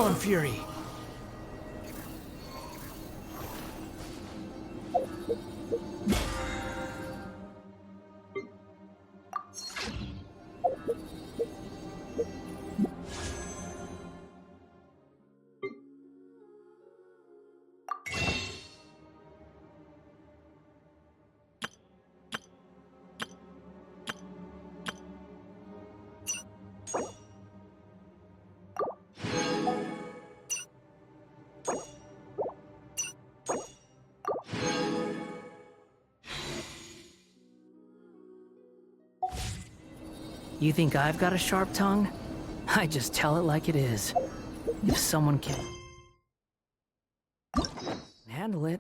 Fallen Fury. You think I've got a sharp tongue? I just tell it like it is. If someone can handle it.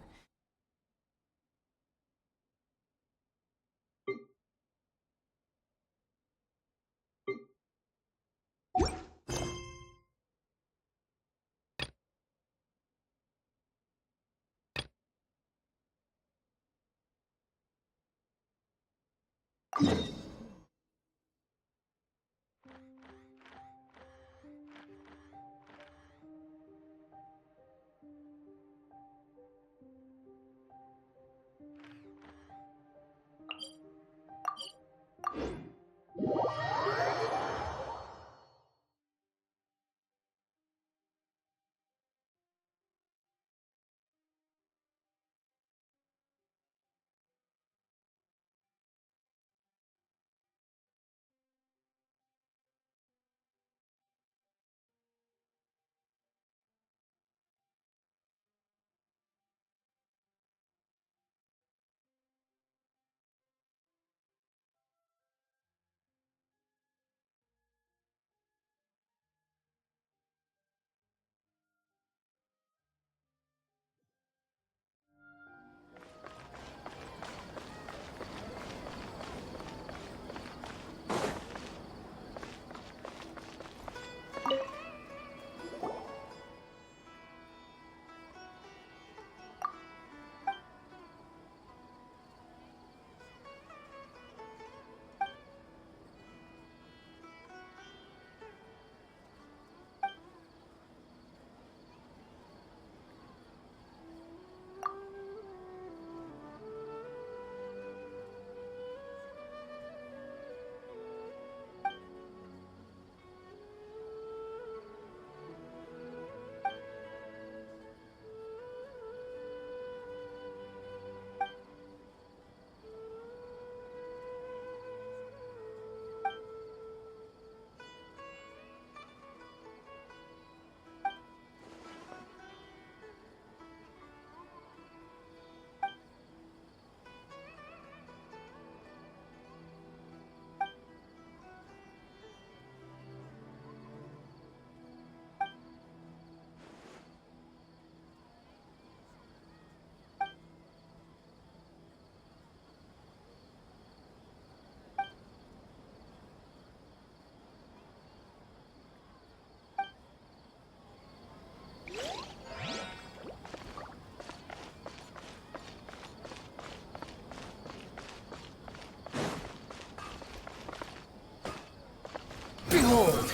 Behold!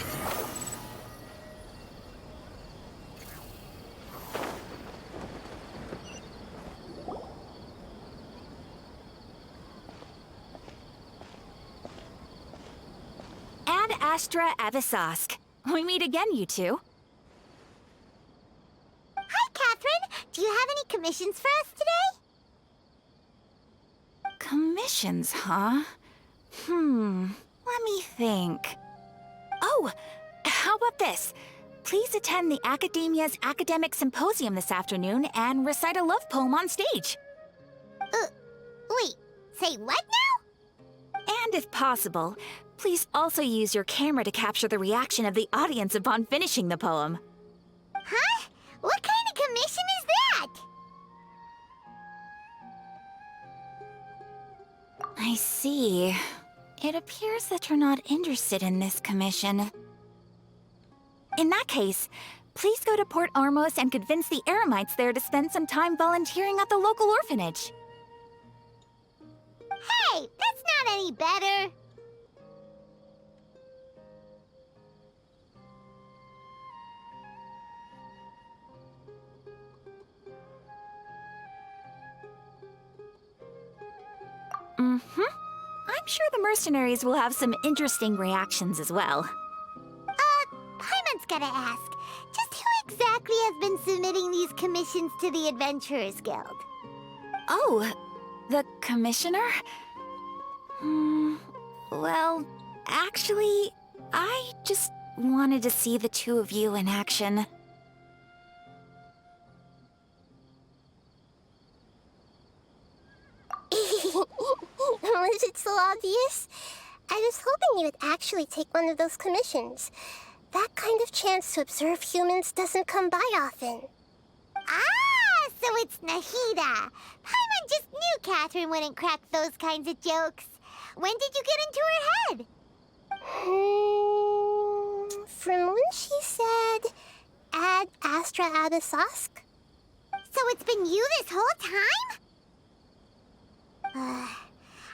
Ad Astra Avisask. We meet again, you two. Hi, Catherine. Do you have any commissions for us today? Commissions, huh? Let me think. Oh, how about this? Please attend the Academia's Academic Symposium this afternoon and recite a love poem on stage. Wait, say what now? And if possible, please also use your camera to capture the reaction of the audience upon finishing the poem. Huh? What kind of commission is that? I see. It appears that you're not interested in this commission. In that case, please go to Port Ormos and convince the Eremites there to spend some time volunteering at the local orphanage. Hey, that's not any better. Mm-hmm. I'm sure the mercenaries will have some interesting reactions as well. Paimon's gotta ask, just who exactly has been submitting these commissions to the Adventurers Guild? Oh, the commissioner? Well, actually, I just wanted to see the two of you in action. Was it so obvious? I was hoping you would actually take one of those commissions. That kind of chance to observe humans doesn't come by often. Ah, so it's Nahida. Paimon just knew Catherine wouldn't crack those kinds of jokes. When did you get into her head? From when she said, Ad Astra Abysosk? So it's been you this whole time?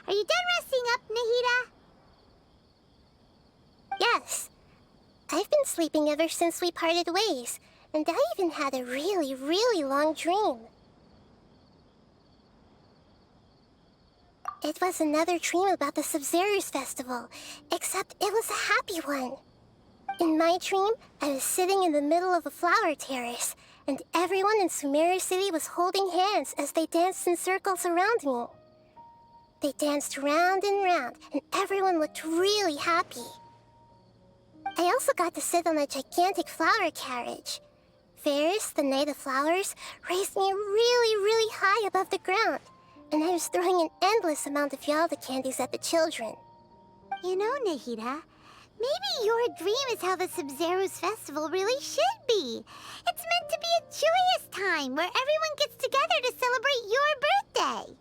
Are you done resting up, Nahida? Yes. I've been sleeping ever since we parted ways, and I even had a really, really long dream. It was another dream about the Sub-Zerus Festival, except it was a happy one. In my dream, I was sitting in the middle of a flower terrace, and everyone in Sumeru City was holding hands as they danced in circles around me. They danced round and round, and everyone looked really happy. I also got to sit on a gigantic flower carriage. Ferris, the Knight of Flowers, raised me really, really high above the ground, and I was throwing an endless amount of Yalda candies at the children. You know, Nahida, maybe your dream is how the Sub-Zerus Festival really should be. It's meant to be a joyous time where everyone gets together to celebrate your birthday.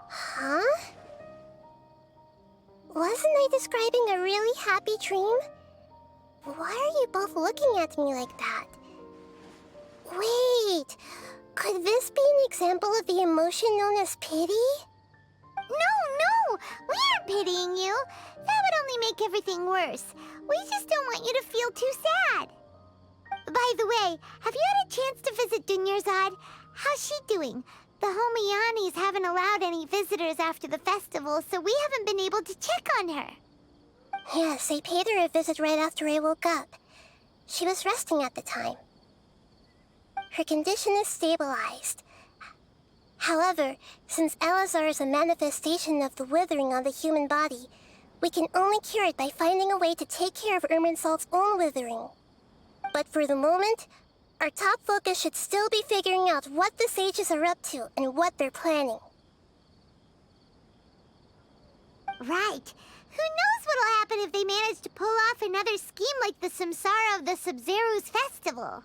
Huh? Wasn't I describing a really happy dream? Why are you both looking at me like that? Wait, could this be an example of the emotion known as pity? No, we aren't pitying you. That would only make everything worse. We just don't want you to feel too sad. By the way, have you had a chance to visit Dunyarzad? How's she doing? The Homianis haven't allowed any visitors after the festival, so we haven't been able to check on her. Yes, I paid her a visit right after I woke up. She was resting at the time. Her condition is stabilized. However, since Elazar is a manifestation of the withering on the human body, we can only cure it by finding a way to take care of Irminsul's own withering. But for the moment, our top focus should still be figuring out what the sages are up to and what they're planning. Right. Who knows what'll happen if they manage to pull off another scheme like the Samsara of the Sub-Zerus Festival?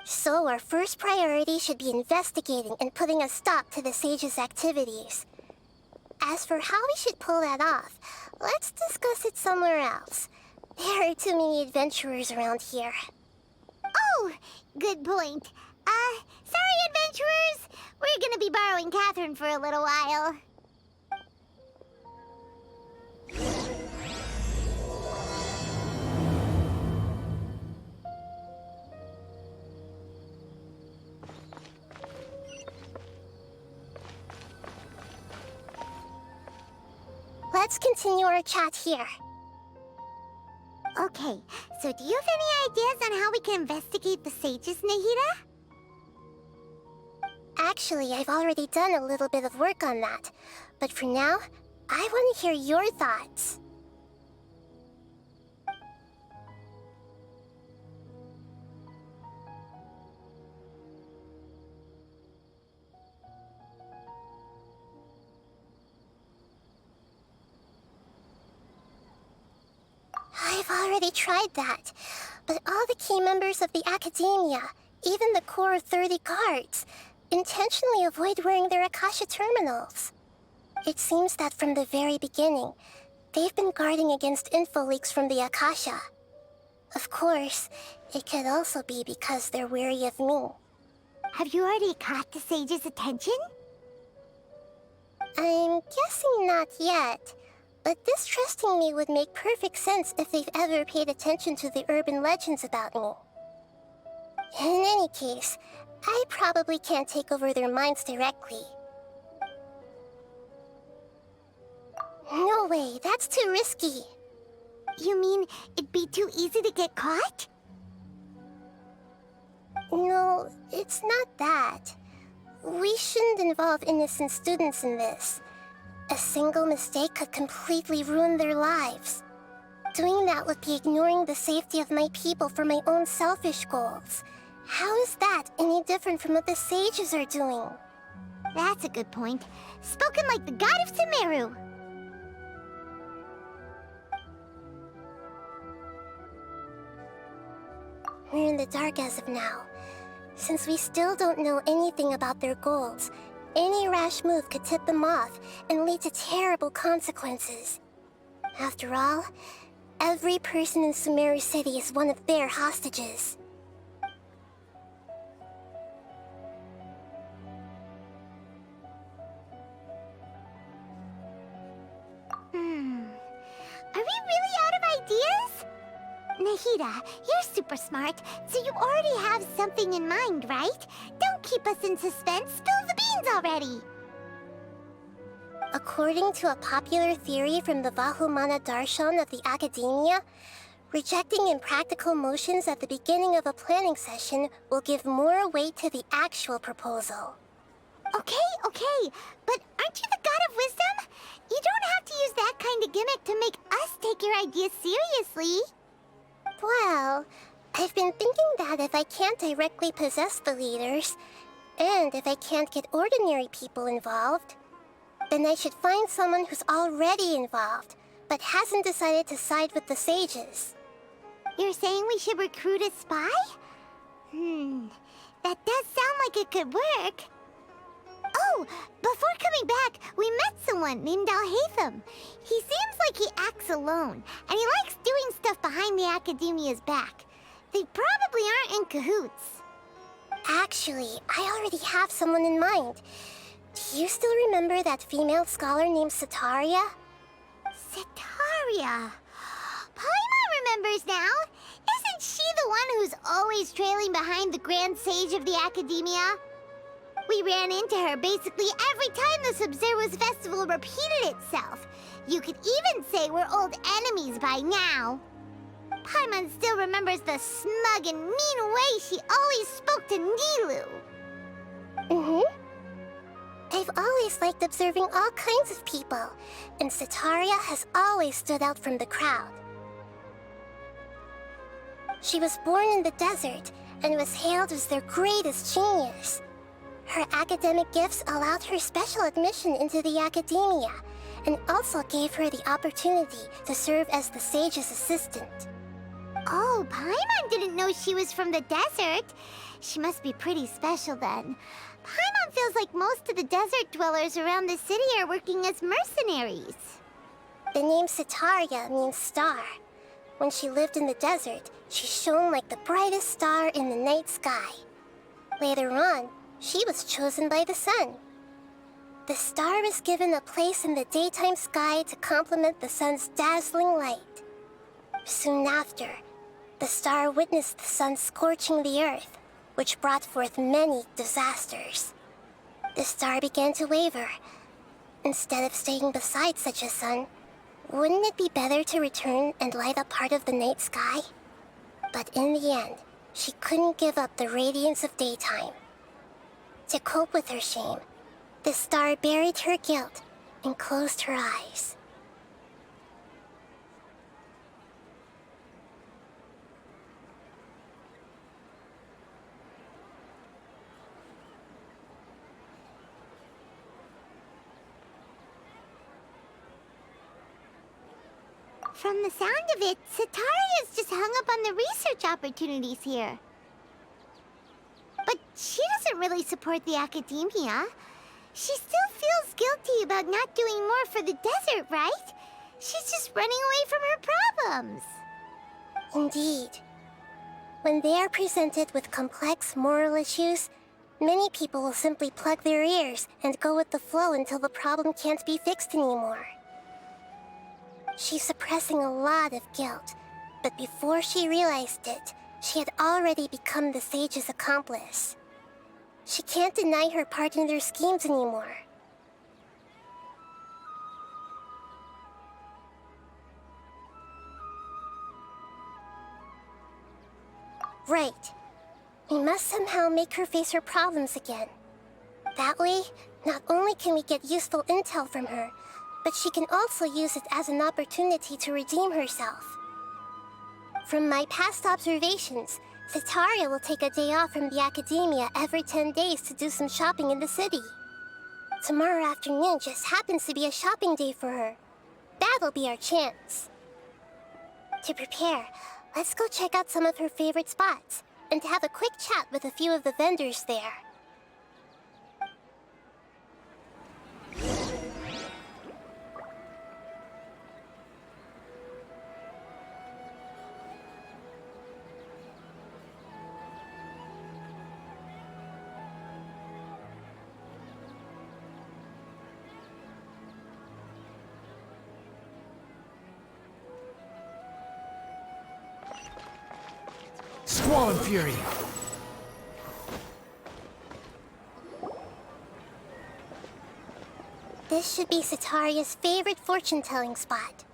So our first priority should be investigating and putting a stop to the sages' activities. As for how we should pull that off, let's discuss it somewhere else. There are too many adventurers around here. Oh, good point. Sorry, adventurers. We're gonna be borrowing Catherine for a little while. Let's continue our chat here. Okay, so do you have any ideas on how we can investigate the sages, Nahida? Actually, I've already done a little bit of work on that. But for now, I want to hear your thoughts. I've already tried that, but all the key members of the Academia, even the core 30 guards, intentionally avoid wearing their Akasha terminals. It seems that from the very beginning, they've been guarding against info leaks from the Akasha. Of course, it could also be because they're wary of me. Have you already caught the sage's attention? I'm guessing not yet, but distrusting me would make perfect sense if they've ever paid attention to the urban legends about me. In any case, I probably can't take over their minds directly. No way, that's too risky. You mean it'd be too easy to get caught? No, it's not that. We shouldn't involve innocent students in this. A single mistake could completely ruin their lives. Doing that would be ignoring the safety of my people for my own selfish goals. How is that any different from what the sages are doing? That's a good point. Spoken like the god of Sumeru. We're in the dark as of now. Since we still don't know anything about their goals, any rash move could tip them off and lead to terrible consequences. After all, every person in Sumeru City is one of their hostages. Are we really out of ideas? Nahida, you're super smart, so you already have something in mind, right? Don't keep us in suspense. Spill the beans already. According to a popular theory from the Vahumana Darshan of the Academia, rejecting impractical motions at the beginning of a planning session will give more weight to the actual proposal. Okay, but aren't you the god of wisdom? You don't have to use that kind of gimmick to make us take your ideas seriously. Well, I've been thinking that if I can't directly possess the leaders, and if I can't get ordinary people involved, then I should find someone who's already involved, but hasn't decided to side with the sages. You're saying we should recruit a spy? That does sound like it could work. Oh, before coming back, we met someone named Alhaitham. He seems like he acts alone, and he likes doing stuff behind the Academia's back. They probably aren't in cahoots. Actually, I already have someone in mind. Do you still remember that female scholar named Setaria? Setaria. Paimon remembers now. Isn't she the one who's always trailing behind the Grand Sage of the Academia? We ran into her basically every time the Sub-Zero's festival repeated itself. You could even say we're old enemies by now. Paimon still remembers the smug and mean way she always spoke to Nilou. I've always liked observing all kinds of people, and Setaria has always stood out from the crowd. She was born in the desert and was hailed as their greatest genius. Her academic gifts allowed her special admission into the Academia, and also gave her the opportunity to serve as the sage's assistant. Oh, Paimon didn't know she was from the desert. She must be pretty special then. Paimon feels like most of the desert dwellers around the city are working as mercenaries. The name Setaria means star. When she lived in the desert, she shone like the brightest star in the night sky. Later on, she was chosen by the sun. The star was given a place in the daytime sky to complement the sun's dazzling light. Soon after, the star witnessed the sun scorching the earth, which brought forth many disasters. The star began to waver. Instead of staying beside such a sun, wouldn't it be better to return and light up part of the night sky? But in the end, she couldn't give up the radiance of daytime. To cope with her shame, the star buried her guilt and closed her eyes. From the sound of it, Setaria's just hung up on the research opportunities here. But she doesn't really support the Academia. She still feels guilty about not doing more for the desert, right? She's just running away from her problems. Indeed. When they are presented with complex moral issues, many people will simply plug their ears and go with the flow until the problem can't be fixed anymore. She's suppressing a lot of guilt, but before she realized it, she had already become the sage's accomplice. She can't deny her part in their schemes anymore. Right. We must somehow make her face her problems again. That way, not only can we get useful intel from her, but she can also use it as an opportunity to redeem herself. From my past observations, Cetaria will take a day off from the academia every 10 days to do some shopping in the city. Tomorrow afternoon just happens to be a shopping day for her. That'll be our chance. To prepare, let's go check out some of her favorite spots, and have a quick chat with a few of the vendors there. Squall and Fury! This should be Cetaria's favorite fortune-telling spot.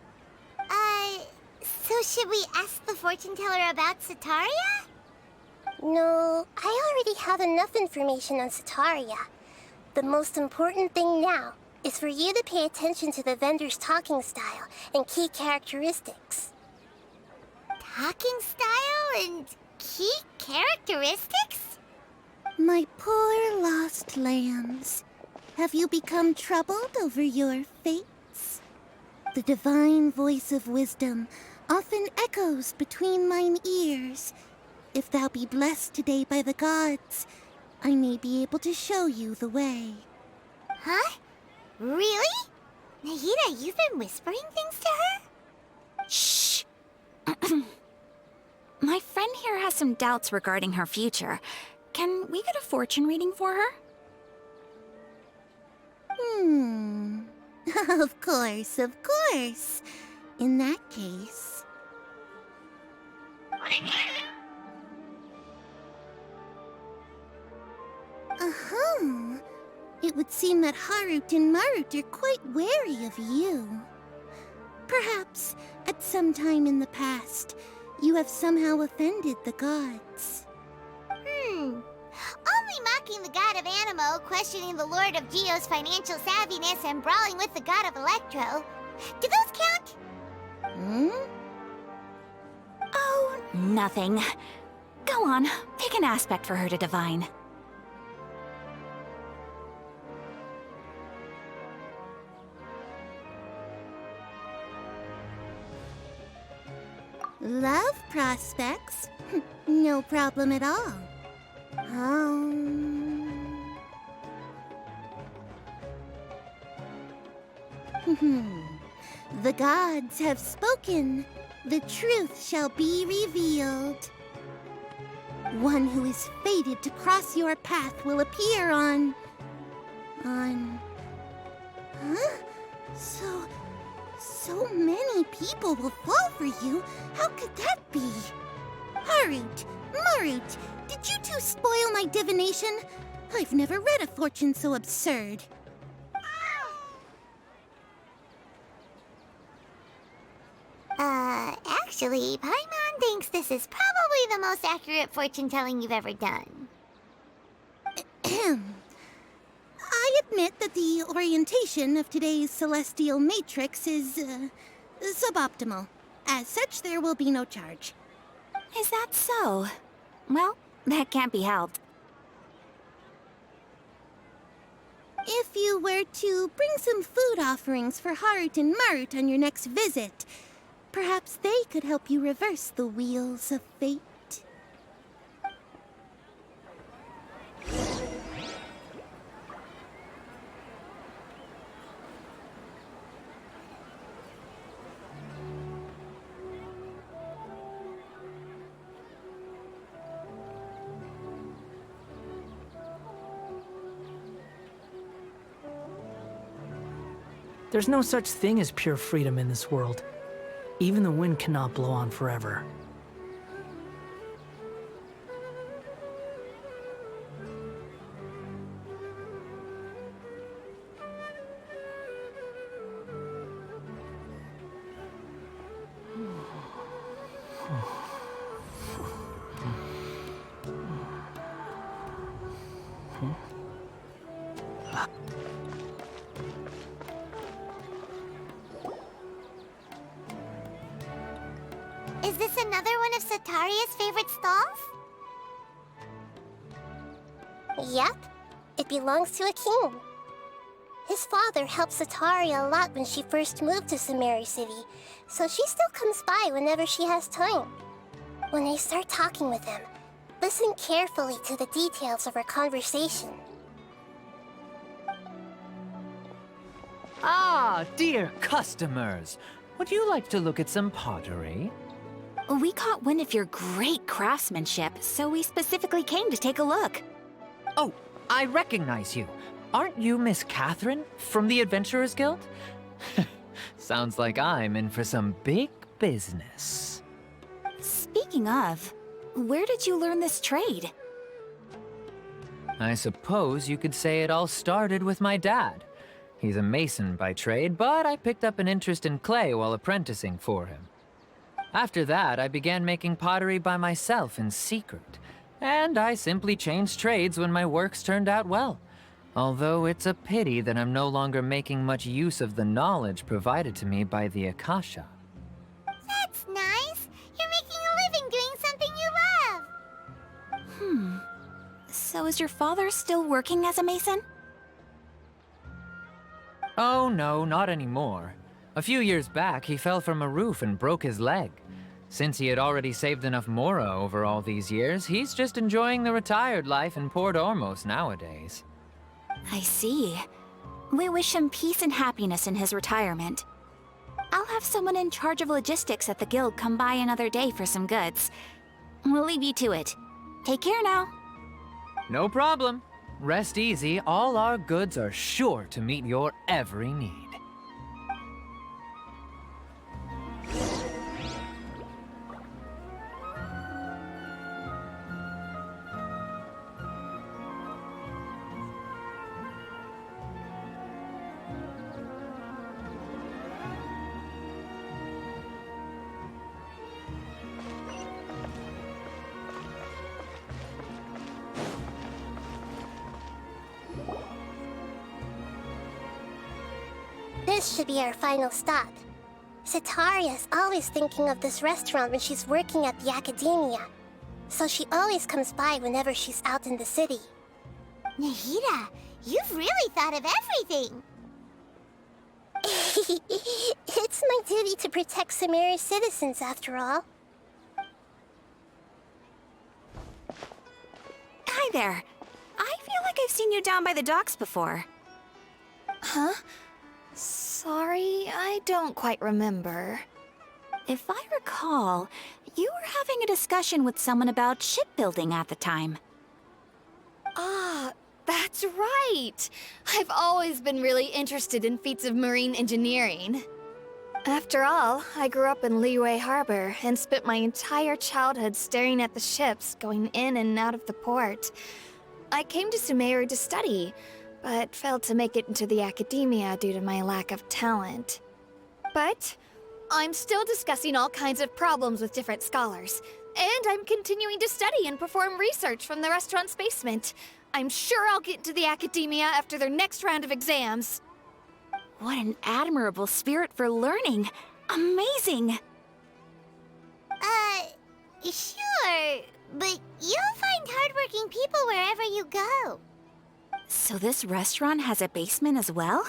So should we ask the fortune teller about Cetaria? No, I already have enough information on Cetaria. The most important thing now is for you to pay attention to the vendor's talking style and key characteristics. Talking style and key characteristics? My poor lost lambs, have you become troubled over your fates? The divine voice of wisdom often echoes between mine ears. If thou be blessed today by the gods, I may be able to show you the way. Huh? Really? Nahida, you've been whispering things to her? Shh! My friend here has some doubts regarding her future. Can we get a fortune reading for her? Of course, of course. In that case... It would seem that Harut and Marut are quite wary of you. Perhaps, at some time in the past, you have somehow offended the gods. Only mocking the god of Animo, questioning the lord of Geo's financial savviness, and brawling with the god of Electro. Do those count? Oh, nothing. Go on, pick an aspect for her to divine. Love prospects? No problem at all. The gods have spoken. The truth shall be revealed. One who is fated to cross your path will appear on... Huh? So many people will fall for you. How could that be? Harut, Marut, did you two spoil my divination? I've never read a fortune so absurd. Actually, Paimon thinks this is probably the most accurate fortune-telling you've ever done. I admit that the orientation of today's celestial matrix is, suboptimal. As such, there will be no charge. Is that so? Well, that can't be helped. If you were to bring some food offerings for Harut and Marut on your next visit, perhaps they could help you reverse the wheels of fate. There's no such thing as pure freedom in this world. Even the wind cannot blow on forever. Is this another one of Sataria's favorite stalls? Yep, it belongs to a king. His father helped Sataria a lot when she first moved to Sumeri City, so she still comes by whenever she has time. When I start talking with him, listen carefully to the details of our conversation. Ah, dear customers! Would you like to look at some pottery? We caught wind of your great craftsmanship, so we specifically came to take a look. Oh, I recognize you. Aren't you Miss Catherine from the Adventurers Guild? Sounds like I'm in for some big business. Speaking of, where did you learn this trade? I suppose you could say it all started with my dad. He's a mason by trade, but I picked up an interest in clay while apprenticing for him. After that, I began making pottery by myself in secret, and I simply changed trades when my works turned out well. Although it's a pity that I'm no longer making much use of the knowledge provided to me by the Akasha. That's nice. You're making a living doing something you love. So is your father still working as a mason? Oh no, not anymore. A few years back, he fell from a roof and broke his leg. Since he had already saved enough Mora over all these years, he's just enjoying the retired life in Port Ormos nowadays. I see. We wish him peace and happiness in his retirement. I'll have someone in charge of logistics at the guild come by another day for some goods. We'll leave you to it. Take care now. No problem. Rest easy, all our goods are sure to meet your every need. This should be our final stop. Sataria's always thinking of this restaurant when she's working at the academia, so she always comes by whenever she's out in the city. Nahida, you've really thought of everything. It's my duty to protect Sumeri's citizens, after all. Hi there. I feel like I've seen you down by the docks before. Huh? Sorry, I don't quite remember. If I recall, you were having a discussion with someone about shipbuilding at the time. Ah, that's right! I've always been really interested in feats of marine engineering. After all, I grew up in Liyue Harbor and spent my entire childhood staring at the ships going in and out of the port. I came to Sumeru to study, but failed to make it into the academia due to my lack of talent. But I'm still discussing all kinds of problems with different scholars, and I'm continuing to study and perform research from the restaurant's basement. I'm sure I'll get into the academia after their next round of exams. What an admirable spirit for learning. Amazing! Sure, but you'll find hardworking people wherever you go. So this restaurant has a basement as well?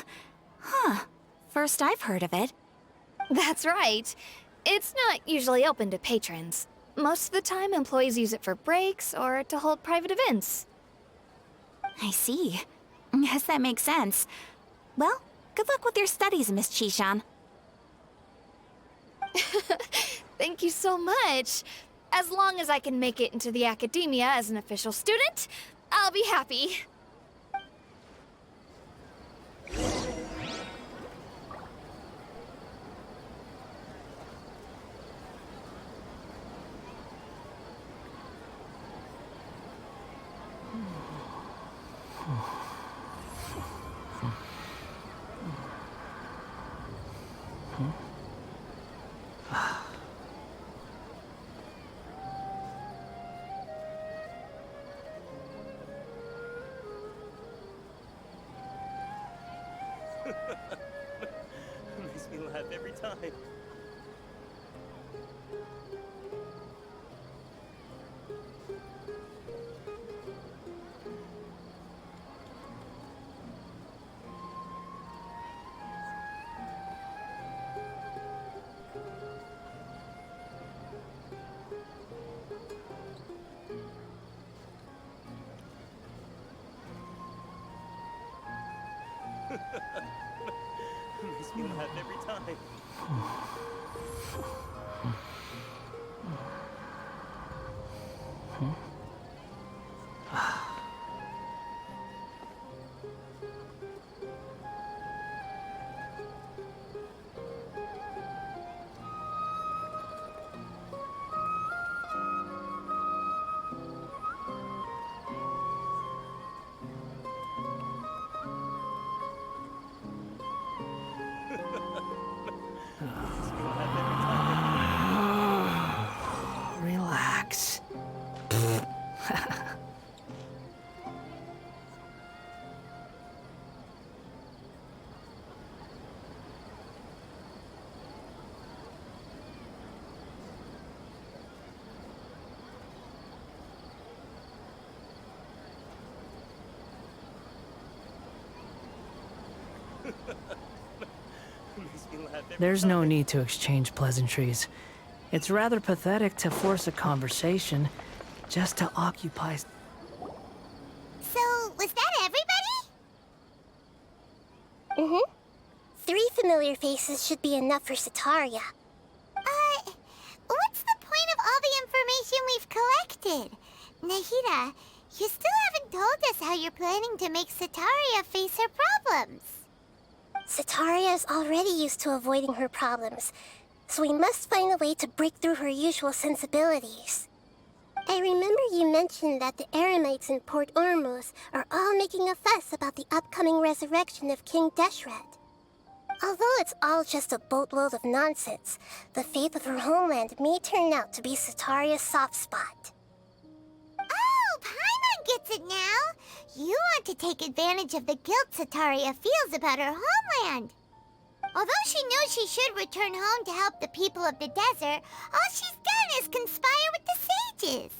Huh. First I've heard of it. That's right. It's not usually open to patrons. Most of the time, employees use it for breaks or to hold private events. I see. Yes, that makes sense. Well, good luck with your studies, Miss Chishan. Thank you so much. As long as I can make it into the academia as an official student, I'll be happy. Makes me laugh every time. Makes me laugh every time. Relax. Makes me laugh every There's time. no need to exchange pleasantries. It's rather pathetic to force a conversation just to occupy. So, was that everybody? Mm-hmm. 3 familiar faces should be enough for Sitaria. What's the point of all the information we've collected? Nahida, you still haven't told us how you're planning to make Sitaria face her problems. Sitaria is already used to avoiding her problems, so we must find a way to break through her usual sensibilities. I remember you mentioned that the Eremites in Port Ormuz are all making a fuss about the upcoming resurrection of King Deshret. Although it's all just a boatload of nonsense, the fate of her homeland may turn out to be Sitaria's soft spot. Oh, Paimon gets it now! You want to take advantage of the guilt Sitaria feels about her homeland. Although she knows she should return home to help the people of the desert, all she's done is conspire with the sages.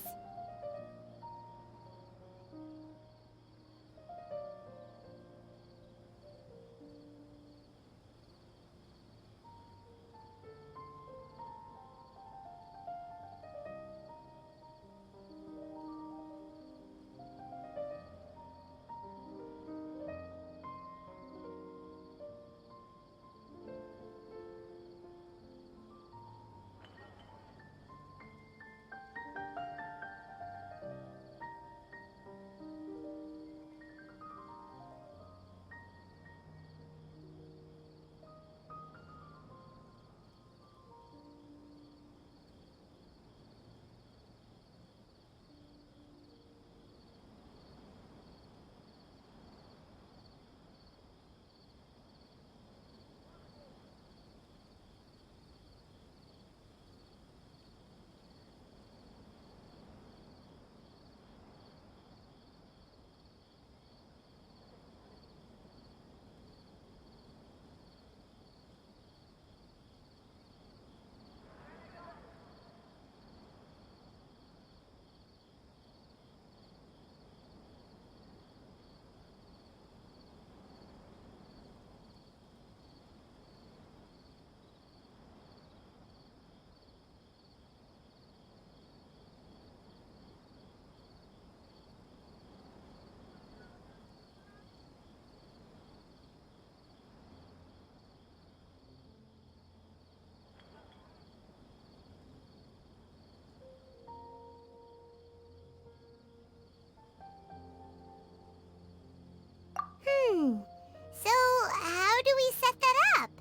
So, how do we set that up?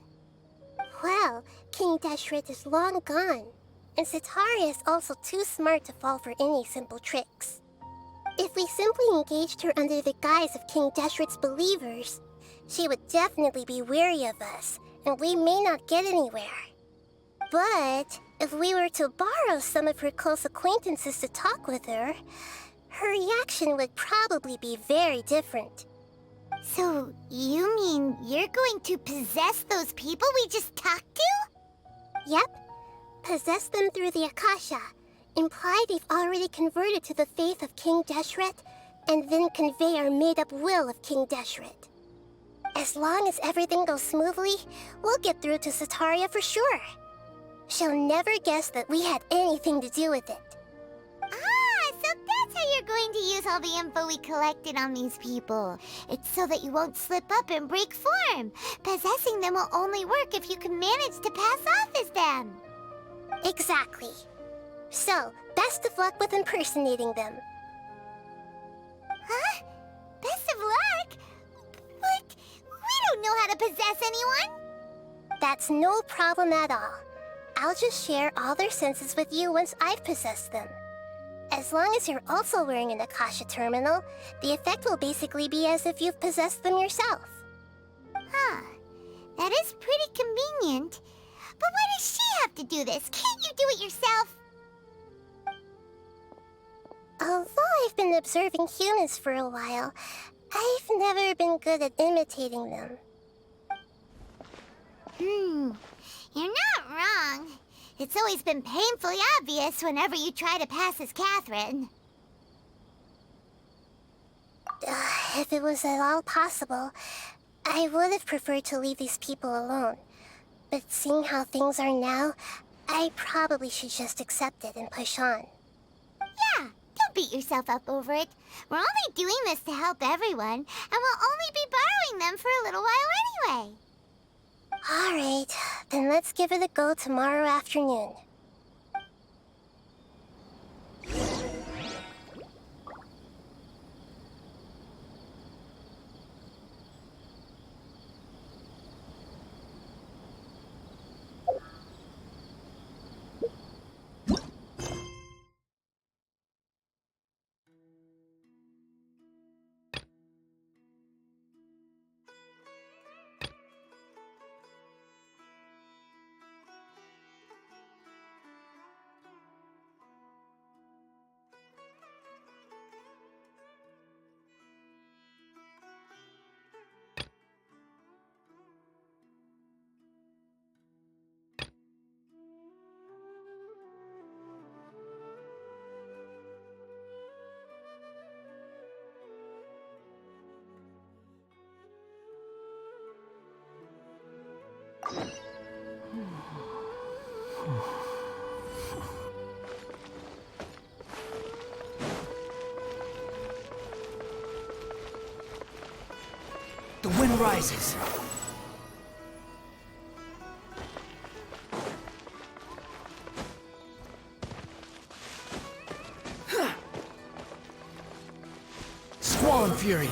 Well, King Deshret is long gone, and Sitaria is also too smart to fall for any simple tricks. If we simply engaged her under the guise of King Deshret's believers, she would definitely be wary of us, and we may not get anywhere. But if we were to borrow some of her close acquaintances to talk with her, her reaction would probably be very different. So, you mean you're going to possess those people we just talked to? Yep. Possess them through the Akasha. Imply they've already converted to the faith of King Deshret, and then convey our made-up will of King Deshret. As long as everything goes smoothly, we'll get through to Sitaria for sure. She'll never guess that we had anything to do with it. Ah, so that's how you're we're going to use all the info we collected on these people. It's so that you won't slip up and break form. Possessing them will only work if you can manage to pass off as them. Exactly. So, best of luck with impersonating them. Huh? Best of luck? But we don't know how to possess anyone. That's no problem at all. I'll just share all their senses with you once I've possessed them. As long as you're also wearing an Akasha terminal, the effect will basically be as if you've possessed them yourself. Huh. That is pretty convenient. But why does she have to do this? Can't you do it yourself? Although I've been observing humans for a while, I've never been good at imitating them. You're not wrong. It's always been painfully obvious whenever you try to pass as Catherine. If it was at all possible, I would have preferred to leave these people alone. But seeing how things are now, I probably should just accept it and push on. Yeah, don't beat yourself up over it. We're only doing this to help everyone, and we'll only be borrowing them for a little while anyway. Alright, then let's give it a go tomorrow afternoon. The wind rises. Squall and fury.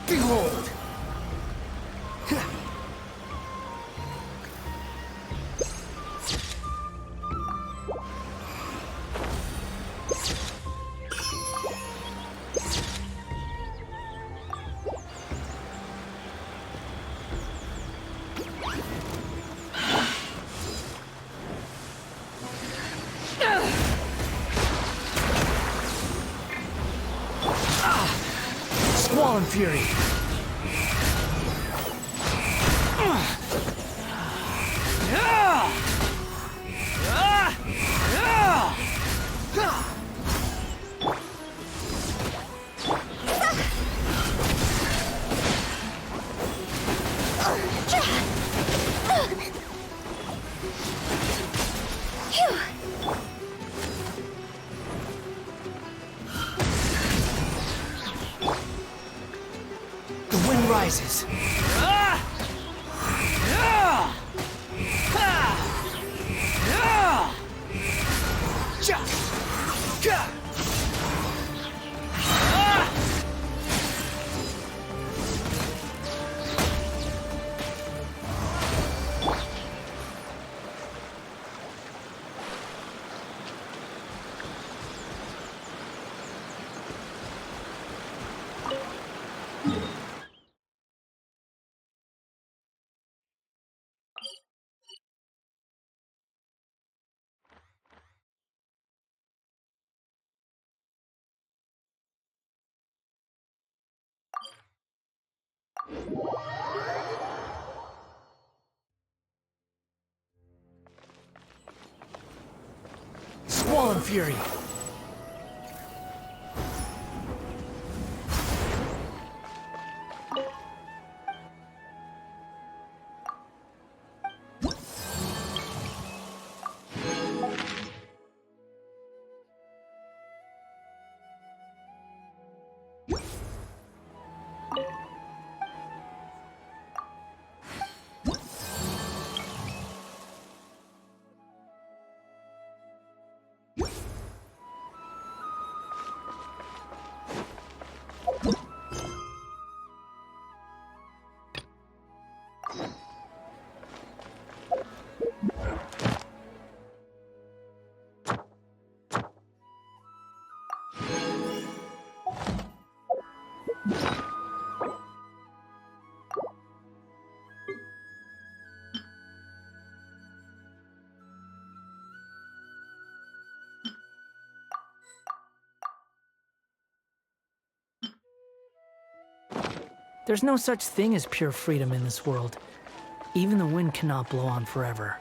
Behold! Squall and Fury! The wind rises. Squall and Fury! There's no such thing as pure freedom in this world. Even the wind cannot blow on forever.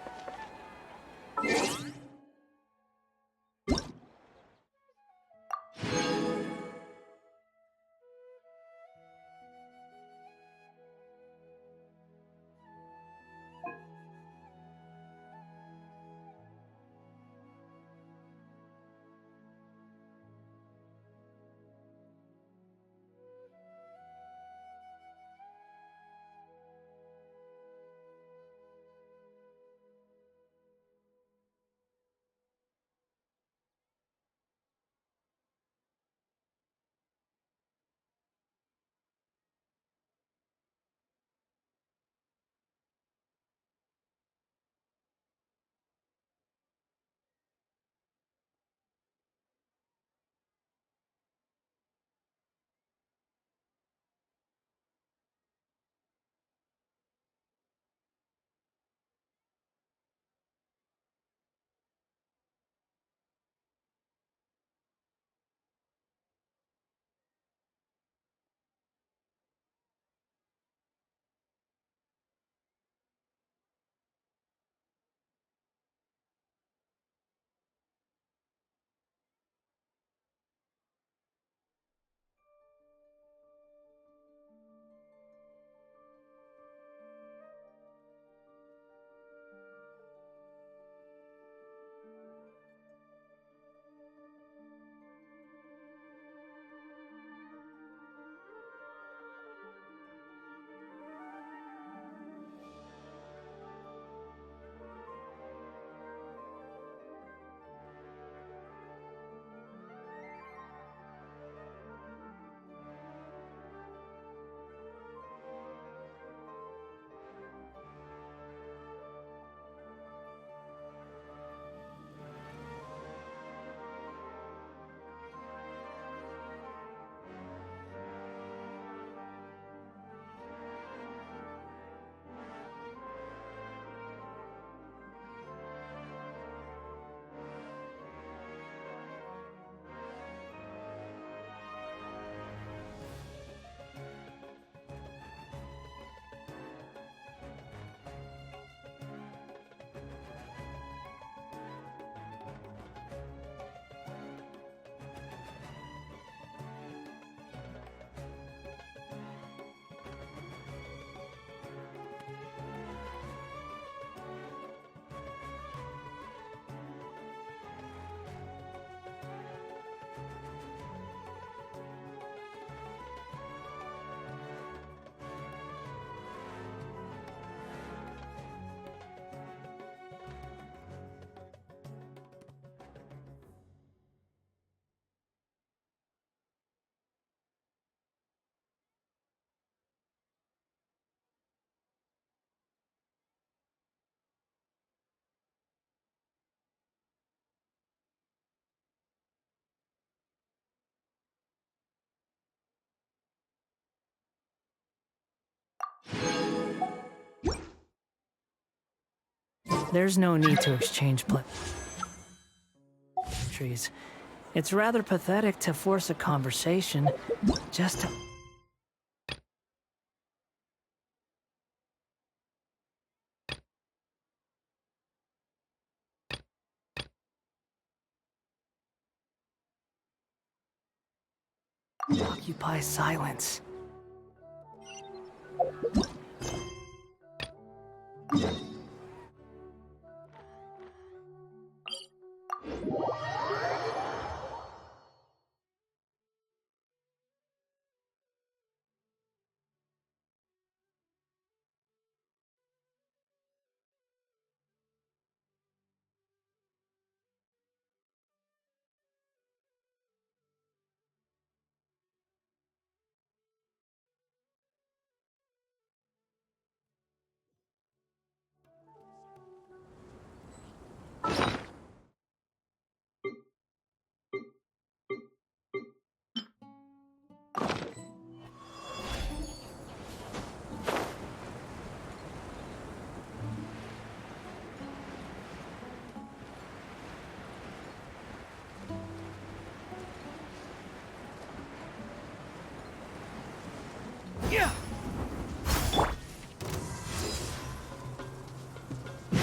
There's no need to exchange trees. It's rather pathetic to force a conversation just to... occupy silence.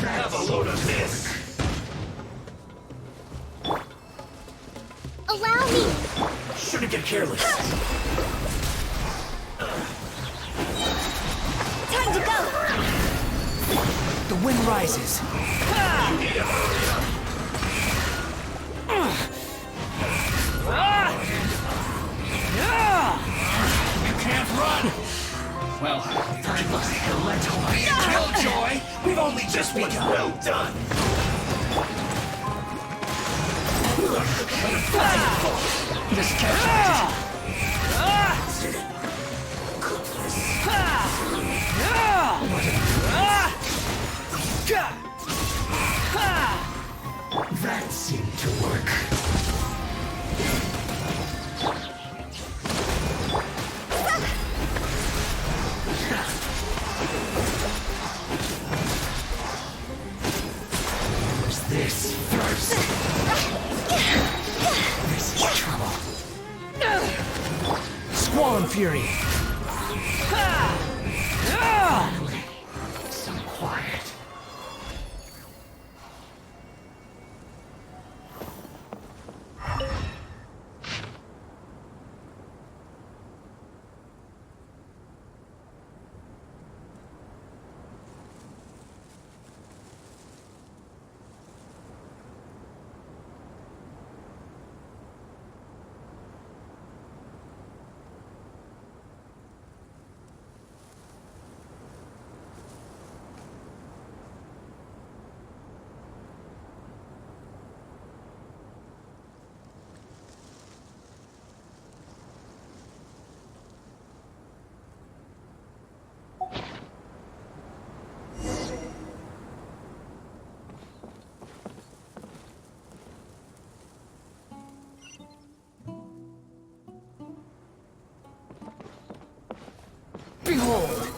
Have a load of this! Allow me! Shouldn't get careless. Time to go! The wind rises. You need to hurry up. You can't run! Well, time was Killjoy! We've only just begun! Well done! This character... That seemed to work. What's this first? This is trouble. Squall and Fury. Some quiet. Behold!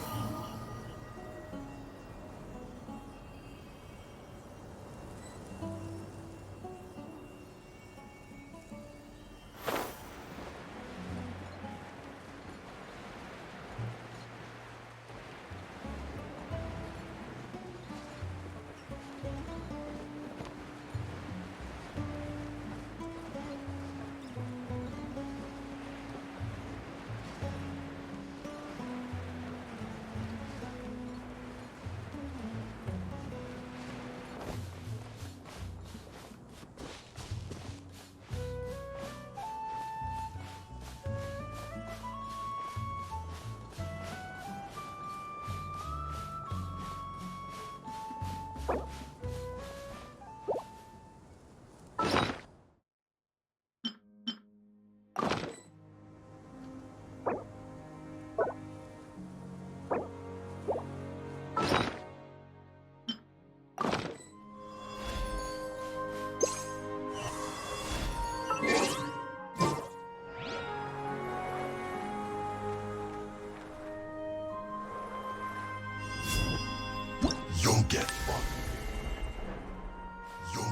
You'll get one.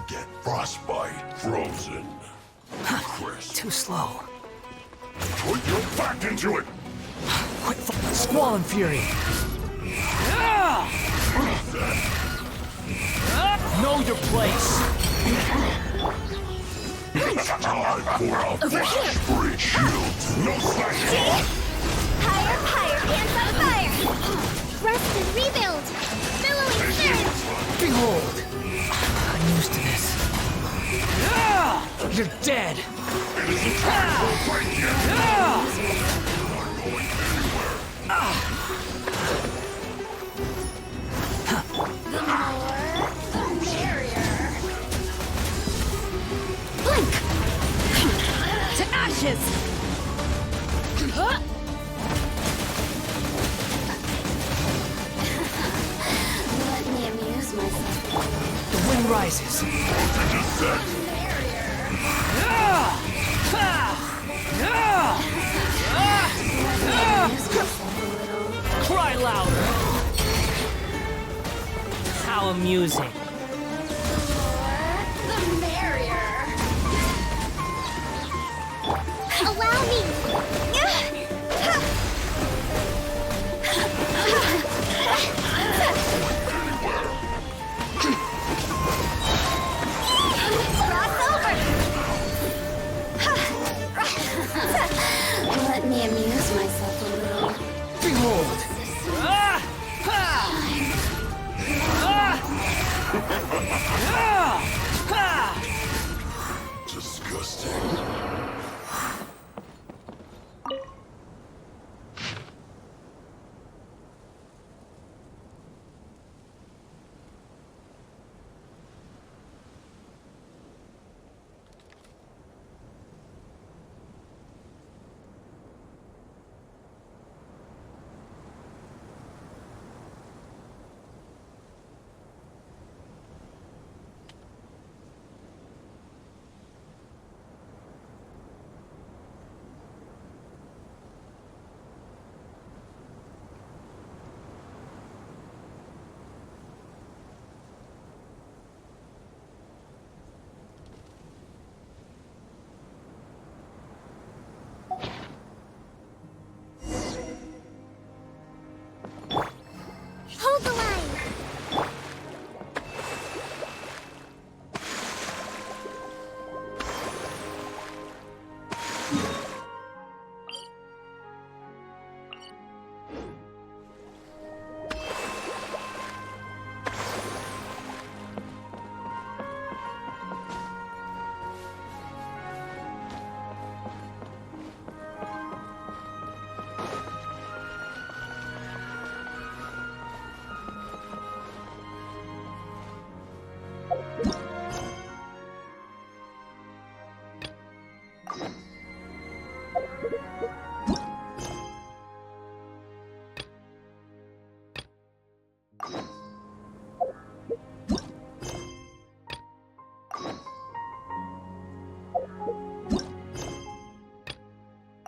get frostbite, frozen, crisp. Too slow. Put your back into it! Quick, Squall and Fury. Know your place. It's time for a flash-break shield! No slashing! Higher, higher, hands on fire! Rest and rebuild! Billowing surge! Behold. I'm used to this. You're dead. It isn't time for a break yet! You're not going anywhere! Blink! To ashes! Let me amuse myself. The wind rises. Cry louder. How amusing. The merrier. Allow me. Let me amuse myself a little. Behold. Disgusting. Hold the line.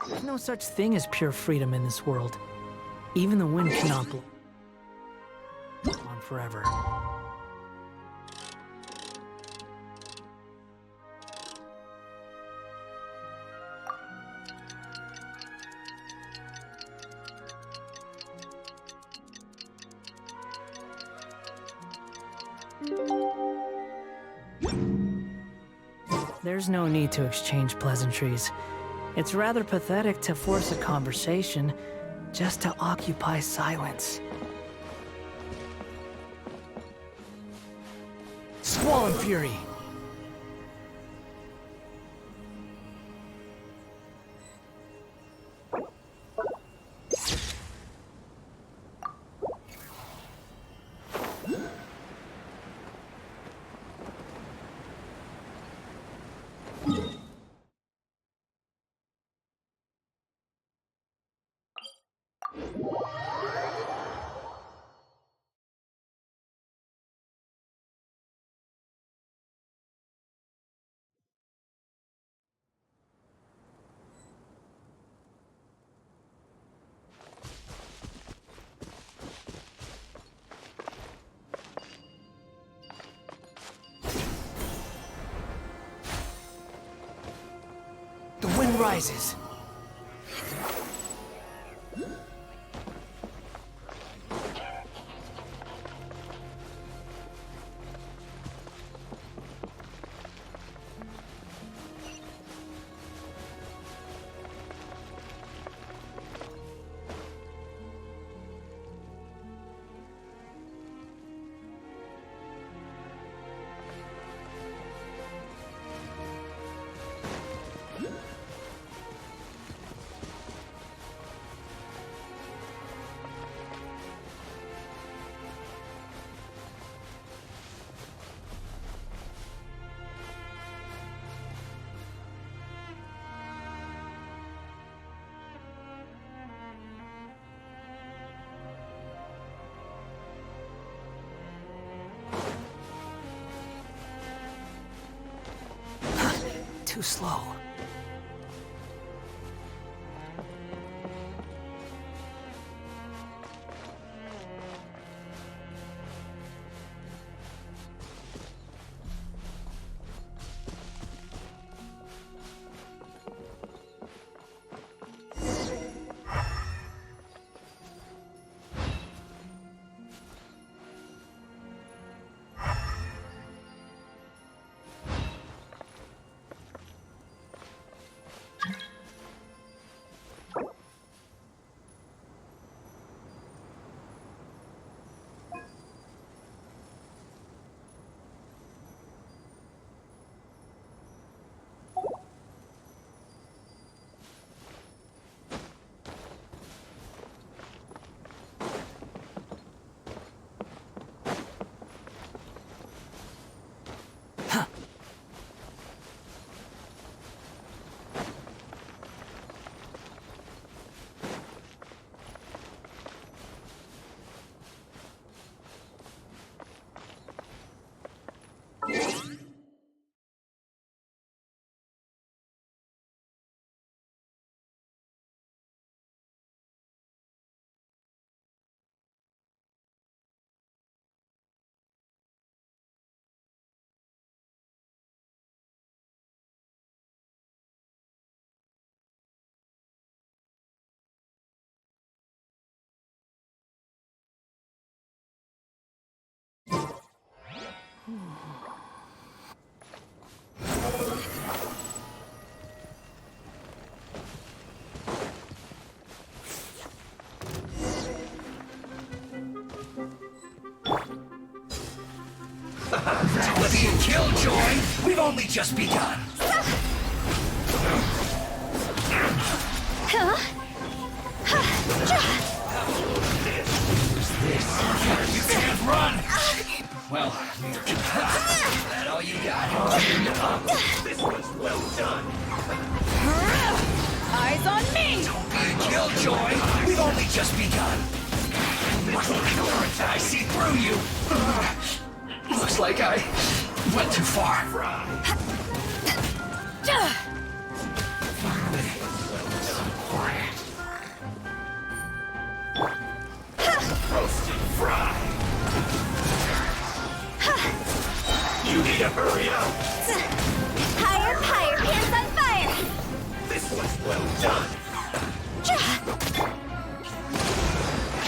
There's no such thing as pure freedom in this world. Even the wind cannot blow on forever. There's no need to exchange pleasantries. It's rather pathetic to force a conversation just to occupy silence. Squall and Fury! wind rises. Too slow. Telepathy and killjoy! We've only just begun! You can't run! Well, neither can I. That all you got? This was well done! Eyes on me! Don't be a killjoy! We've only just begun! I see through you! Looks like I went too far. Roasted fry. You need to hurry up. Higher, higher, pants on fire! This was well done.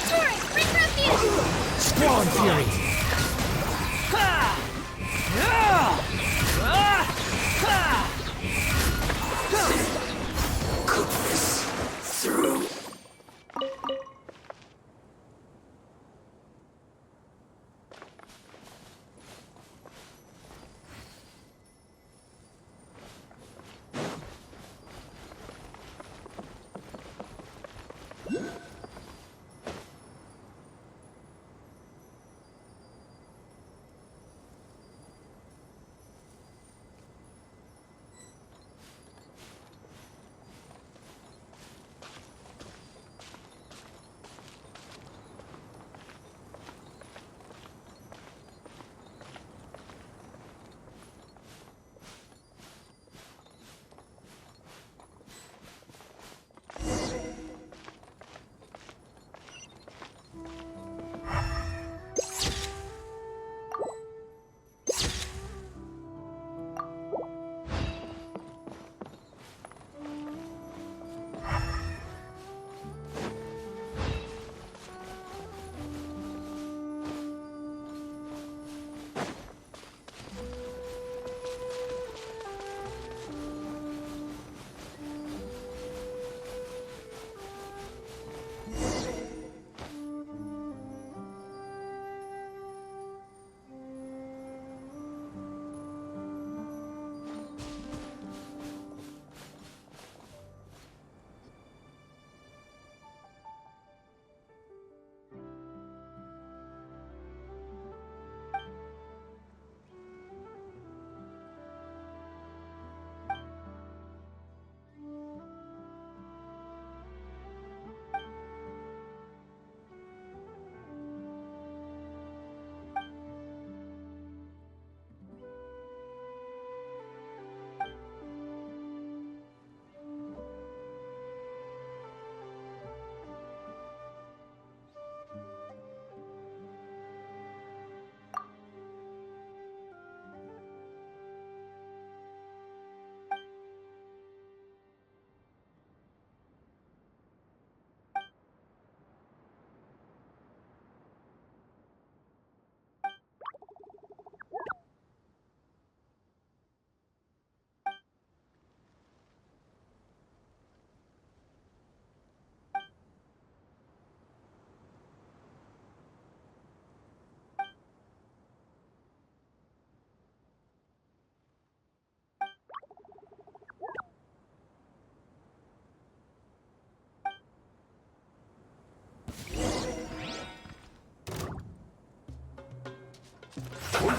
Torrent, bring refuge! Spawn Fury! Goodness. Through.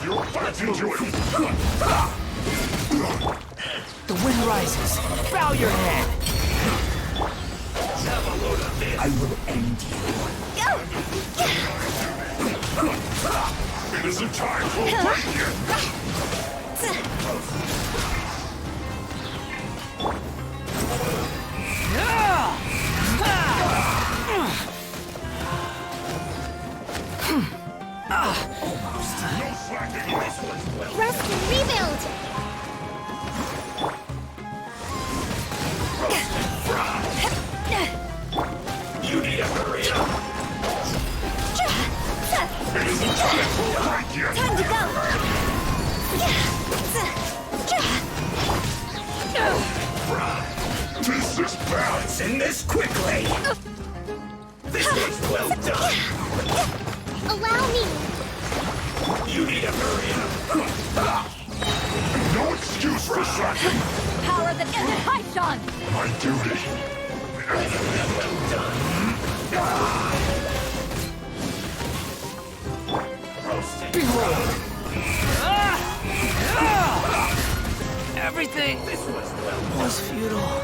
You're back into it! The wind rises. Bow your head. Have a load of this! I will end you! It isn't time for a break yet! No slacking, this one's well. Rest and rebuild! You need to hurry up! It isn't time for a break yet! Time to go! This is balancing this quickly! This one's well done! Allow me! You need to hurry up! No excuse for slacking! Power that isn't high, Sean! My duty! Well done! Roasted! Behold! Everything This was well done! was futile.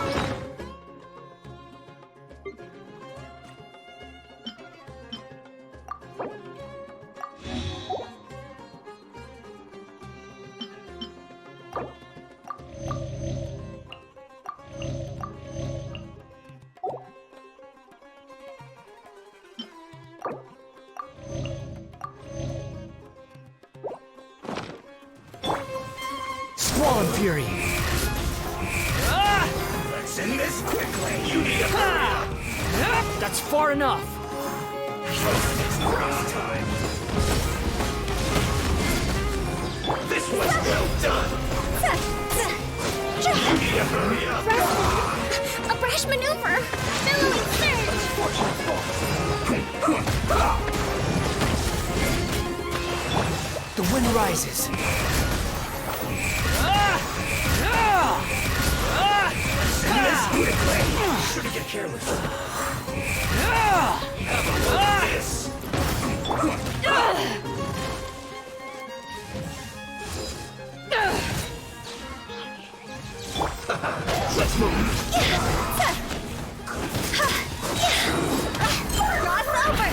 Squall Fury. Let's end this quickly! You need to hurry up! That's far enough. It's break time! This was well done! You need to hurry up! A brash maneuver! Billowing surge! The wind rises. End this quickly! Shouldn't get careless. Have a look at this! Let's move! Cross over!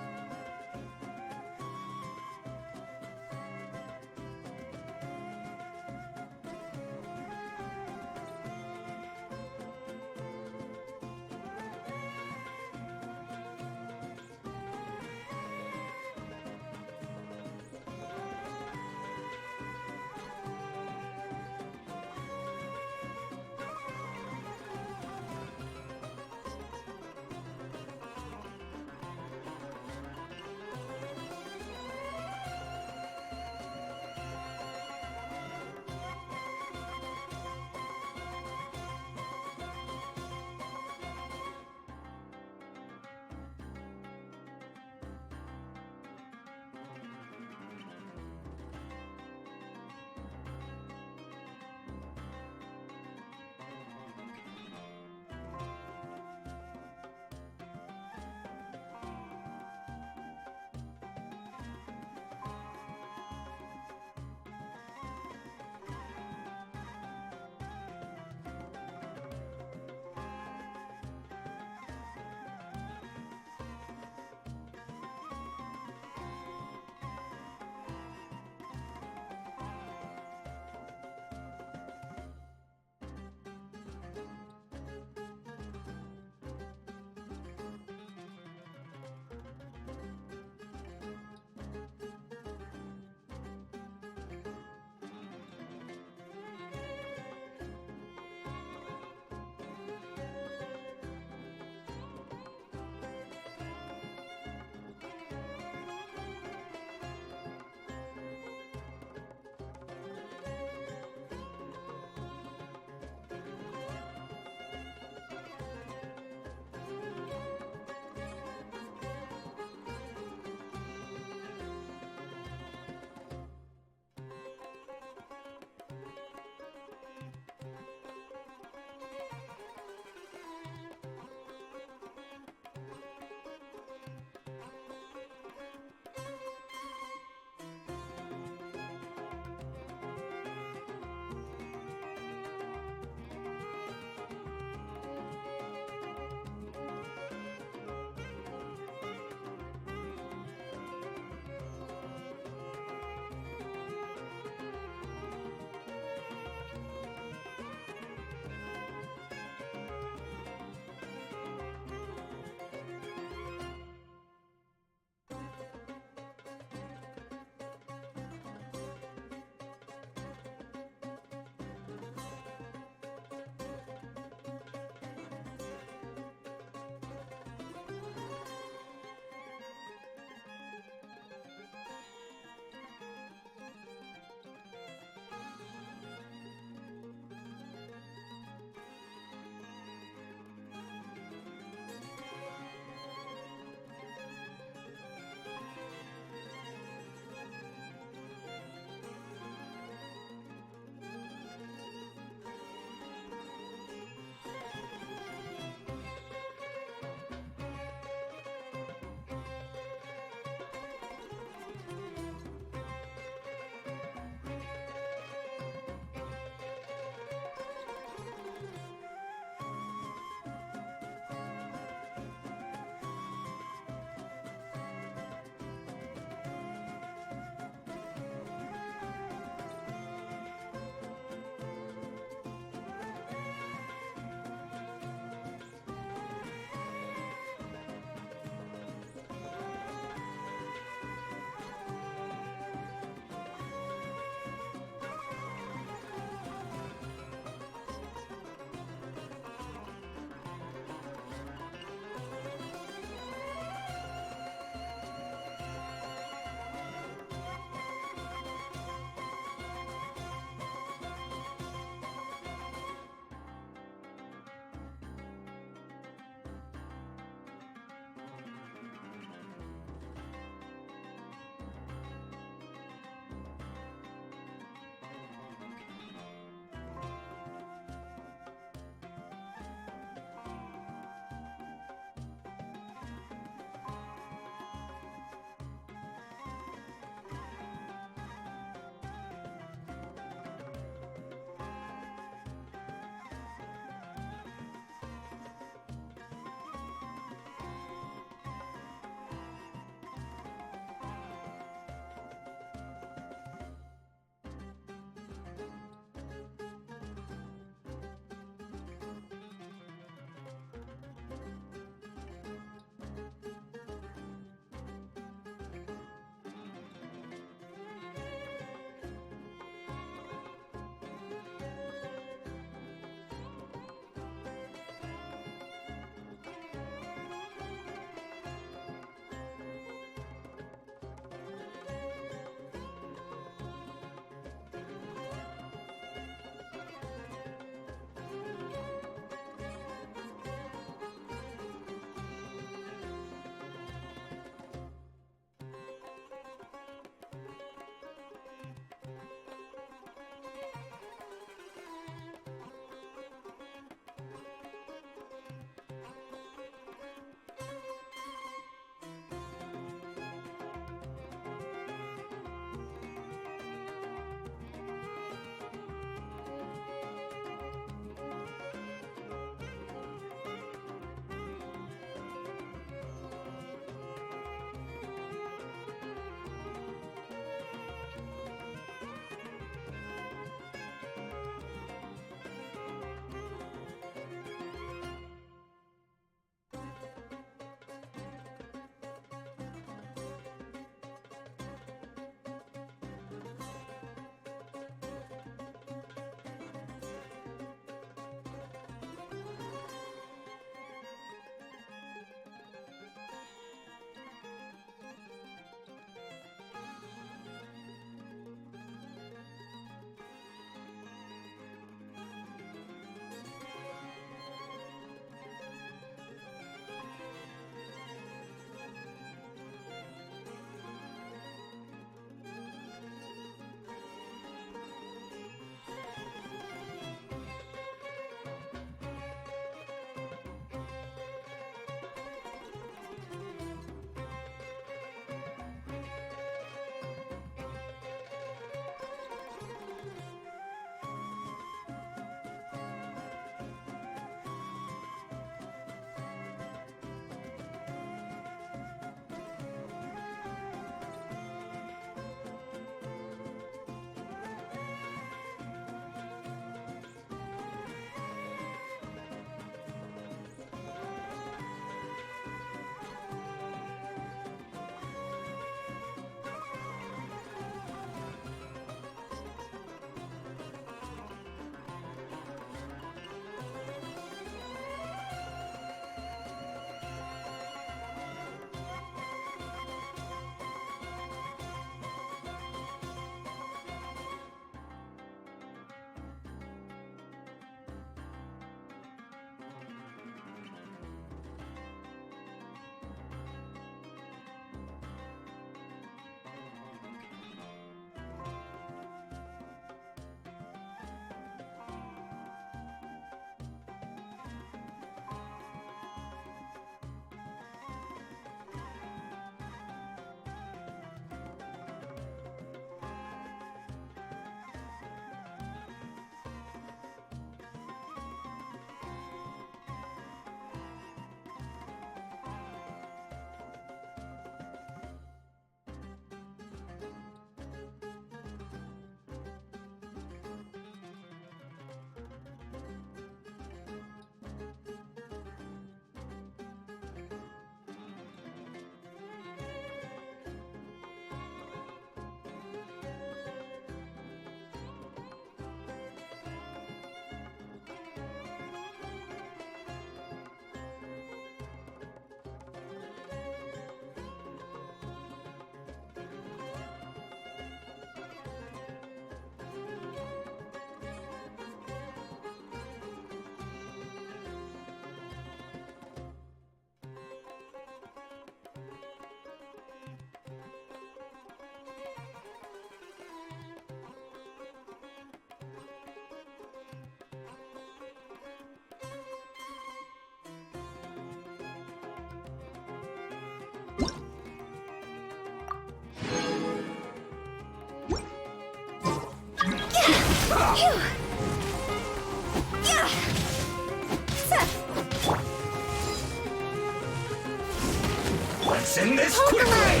Let's end this quickly!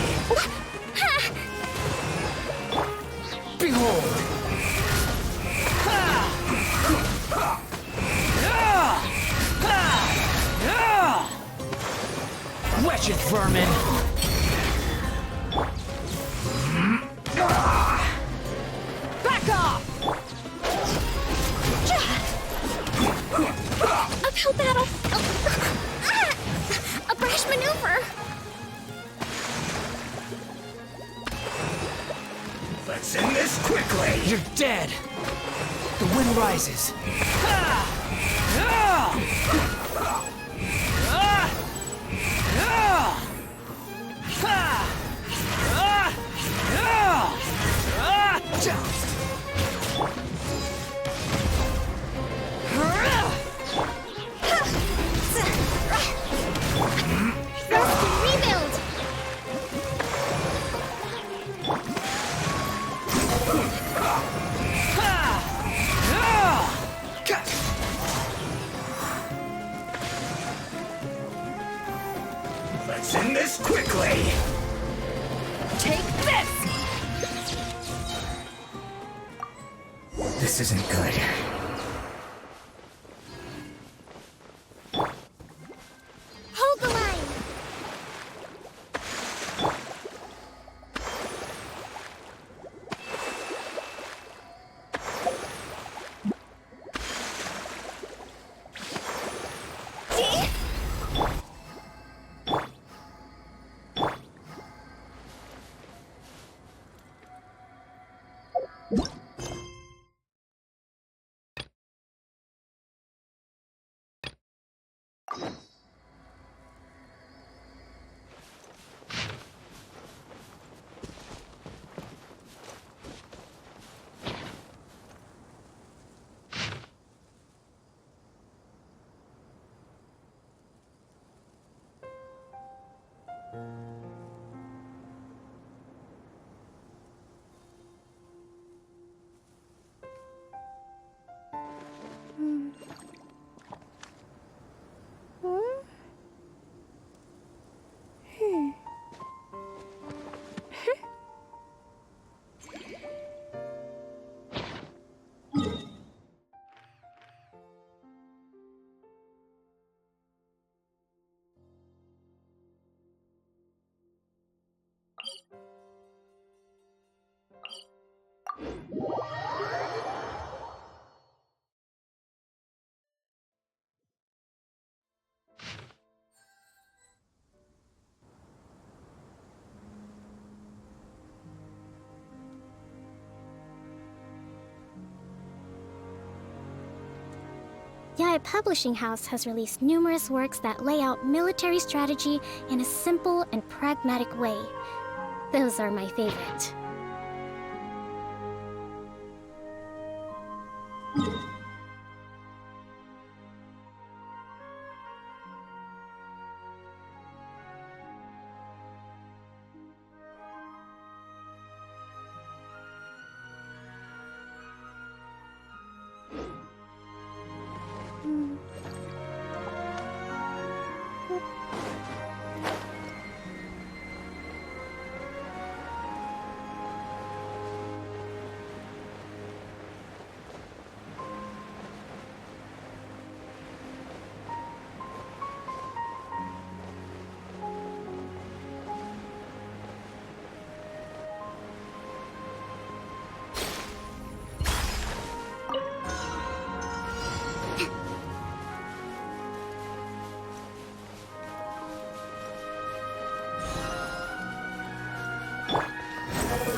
Behold! Wretched vermin! Back off! Uphill battle! A brash maneuver! Let's end this quickly! You're dead! The wind rises. Rebuild! Let's end this quickly! Take this! This isn't good. Hold the line! Yaya Publishing House has released numerous works that lay out military strategy in a simple and pragmatic way. Those are my favorite.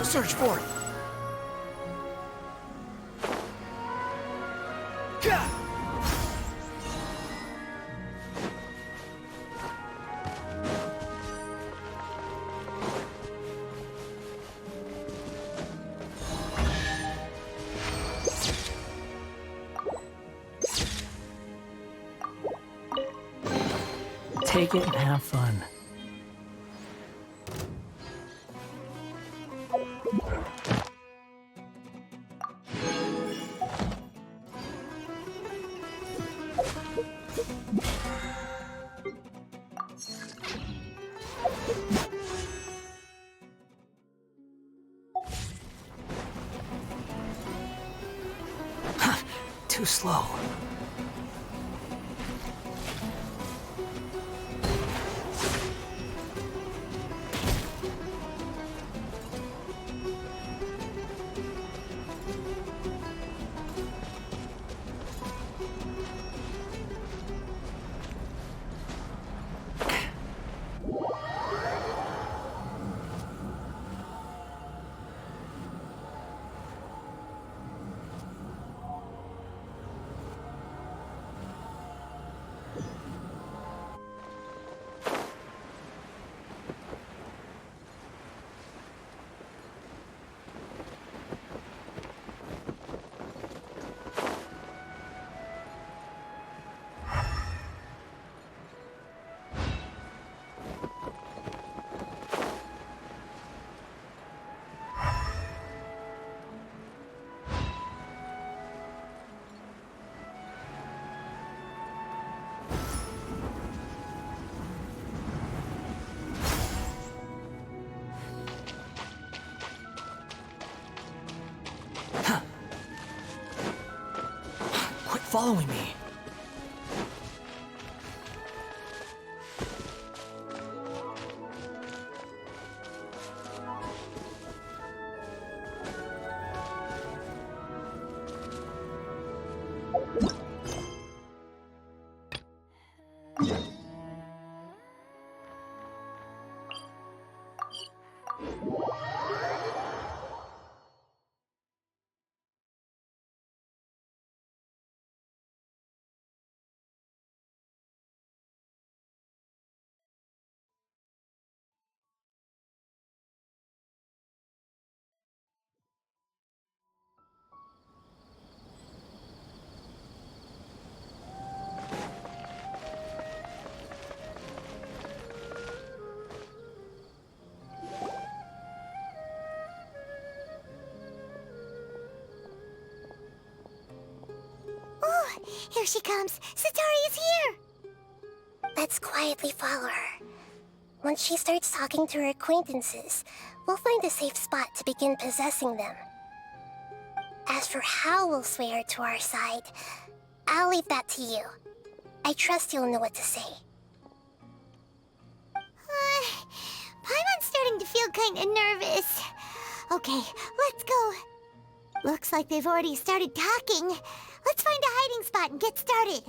Search for it! Gah! Take it and have fun. too slow. Quit following me. Here she comes! Satori is here! Let's quietly follow her. Once she starts talking to her acquaintances, we'll find a safe spot to begin possessing them. As for how we'll sway her to our side, I'll leave that to you. I trust you'll know what to say. Paimon's starting to feel kinda nervous. Okay, let's go. Looks like they've already started talking. Let's find a hiding spot and get started.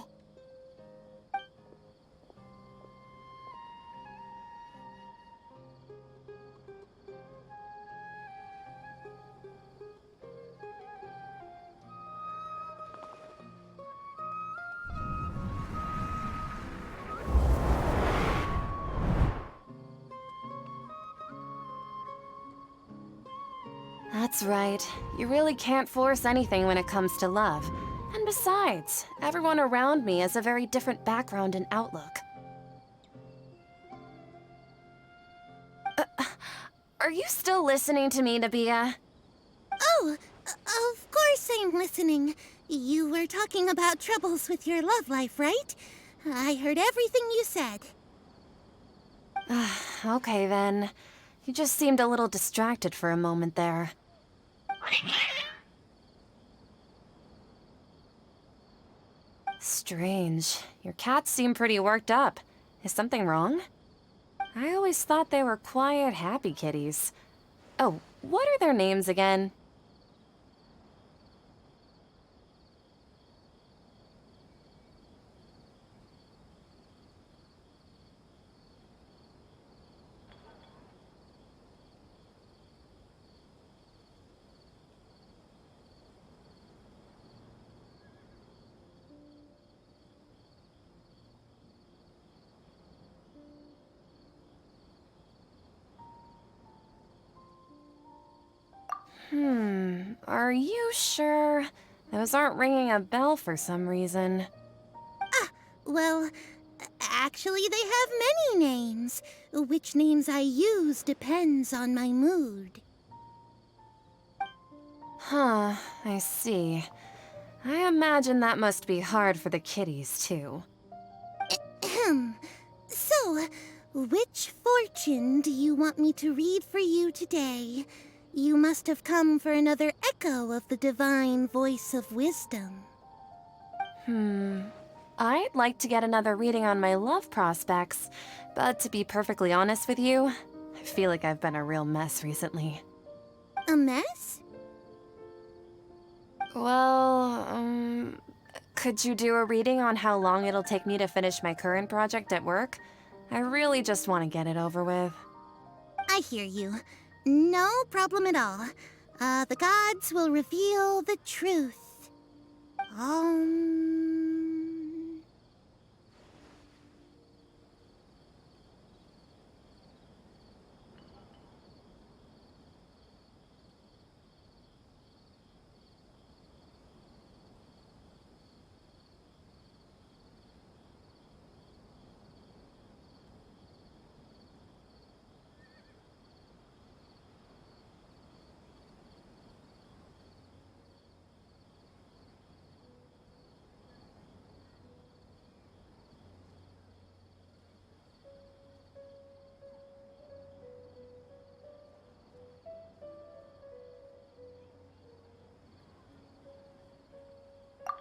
That's right. You really can't force anything when it comes to love. And besides, everyone around me has a very different background and outlook. Are you still listening to me, Nabia? Oh, of course I'm listening. You were talking about troubles with your love life, right? I heard everything you said. Okay then. You just seemed a little distracted for a moment there. Strange. Your cats seem pretty worked up. Is something wrong? I always thought they were quiet, happy kitties. Oh, what are their names again? Are you sure? Those aren't ringing a bell for some reason. Well, actually they have many names. Which names I use depends on my mood. Huh, I see. I imagine that must be hard for the kitties, too. So, which fortune do you want me to read for you today? You must have come for another echo of the divine voice of wisdom. I'd like to get another reading on my love prospects, but to be perfectly honest with you, I feel like I've been a real mess recently. A mess? Well, could you do a reading on how long it'll take me to finish my current project at work? I really just want to get it over with. I hear you. No problem at all. The gods will reveal the truth.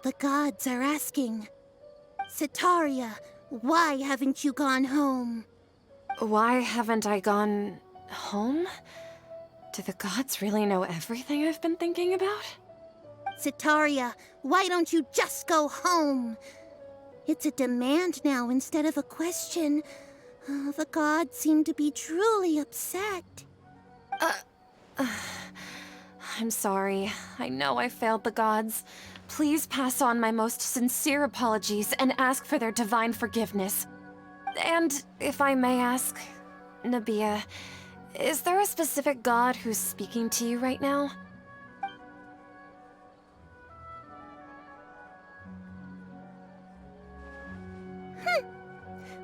The gods are asking, Sitaria, why haven't you gone home? Why haven't I gone home? Do the gods really know everything I've been thinking about? Sitaria, why don't you just go home? It's a demand now instead of a question. The gods seem to be truly upset. I'm sorry. I know I failed the gods. Please pass on my most sincere apologies and ask for their divine forgiveness. And if I may ask, Nabia, is there a specific god who's speaking to you right now?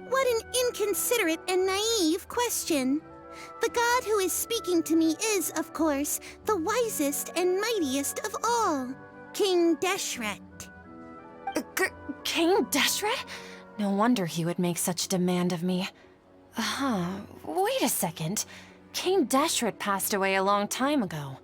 What an inconsiderate and naive question. The god who is speaking to me is, of course, the wisest and mightiest of all, King Deshret. King Deshret? No wonder he would make such a demand of me. Wait a second. King Deshret passed away a long time ago.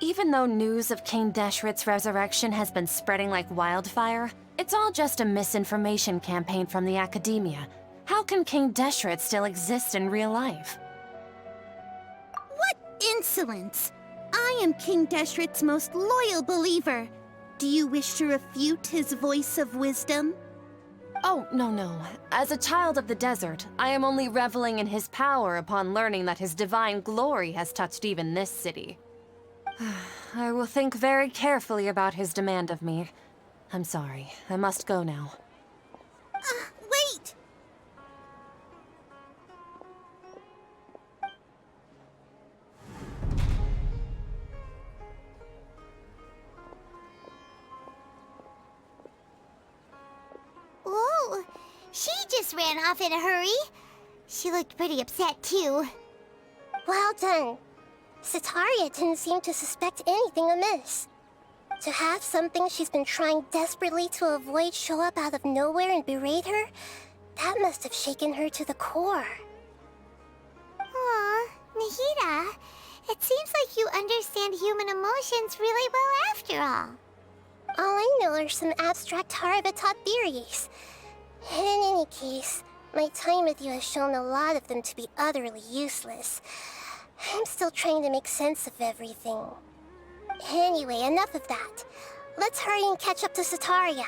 Even though news of King Deshret's resurrection has been spreading like wildfire, it's all just a misinformation campaign from the academia. How can King Deshret still exist in real life? What insolence! I am King Deshret's most loyal believer. Do you wish to refute his voice of wisdom? Oh, no. As a child of the desert, I am only reveling in his power upon learning that his divine glory has touched even this city. I will think very carefully about his demand of me. I'm sorry. I must go now. Wait! Whoa! She just ran off in a hurry. She looked pretty upset, too. Well done. Sitaria didn't seem to suspect anything amiss. To have something she's been trying desperately to avoid show up out of nowhere and berate her, that must have shaken her to the core. Aw, Nahida, it seems like you understand human emotions really well after all. All I know are some abstract Harvard-taught theories. In any case, my time with you has shown a lot of them to be utterly useless. I'm still trying to make sense of everything. Anyway, enough of that. Let's hurry and catch up to Sitaria.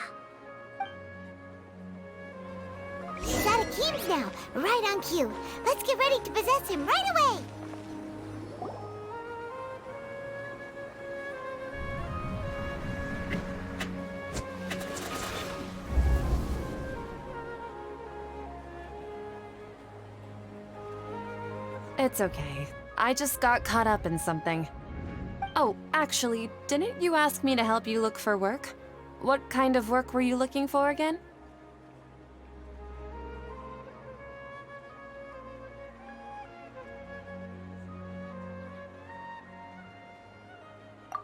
He's out of Keems now, right on cue. Let's get ready to possess him right away! It's okay. I just got caught up in something. Oh, actually, didn't you ask me to help you look for work? What kind of work were you looking for again?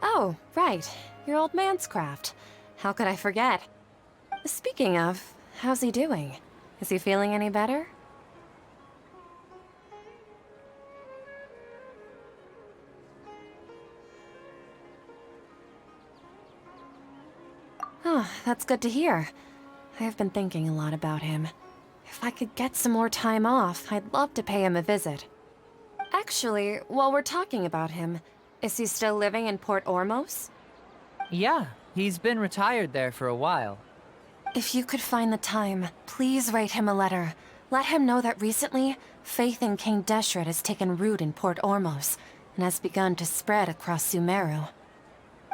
Oh, right. Your old man's craft. How could I forget? Speaking of, how's he doing? Is he feeling any better? That's good to hear. I have been thinking a lot about him. If I could get some more time off, I'd love to pay him a visit. Actually, while we're talking about him, is he still living in Port Ormos? Yeah, he's been retired there for a while. If you could find the time, please write him a letter. Let him know that recently, faith in King Deshret has taken root in Port Ormos and has begun to spread across Sumeru.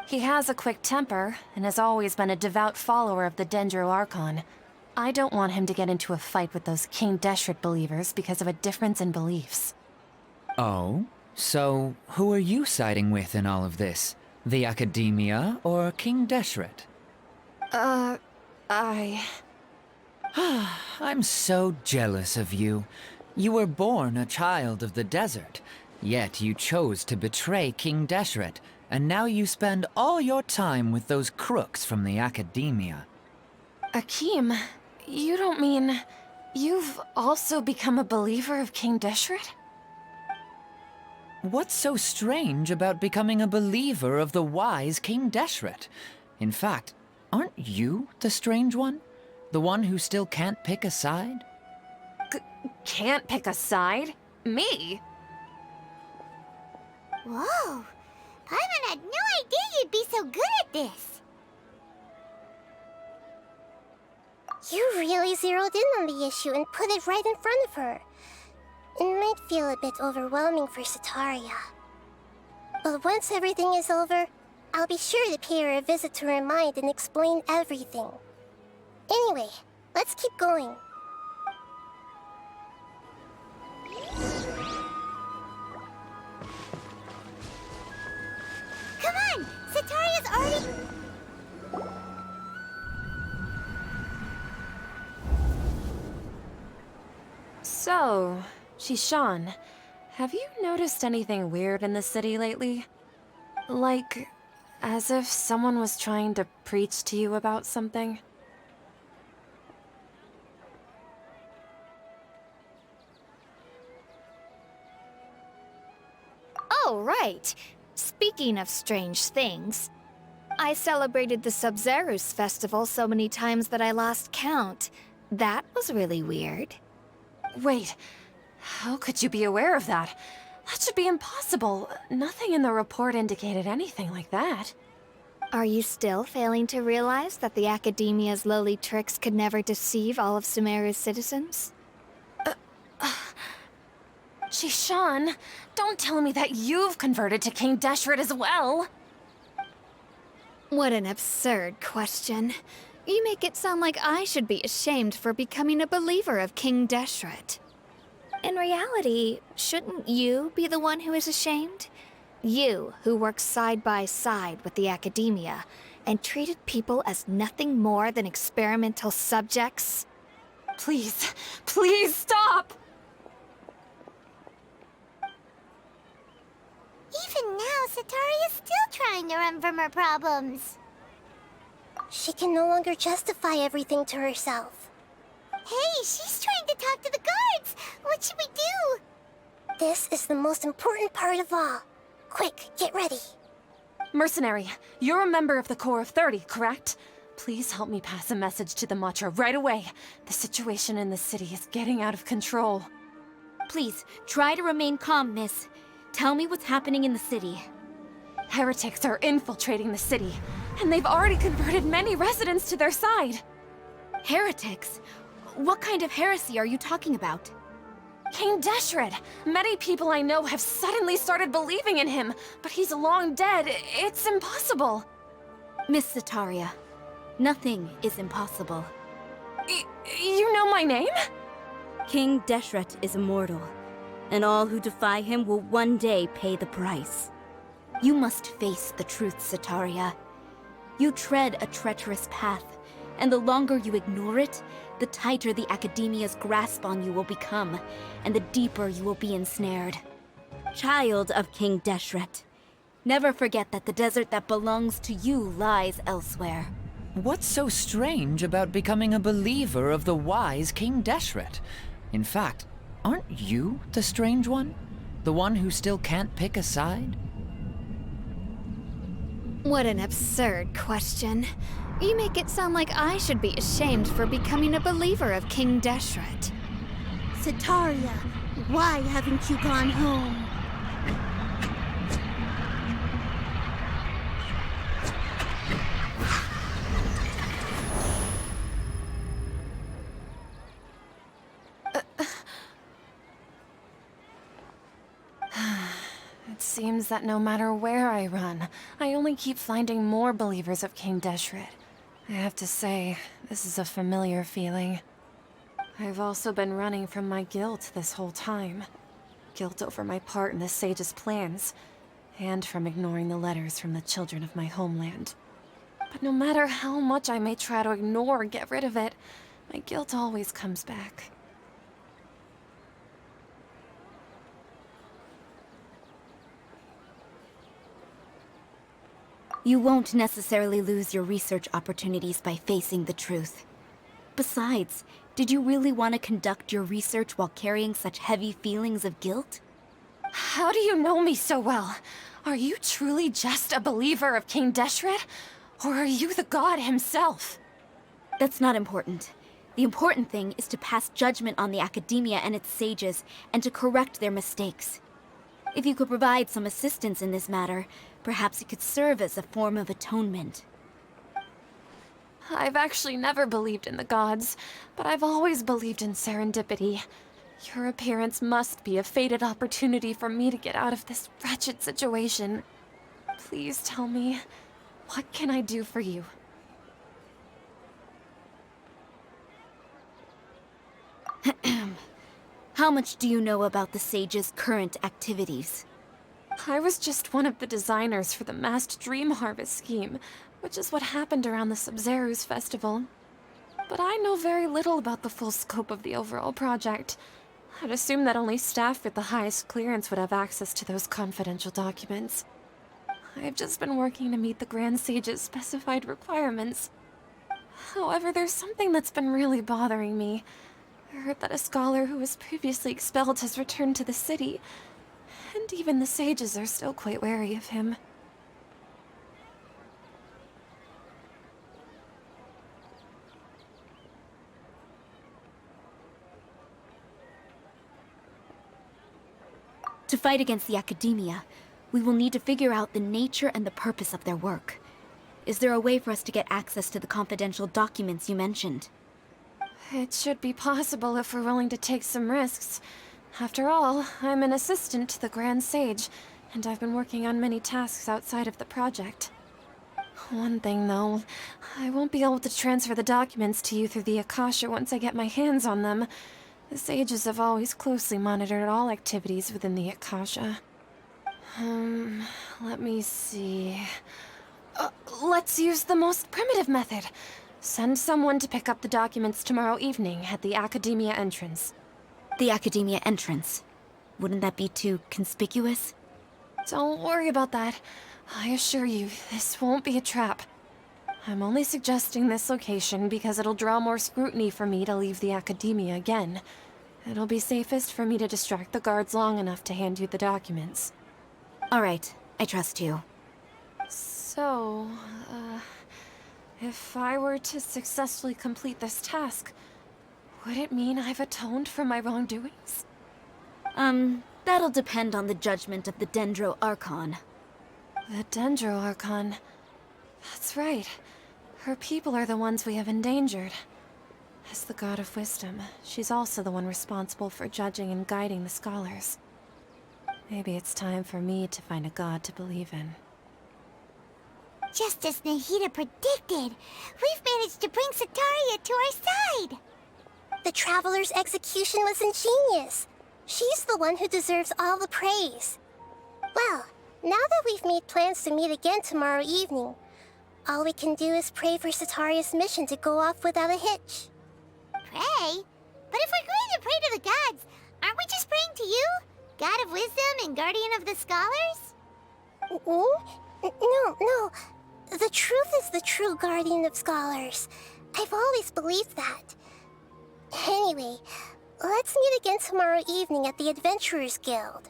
He has a quick temper and has always been a devout follower of the Dendro Archon. I don't want him to get into a fight with those King Deshret believers because of a difference in beliefs. Oh? So, who are you siding with in all of this? The Academia or King Deshret? I'm so jealous of you. You were born a child of the desert, yet you chose to betray King Deshret, and now you spend all your time with those crooks from the Academia. Akeem, you don't mean... you've also become a believer of King Deshret? What's so strange about becoming a believer of the wise King Deshret? In fact, aren't you the strange one? The one who still can't pick a side? Can't pick a side? Me? Whoa! Paimon had no idea you'd be so good at this! You really zeroed in on the issue and put it right in front of her. It might feel a bit overwhelming for Sataria. But once everything is over, I'll be sure to pay her a visit to her mind and explain everything. Anyway, let's keep going. Come on! Sataria's already... So, Shishan, have you noticed anything weird in the city lately? Like, as if someone was trying to preach to you about something? Oh, right. Speaking of strange things, I celebrated the Sub-Zerus festival so many times that I lost count. That was really weird. Wait, how could you be aware of that? That should be impossible. Nothing in the report indicated anything like that. Are you still failing to realize that the Academia's lowly tricks could never deceive all of Sumeru's citizens? Shishan, don't tell me that you've converted to King Deshret as well! What an absurd question. You make it sound like I should be ashamed for becoming a believer of King Deshret. In reality, shouldn't you be the one who is ashamed? You, who works side by side with the Academia, and treated people as nothing more than experimental subjects? Please, please stop! Even now, Sataria's still trying to run from her problems. She can no longer justify everything to herself. Hey, she's trying to talk to the guards! What should we do? This is the most important part of all. Quick, get ready. Mercenary, you're a member of the Corps of 30, correct? Please help me pass a message to the Matcha right away. The situation in the city is getting out of control. Please, try to remain calm, miss. Tell me what's happening in the city. Heretics are infiltrating the city, and they've already converted many residents to their side. Heretics? What kind of heresy are you talking about? King Deshret! Many people I know have suddenly started believing in him, but he's long dead. It's impossible. Miss Sataria, nothing is impossible. You know my name? King Deshret is immortal, and all who defy him will one day pay the price. You must face the truth, Sataria. You tread a treacherous path, and the longer you ignore it, the tighter the Academia's grasp on you will become, and the deeper you will be ensnared. Child of King Deshret, never forget that the desert that belongs to you lies elsewhere. What's so strange about becoming a believer of the wise King Deshret? In fact, aren't you the strange one? The one who still can't pick a side? What an absurd question. You make it sound like I should be ashamed for becoming a believer of King Deshret. Sataria, why haven't you gone home? It seems that no matter where I run, I only keep finding more believers of King Deshret. I have to say, this is a familiar feeling. I've also been running from my guilt this whole time. Guilt over my part in the Sage's plans, and from ignoring the letters from the children of my homeland. But no matter how much I may try to ignore or get rid of it, my guilt always comes back. You won't necessarily lose your research opportunities by facing the truth. Besides, did you really want to conduct your research while carrying such heavy feelings of guilt? How do you know me so well? Are you truly just a believer of King Deshret? Or are you the god himself? That's not important. The important thing is to pass judgment on the academia and its sages, and to correct their mistakes. If you could provide some assistance in this matter, perhaps it could serve as a form of atonement. I've actually never believed in the gods, but I've always believed in serendipity. Your appearance must be a fated opportunity for me to get out of this wretched situation. Please tell me, what can I do for you? How much do you know about the sage's current activities? I was just one of the designers for the massed dream harvest scheme, which is what happened around the Sub-Zeru's festival. But I know very little about the full scope of the overall project. I'd assume that only staff with the highest clearance would have access to those confidential documents. I've just been working to meet the Grand Sage's specified requirements. However, there's something that's been really bothering me. I heard that a scholar who was previously expelled has returned to the city, and even the sages are still quite wary of him. To fight against the academia, we will need to figure out the nature and the purpose of their work. Is there a way for us to get access to the confidential documents you mentioned? It should be possible if we're willing to take some risks. After all, I'm an assistant to the Grand Sage, and I've been working on many tasks outside of the project. One thing, though, I won't be able to transfer the documents to you through the Akasha once I get my hands on them. The sages have always closely monitored all activities within the Akasha. Let me see... let's use the most primitive method. Send someone to pick up the documents tomorrow evening at the Academia entrance. The Academia entrance? Wouldn't that be too conspicuous? Don't worry about that. I assure you, this won't be a trap. I'm only suggesting this location because it'll draw more scrutiny for me to leave the Academia again. It'll be safest for me to distract the guards long enough to hand you the documents. All right, I trust you. So, if I were to successfully complete this task, would it mean I've atoned for my wrongdoings? That'll depend on the judgment of the Dendro Archon. The Dendro Archon. That's right. Her people are the ones we have endangered. As the God of Wisdom, she's also the one responsible for judging and guiding the scholars. Maybe it's time for me to find a god to believe in. Just as Nahida predicted, we've managed to bring Sataria to our side! The Traveler's execution was ingenious. She's the one who deserves all the praise. Well, now that we've made plans to meet again tomorrow evening, all we can do is pray for Sataria's mission to go off without a hitch. Pray? But if we're going to pray to the gods, aren't we just praying to you? God of Wisdom and Guardian of the Scholars? No. The truth is the true Guardian of Scholars. I've always believed that. Anyway, let's meet again tomorrow evening at the Adventurers Guild.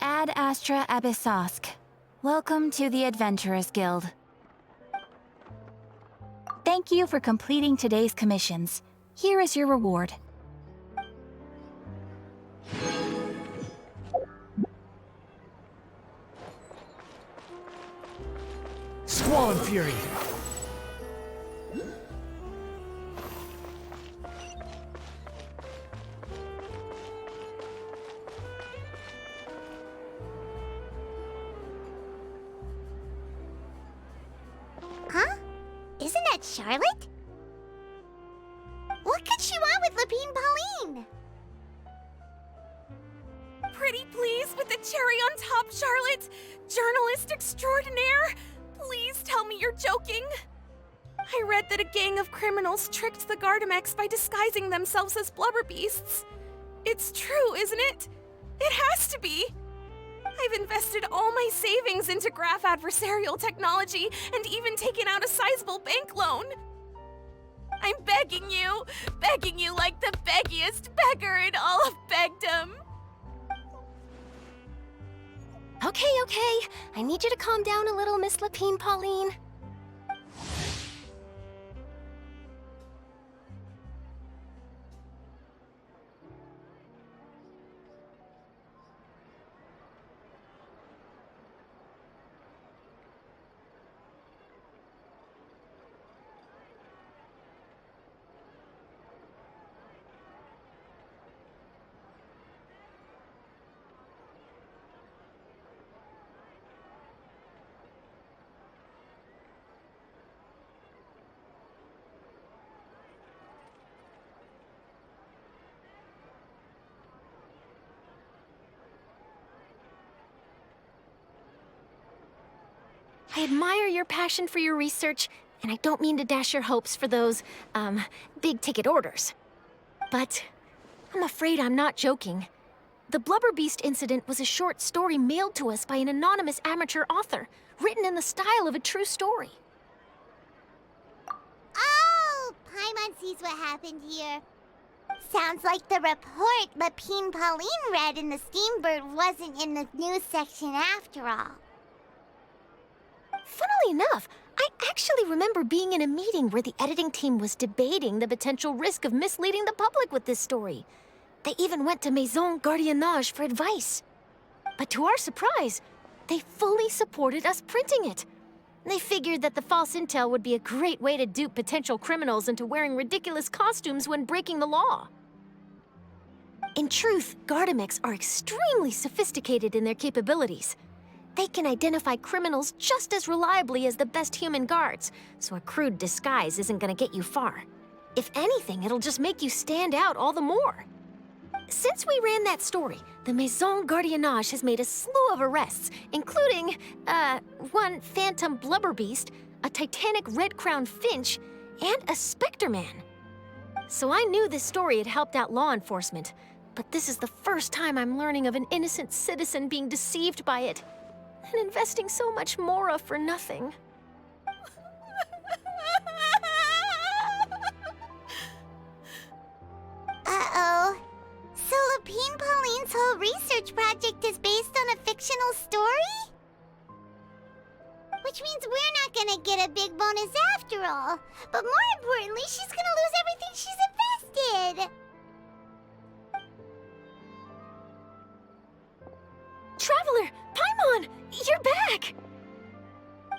Ad Astra Abyssosk. Welcome to the Adventurers Guild. Thank you for completing today's commissions. Here is your reward. Squall and Fury! Huh? Isn't that Charlotte? What could she want with Lapine Pauline? Pretty please with the cherry on top, Charlotte! Journalist extraordinaire! Please tell me you're joking! I read that a gang of criminals tricked the Gardamex by disguising themselves as blubber beasts. It's true, isn't it? It has to be! I've invested all my savings into graph adversarial technology and even taken out a sizable bank loan. I'm begging you like the beggiest beggar in all of begdom. Okay. I need you to calm down a little, Miss Lapine Pauline. I admire your passion for your research, and I don't mean to dash your hopes for those, big-ticket orders. But I'm afraid I'm not joking. The Blubber Beast incident was a short story mailed to us by an anonymous amateur author, written in the style of a true story. Oh, Paimon sees what happened here. Sounds like the report Lapine Pauline read in the Steambird wasn't in the news section after all. Funnily enough, I actually remember being in a meeting where the editing team was debating the potential risk of misleading the public with this story. They even went to Maison Gardiennage for advice. But to our surprise, they fully supported us printing it. They figured that the false intel would be a great way to dupe potential criminals into wearing ridiculous costumes when breaking the law. In truth, Gardamex are extremely sophisticated in their capabilities. They can identify criminals just as reliably as the best human guards, so a crude disguise isn't gonna get you far. If anything, it'll just make you stand out all the more. Since we ran that story, the Maison Gardiennage has made a slew of arrests, including, one phantom blubber beast, a titanic red-crowned finch, and a specter man. So I knew this story had helped out law enforcement, but this is the first time I'm learning of an innocent citizen being deceived by it, and investing so much Mora for nothing. Uh-oh. So Lapine Pauline's whole research project is based on a fictional story? Which means we're not gonna get a big bonus after all. But more importantly, she's gonna lose everything she's invested. Traveler! Paimon! You're back!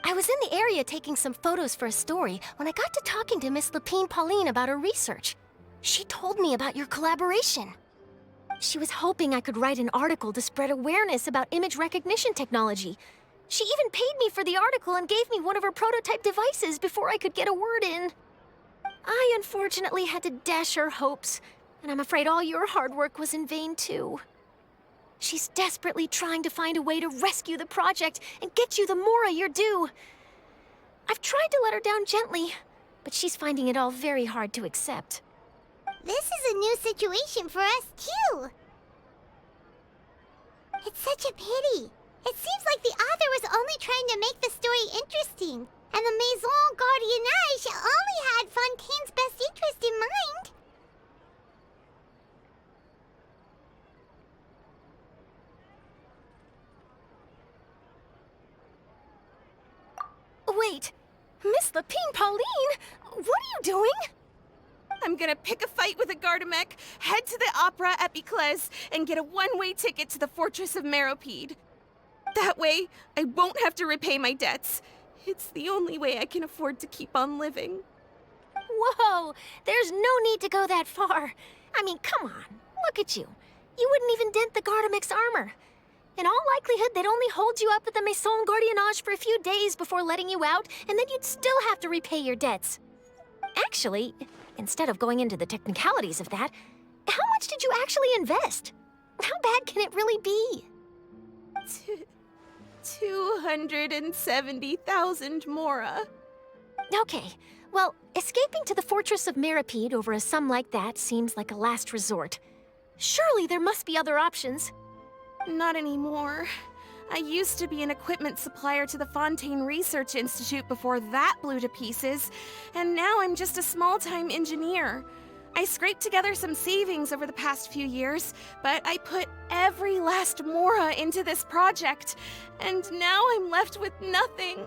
I was in the area taking some photos for a story when I got to talking to Miss Lapine Pauline about her research. She told me about your collaboration. She was hoping I could write an article to spread awareness about image recognition technology. She even paid me for the article and gave me one of her prototype devices before I could get a word in. I unfortunately had to dash her hopes, and I'm afraid all your hard work was in vain too. She's desperately trying to find a way to rescue the project and get you the Mora you're due. I've tried to let her down gently, but she's finding it all very hard to accept. This is a new situation for us, too. It's such a pity. It seems like the author was only trying to make the story interesting, and the Maison Gardiennage only had Fontaine's best interest in mind. Wait, Miss Lapine Pauline? What are you doing? I'm gonna pick a fight with a Gardamek, head to the Opera at Biclez, and get a one-way ticket to the Fortress of Meropide. That way, I won't have to repay my debts. It's the only way I can afford to keep on living. Whoa, there's no need to go that far. I mean, come on, look at you. You wouldn't even dent the Gardamek's armor. In all likelihood, they'd only hold you up at the Maison Gardiennage for a few days before letting you out, and then you'd still have to repay your debts. Actually, instead of going into the technicalities of that, how much did you actually invest? How bad can it really be? 270,000 Mora. Okay, well, escaping to the Fortress of Meropide over a sum like that seems like a last resort. Surely there must be other options. Not anymore. I used to be an equipment supplier to the Fontaine Research Institute before that blew to pieces, and now I'm just a small-time engineer. I scraped together some savings over the past few years, but I put every last Mora into this project, and now I'm left with nothing.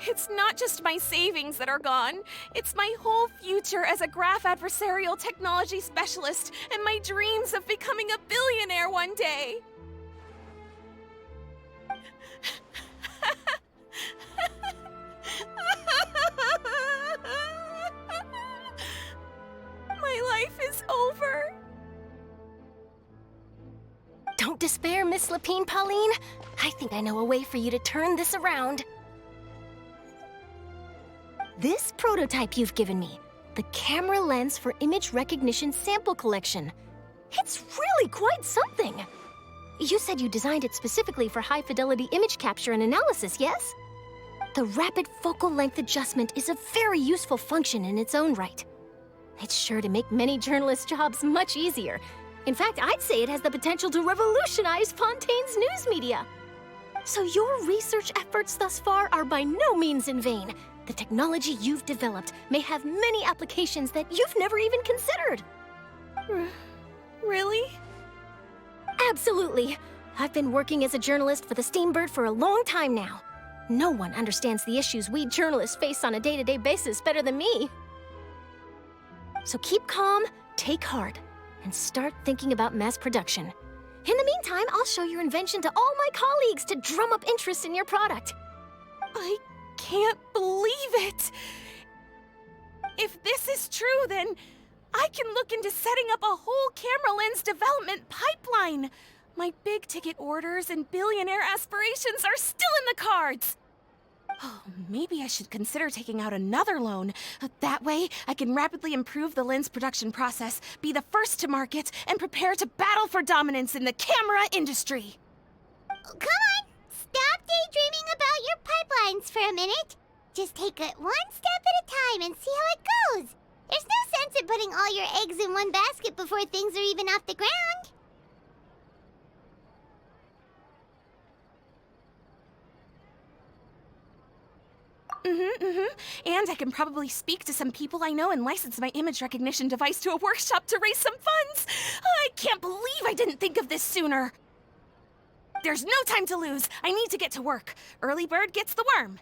It's not just my savings that are gone, it's my whole future as a graph adversarial technology specialist and my dreams of becoming a billionaire one day. My life is over. Don't despair, Miss Lapine Pauline. I think I know a way for you to turn this around. This prototype you've given me, the camera lens for image recognition sample collection. It's really quite something. You said you designed it specifically for high-fidelity image capture and analysis, yes? The rapid focal length adjustment is a very useful function in its own right. It's sure to make many journalists' jobs much easier. In fact, I'd say it has the potential to revolutionize Fontaine's news media. So your research efforts thus far are by no means in vain. The technology you've developed may have many applications that you've never even considered. Really? Absolutely. I've been working as a journalist for the Steambird for a long time now. No one understands the issues we journalists face on a day-to-day basis better than me. So keep calm, take heart, and start thinking about mass production. In the meantime, I'll show your invention to all my colleagues to drum up interest in your product. I can't believe it! If this is true, then I can look into setting up a whole camera lens development pipeline. My big-ticket orders and billionaire aspirations are still in the cards! Oh, maybe I should consider taking out another loan. That way, I can rapidly improve the lens production process, be the first to market, and prepare to battle for dominance in the camera industry. Come on! Stop daydreaming about your pipelines for a minute. Just take it one step at a time and see how it goes. There's no sense in putting all your eggs in one basket before things are even off the ground. And I can probably speak to some people I know and license my image recognition device to a workshop to raise some funds. I can't believe I didn't think of this sooner. There's no time to lose. I need to get to work. Early bird gets the worm.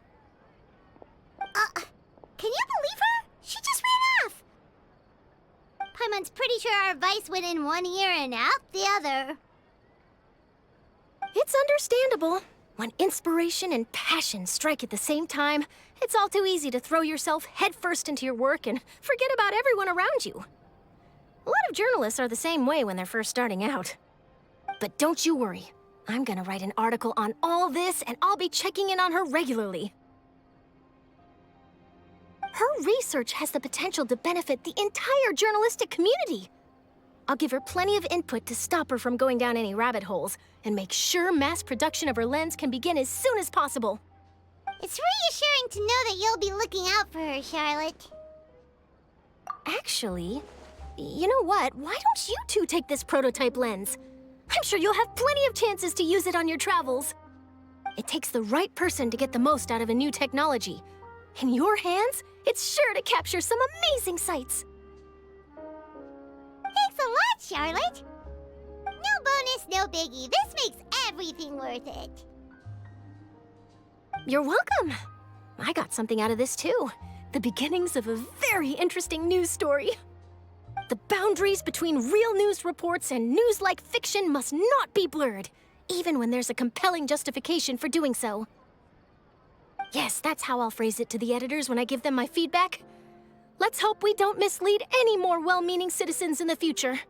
Can you believe her? She just ran off. Paimon's pretty sure our advice went in one ear and out the other. It's understandable. When inspiration and passion strike at the same time, it's all too easy to throw yourself headfirst into your work and forget about everyone around you. A lot of journalists are the same way when they're first starting out. But don't you worry. I'm gonna write an article on all this, and I'll be checking in on her regularly. Her research has the potential to benefit the entire journalistic community. I'll give her plenty of input to stop her from going down any rabbit holes, and make sure mass production of her lens can begin as soon as possible. It's reassuring to know that you'll be looking out for her, Charlotte. Actually, you know what? Why don't you two take this prototype lens? I'm sure you'll have plenty of chances to use it on your travels. It takes the right person to get the most out of a new technology. In your hands, it's sure to capture some amazing sights. Thanks a lot, Charlotte. No bonus, no biggie. This makes everything worth it. You're welcome. I got something out of this too. The beginnings of a very interesting news story. The boundaries between real news reports and news-like fiction must not be blurred, even when there's a compelling justification for doing so. Yes, that's how I'll phrase it to the editors when I give them my feedback. Let's hope we don't mislead any more well-meaning citizens in the future.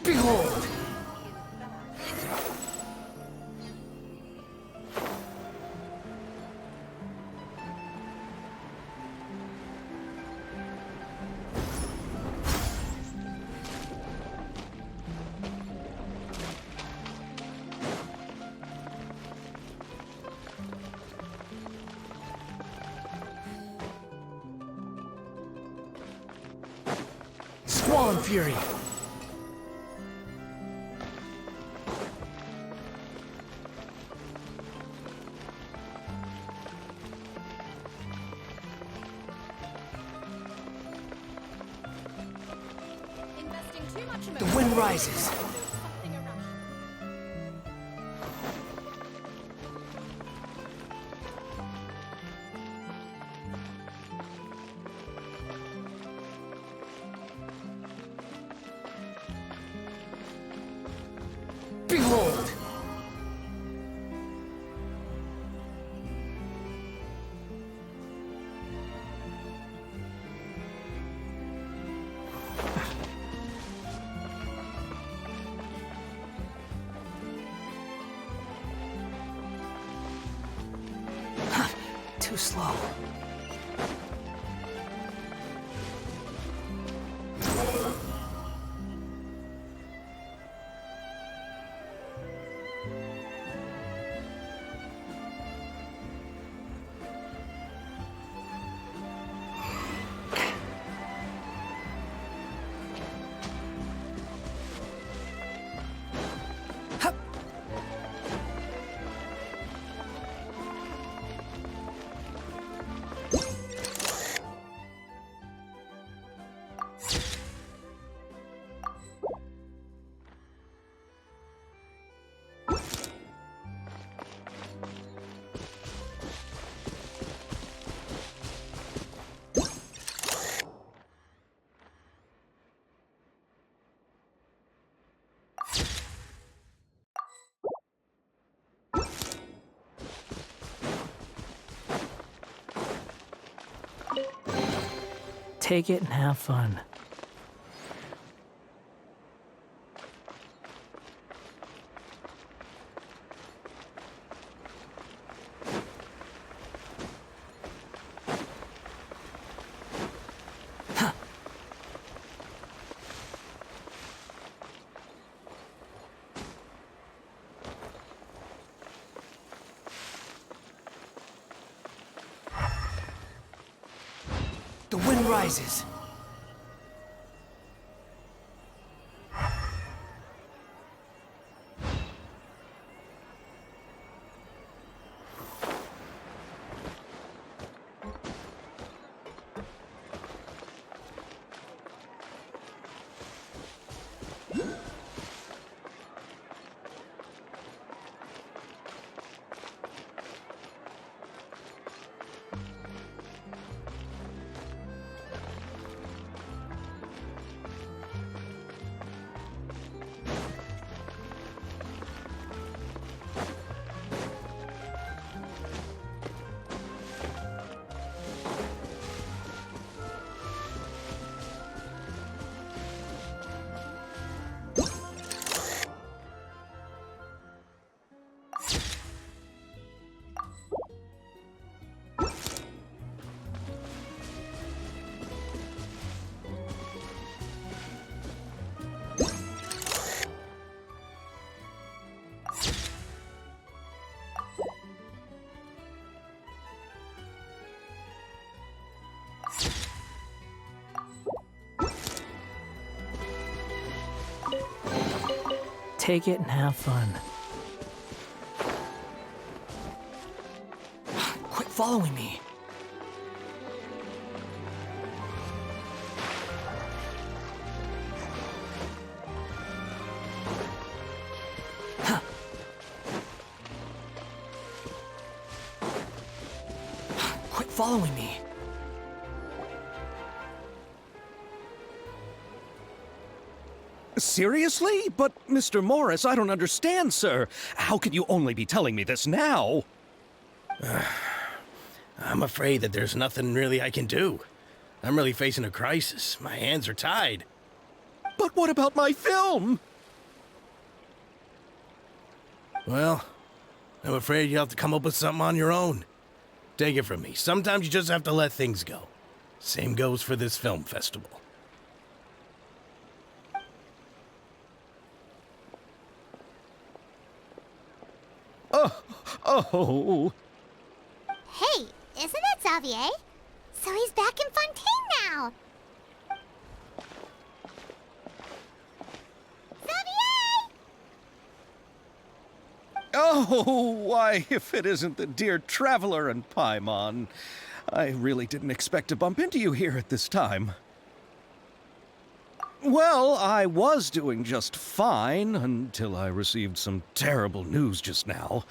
Behold! Squall Fury! The wind rises. Victory hold! Too slow. Take it and have fun. The wind rises. Take it and have fun. Quit following me. Quit following me. Seriously? But, Mr. Morris, I don't understand, sir. How can you only be telling me this now? I'm afraid that there's nothing really I can do. I'm really facing a crisis. My hands are tied. But what about my film? Well, I'm afraid you have to come up with something on your own. Take it from me. Sometimes you just have to let things go. Same goes for this film festival. Oh. Hey, isn't that Xavier? So he's back in Fontaine now. Xavier! Oh, why, if it isn't the dear Traveler and Paimon. I really didn't expect to bump into you here at this time. Well, I was doing just fine until I received some terrible news just now.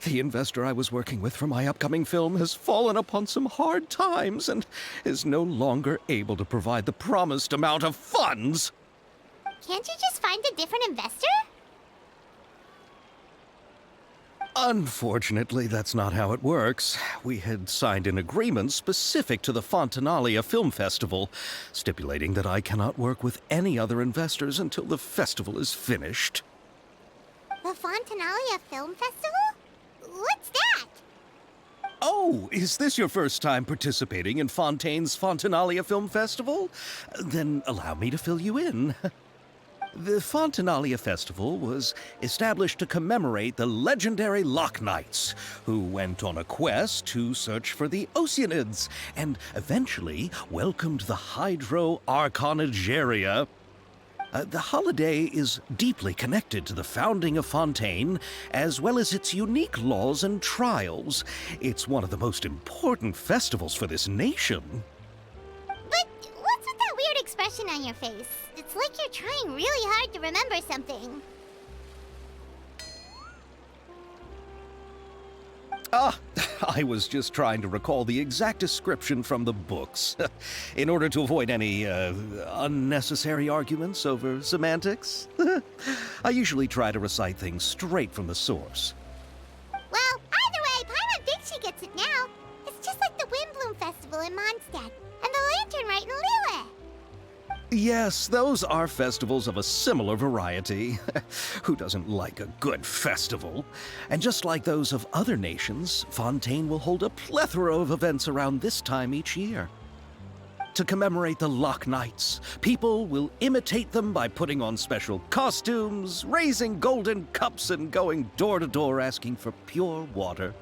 The investor I was working with for my upcoming film has fallen upon some hard times and is no longer able to provide the promised amount of funds. Can't you just find a different investor? Unfortunately, that's not how it works. We had signed an agreement specific to the Fontanalia Film Festival, stipulating that I cannot work with any other investors until the festival is finished. The Fontanalia Film Festival? What's that? Oh, is this your first time participating in Fontaine's Fontanalia Film Festival? Then allow me to fill you in. The Fontanalia Festival was established to commemorate the legendary Loch Knights, who went on a quest to search for the Oceanids, and eventually welcomed the Hydro Arconageria. The holiday is deeply connected to the founding of Fontaine, as well as its unique laws and trials. It's one of the most important festivals for this nation. But what's with that weird expression on your face? It's like you're trying really hard to remember something. Ah, I was just trying to recall the exact description from the books, in order to avoid any unnecessary arguments over semantics. I usually try to recite things straight from the source. Well, either way, Paimon thinks she gets it now. It's just like the Windbloom Festival in Mondstadt, and the Lantern Rite in Liyue. Yes, those are festivals of a similar variety. Who doesn't like a good festival? And just like those of other nations, Fontaine will hold a plethora of events around this time each year. To commemorate the Loch Knights, people will imitate them by putting on special costumes, raising golden cups, and going door to door asking for pure water.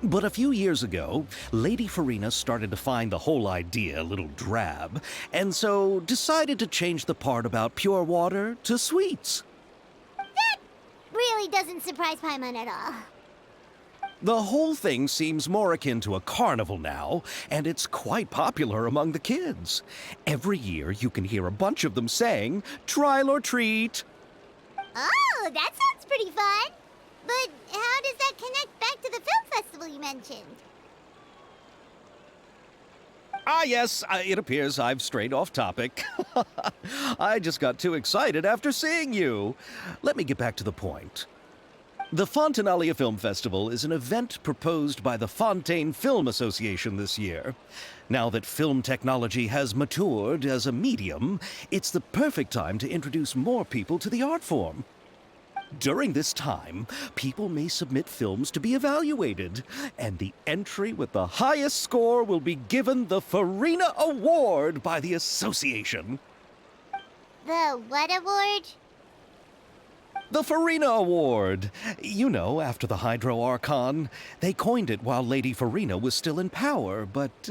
But a few years ago, Lady Farina started to find the whole idea a little drab, and so decided to change the part about pure water to sweets. That really doesn't surprise Paimon at all. The whole thing seems more akin to a carnival now, and it's quite popular among the kids. Every year you can hear a bunch of them saying, "Trial or treat." Oh, that sounds pretty fun. But how does that connect back to the film festival you mentioned? Ah, yes, it appears I've strayed off topic. I just got too excited after seeing you. Let me get back to the point. The Fontanalia Film Festival is an event proposed by the Fontaine Film Association this year. Now that film technology has matured as a medium, it's the perfect time to introduce more people to the art form. During this time, people may submit films to be evaluated, and the entry with the highest score will be given the Farina Award by the association. The what award? The Farina Award. You know, after the Hydro Archon. They coined it while Lady Farina was still in power, but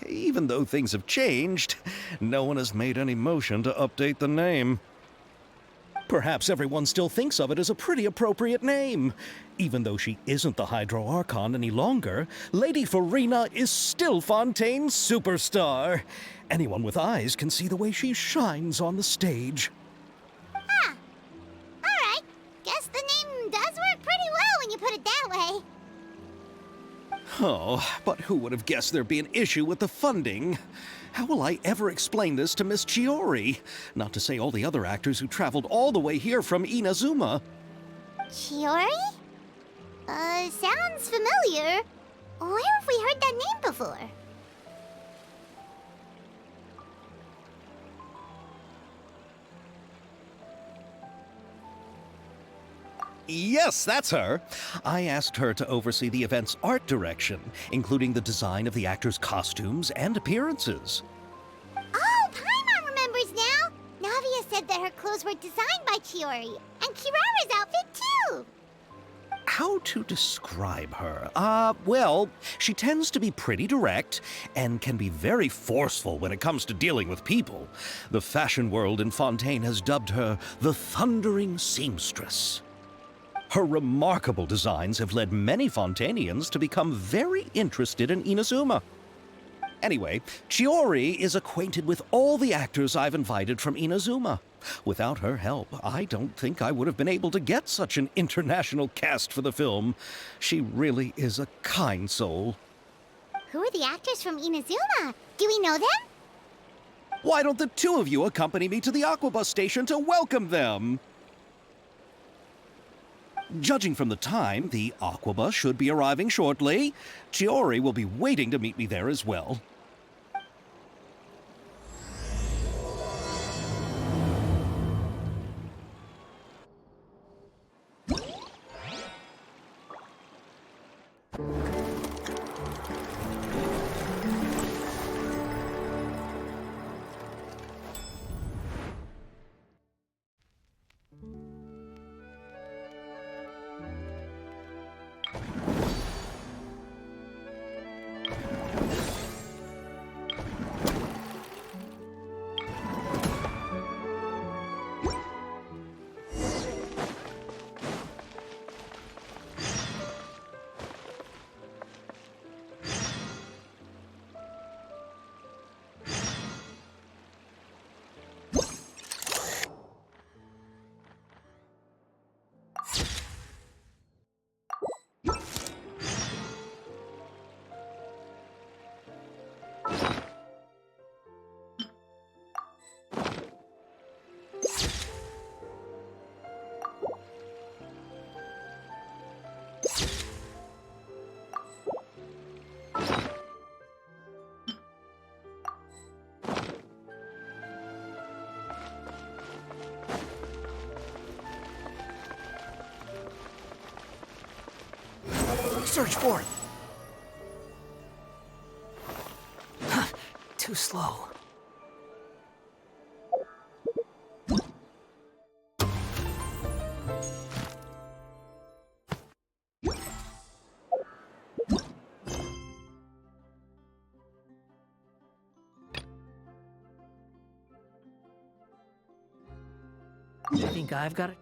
even though things have changed, no one has made any motion to update the name. Perhaps everyone still thinks of it as a pretty appropriate name. Even though she isn't the Hydro Archon any longer, Lady Farina is still Fontaine's superstar. Anyone with eyes can see the way she shines on the stage. Huh. Alright. Guess the name does work pretty well when you put it that way. Oh, but who would have guessed there'd be an issue with the funding? How will I ever explain this to Miss Chiori? Not to say all the other actors who traveled all the way here from Inazuma. Chiori? Sounds familiar. Where have we heard that name before? Yes, that's her. I asked her to oversee the event's art direction, including the design of the actors' costumes and appearances. Oh, Paimon remembers now! Navia said that her clothes were designed by Chiori, and Kirara's outfit too! How to describe her? Well, she tends to be pretty direct and can be very forceful when it comes to dealing with people. The fashion world in Fontaine has dubbed her the Thundering Seamstress. Her remarkable designs have led many Fontainians to become very interested in Inazuma. Anyway, Chiori is acquainted with all the actors I've invited from Inazuma. Without her help, I don't think I would have been able to get such an international cast for the film. She really is a kind soul. Who are the actors from Inazuma? Do we know them? Why don't the two of you accompany me to the Aquabus station to welcome them? Judging from the time, the Aquaba should be arriving shortly. Chiori will be waiting to meet me there as well. Search for it. Too slow. I think I've got it.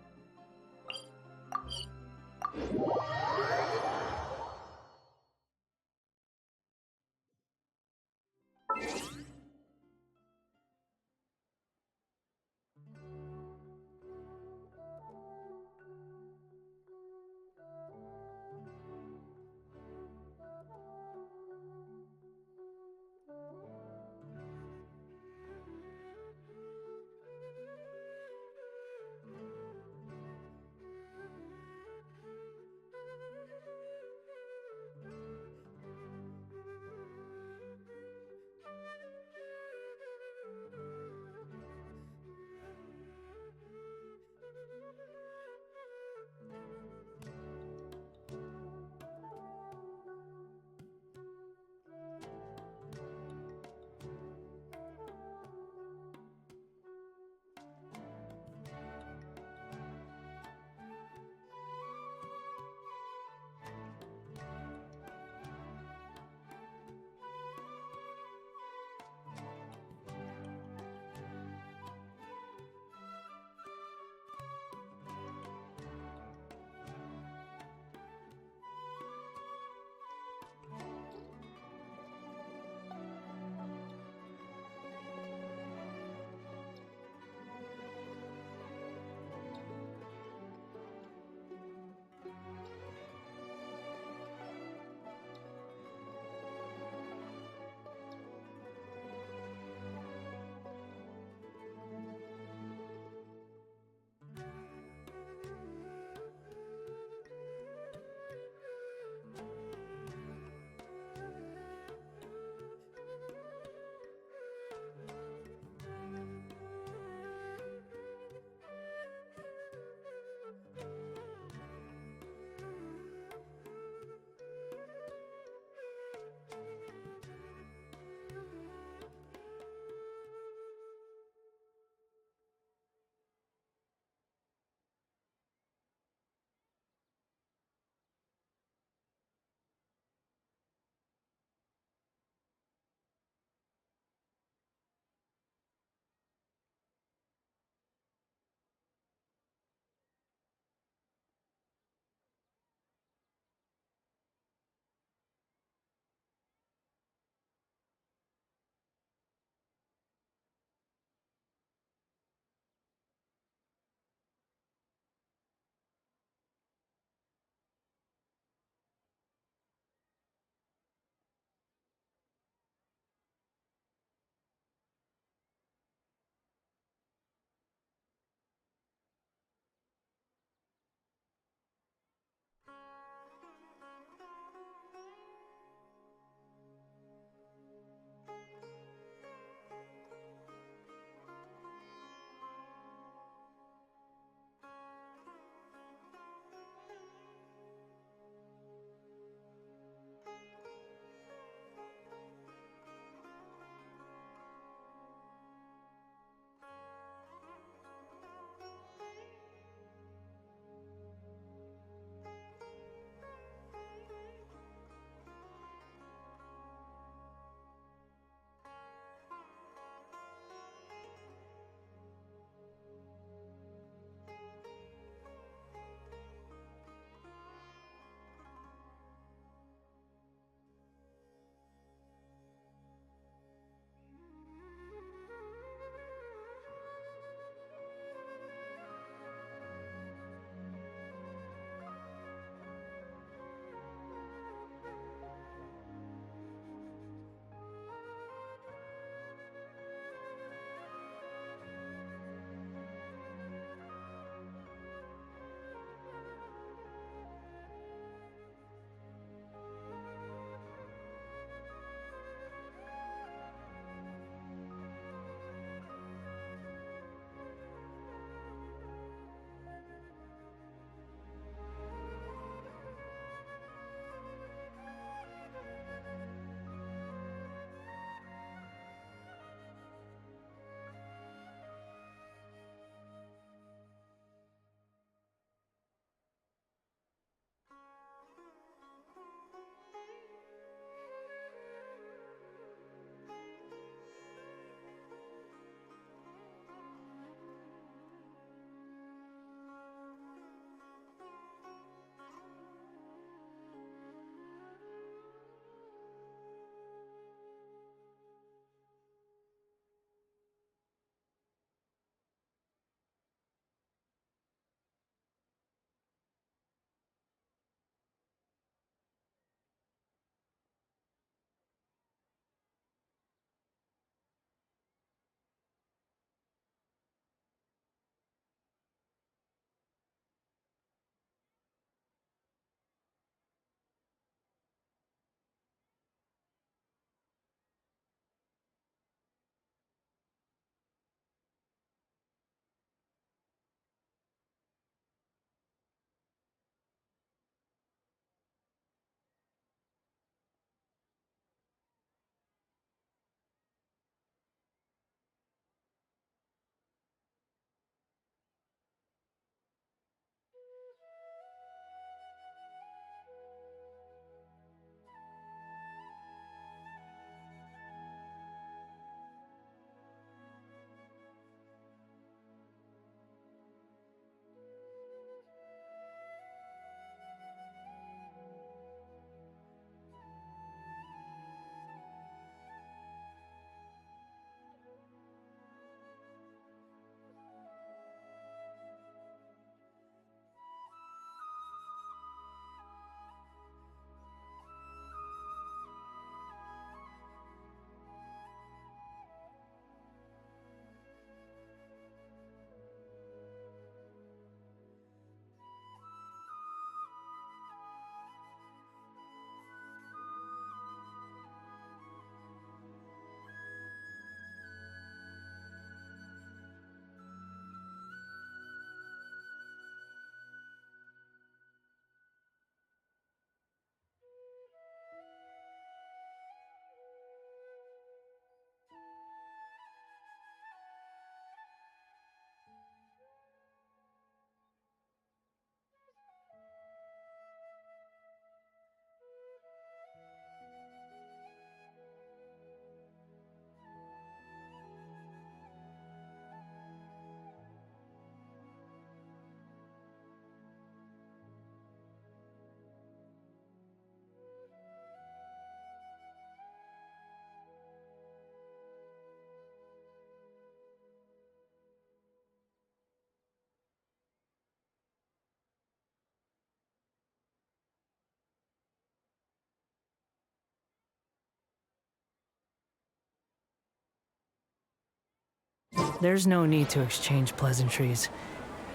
There's no need to exchange pleasantries.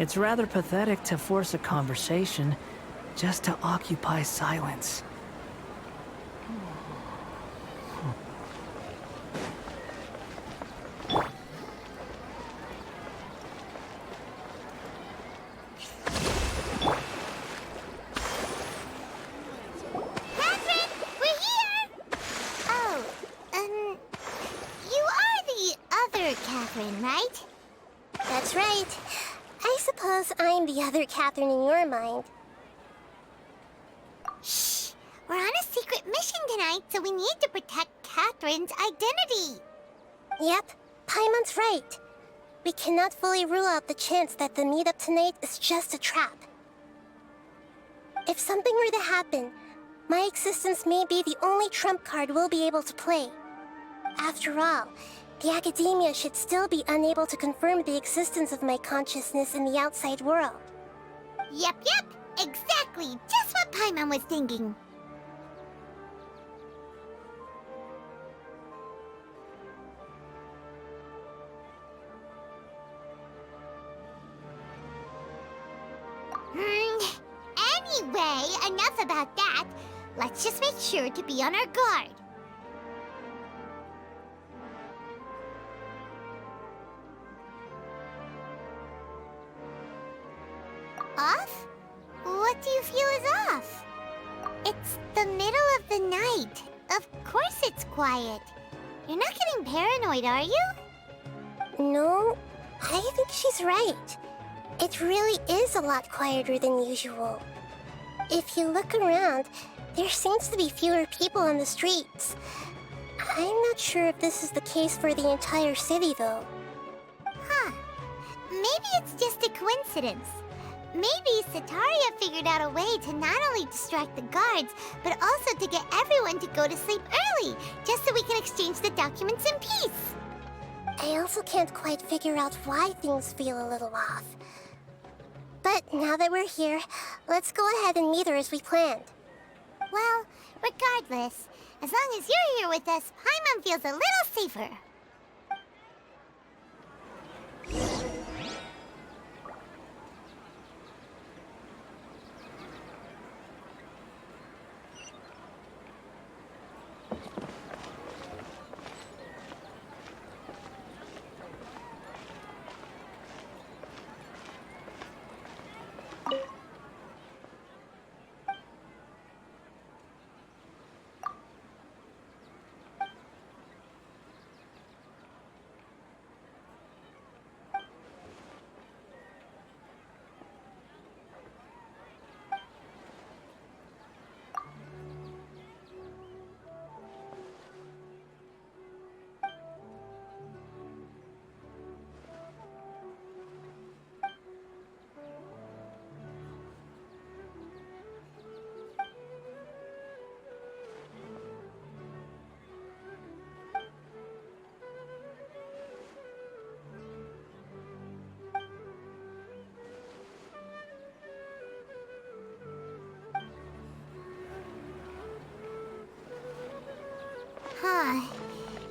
It's rather pathetic to force a conversation just to occupy silence. Right? That's right. I suppose I'm the other Catherine in your mind. Shh! We're on a secret mission tonight, so we need to protect Catherine's identity. Yep, Paimon's right. We cannot fully rule out the chance that the meetup tonight is just a trap. If something were to happen, my existence may be the only trump card we'll be able to play. After all, the Academia should still be unable to confirm the existence of my consciousness in the outside world. Yep, exactly. Just what Paimon was thinking. Anyway, enough about that. Let's just make sure to be on our guard. Off? What do you feel is off? It's the middle of the night. Of course it's quiet. You're not getting paranoid, are you? No, I think she's right. It really is a lot quieter than usual. If you look around, there seems to be fewer people on the streets. I'm not sure if this is the case for the entire city, though. Huh. Maybe it's just a coincidence. Maybe Sataria figured out a way to not only distract the guards, but also to get everyone to go to sleep early, just so we can exchange the documents in peace. I also can't quite figure out why things feel a little off. But now that we're here, let's go ahead and meet her as we planned. Well, regardless, as long as you're here with us, Paimon feels a little safer.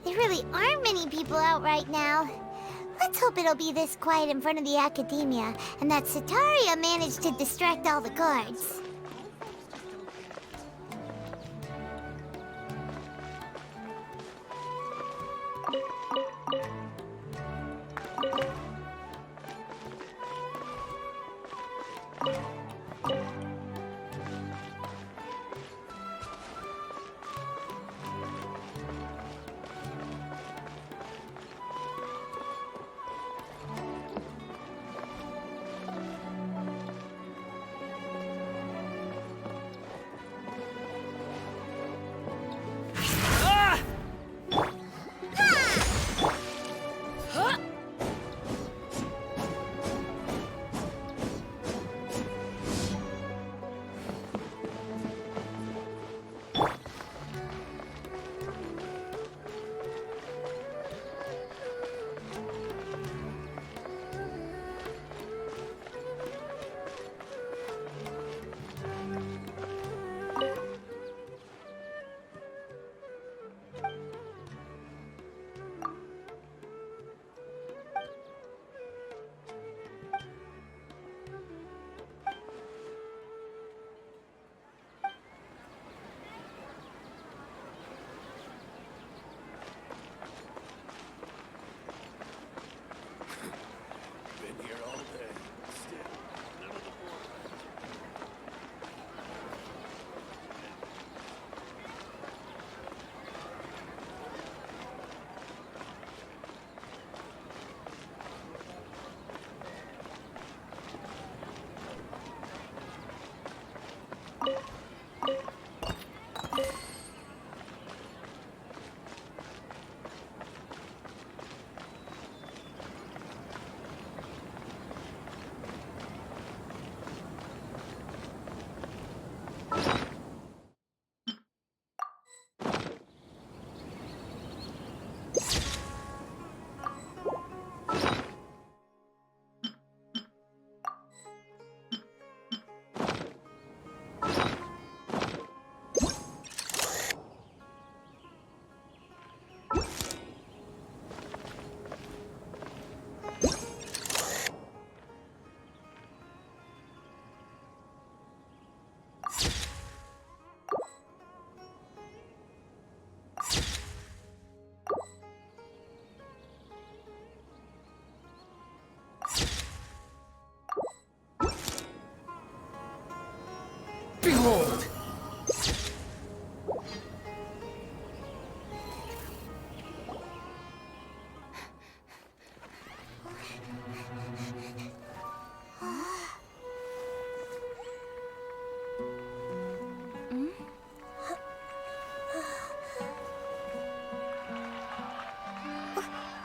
There really aren't many people out right now. Let's hope it'll be this quiet in front of the Academia, and that Sataria managed to distract all the guards.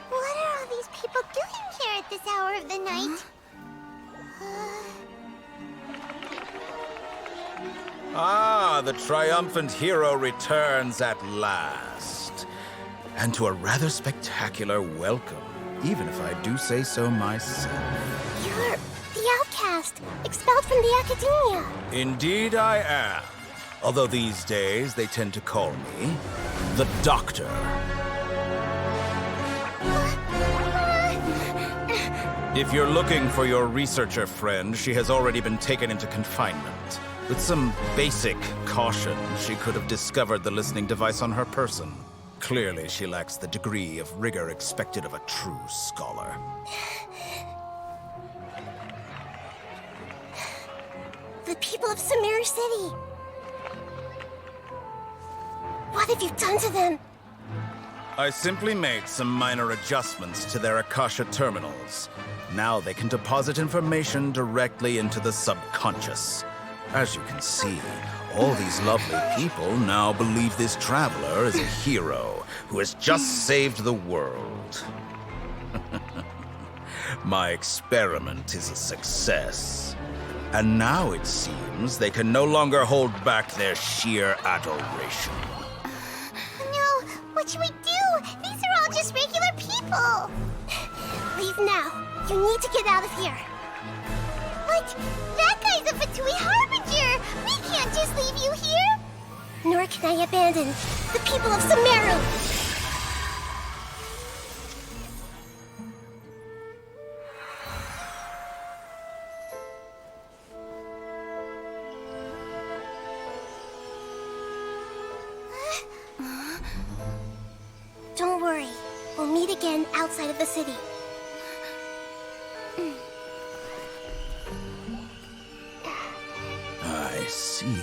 What are all these people doing here at this hour of the night? Ah, the triumphant hero returns at last. And to a rather spectacular welcome, even if I do say so myself. You're the outcast, expelled from the academia. Indeed I am. Although these days they tend to call me the Doctor. If you're looking for your researcher friend, she has already been taken into confinement. With some basic caution, she could have discovered the listening device on her person. Clearly, she lacks the degree of rigor expected of a true scholar. The people of Sumeru City. What have you done to them? I simply made some minor adjustments to their Akasha terminals. Now they can deposit information directly into the subconscious. As you can see, all these lovely people now believe this traveler is a hero who has just saved the world. My experiment is a success. And now it seems they can no longer hold back their sheer adoration. No, what should we do? These are all just regular people. Leave now. You need to get out of here. But that guy's a Fatui Harbinger. We can't just leave you here. Nor can I abandon the people of Sumeru. Don't worry. We'll meet again outside of the city. I see.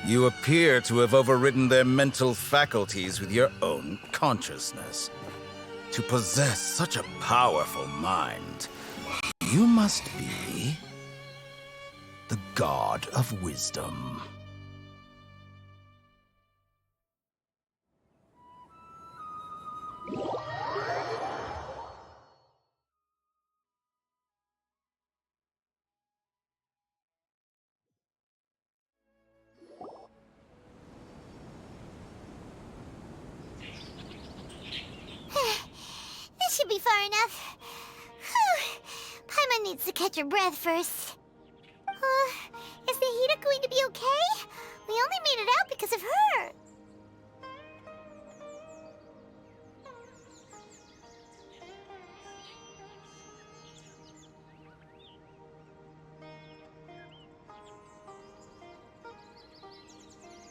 You appear to have overridden their mental faculties with your own consciousness. To possess such a powerful mind, you must be the god of wisdom. This should be far enough. Whew. Paimon needs to catch her breath first. Is Nahida going to be okay? We only made it out because of her.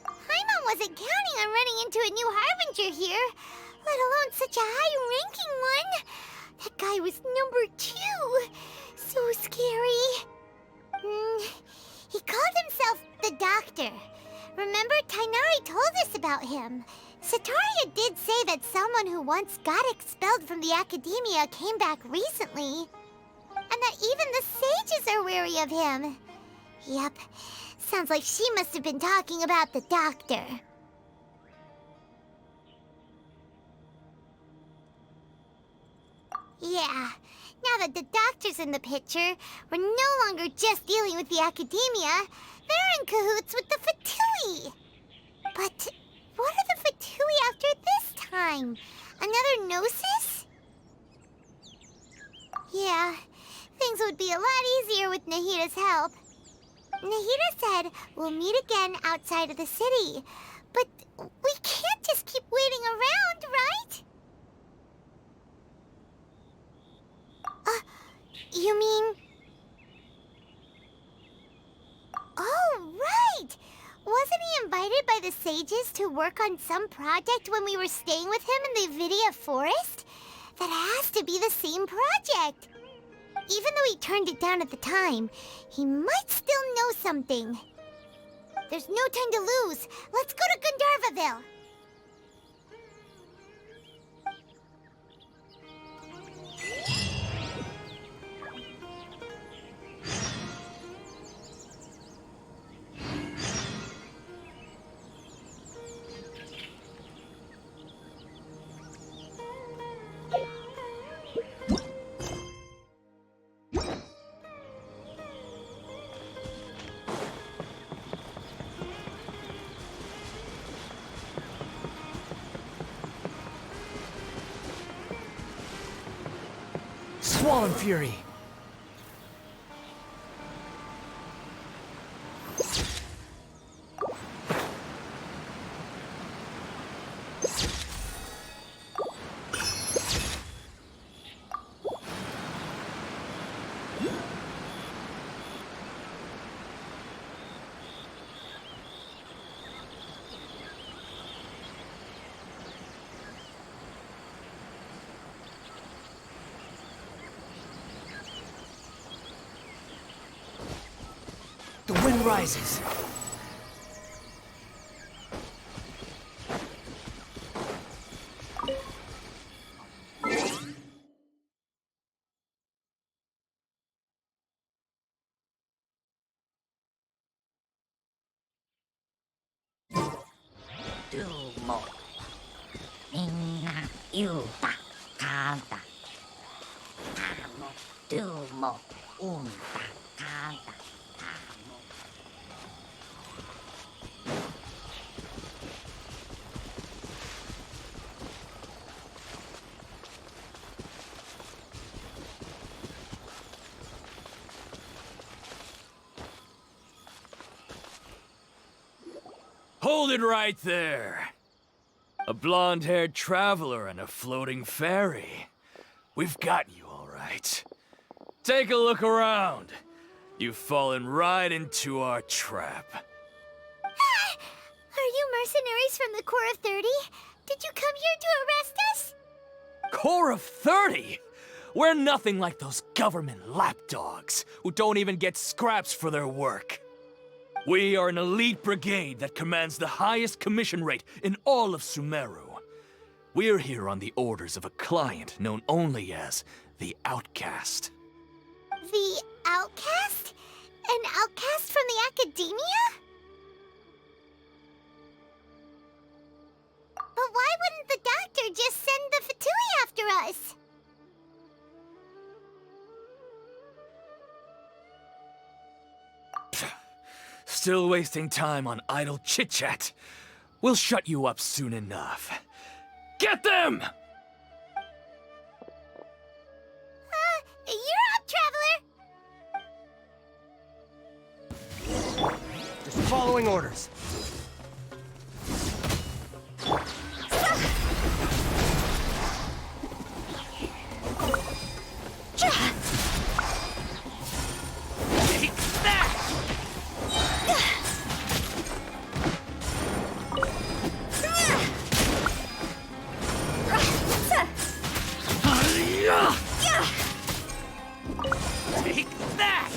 Paimon wasn't counting on running into a new Harbinger here, let alone such a high-ranking one. That guy was number 2. So scary. He called himself the Doctor. Remember, Tainari told us about him. Sataria did say that someone who once got expelled from the academia came back recently. And that even the sages are wary of him. Yep, sounds like she must have been talking about the Doctor. Yeah, now that the Doctor's in the picture, we're no longer just dealing with the academia. They're in cahoots with the Fatui. But what are the Fatui after this time? Another Gnosis? Yeah, things would be a lot easier with Nahida's help. Nahida said we'll meet again outside of the city. But we can't just keep waiting around, right? You mean... Oh, right! Wasn't he invited by the sages to work on some project when we were staying with him in the Vidia Forest? That has to be the same project. Even though he turned it down at the time, he might still know something. There's no time to lose. Let's go to Gandharvaville. Swollen Fury. The wind rises. Dumo. Minna ilta kanta. Tamo. Dumo. Unta kanta. Hold it right there. A blonde-haired traveler and a floating fairy. We've got you all right. Take a look around. You've fallen right into our trap. Are you mercenaries from the Corps of 30? Did you come here to arrest us? Corps of 30? We're nothing like those government lapdogs who don't even get scraps for their work. We are an elite brigade that commands the highest commission rate in all of Sumeru. We're here on the orders of a client known only as the Outcast. The Outcast? An outcast from the Academia? But why wouldn't the doctor just send the Fatui after us? Still wasting time on idle chit-chat. We'll shut you up soon enough. Get them! You're up, Traveler! Just following orders. Take that! Take that!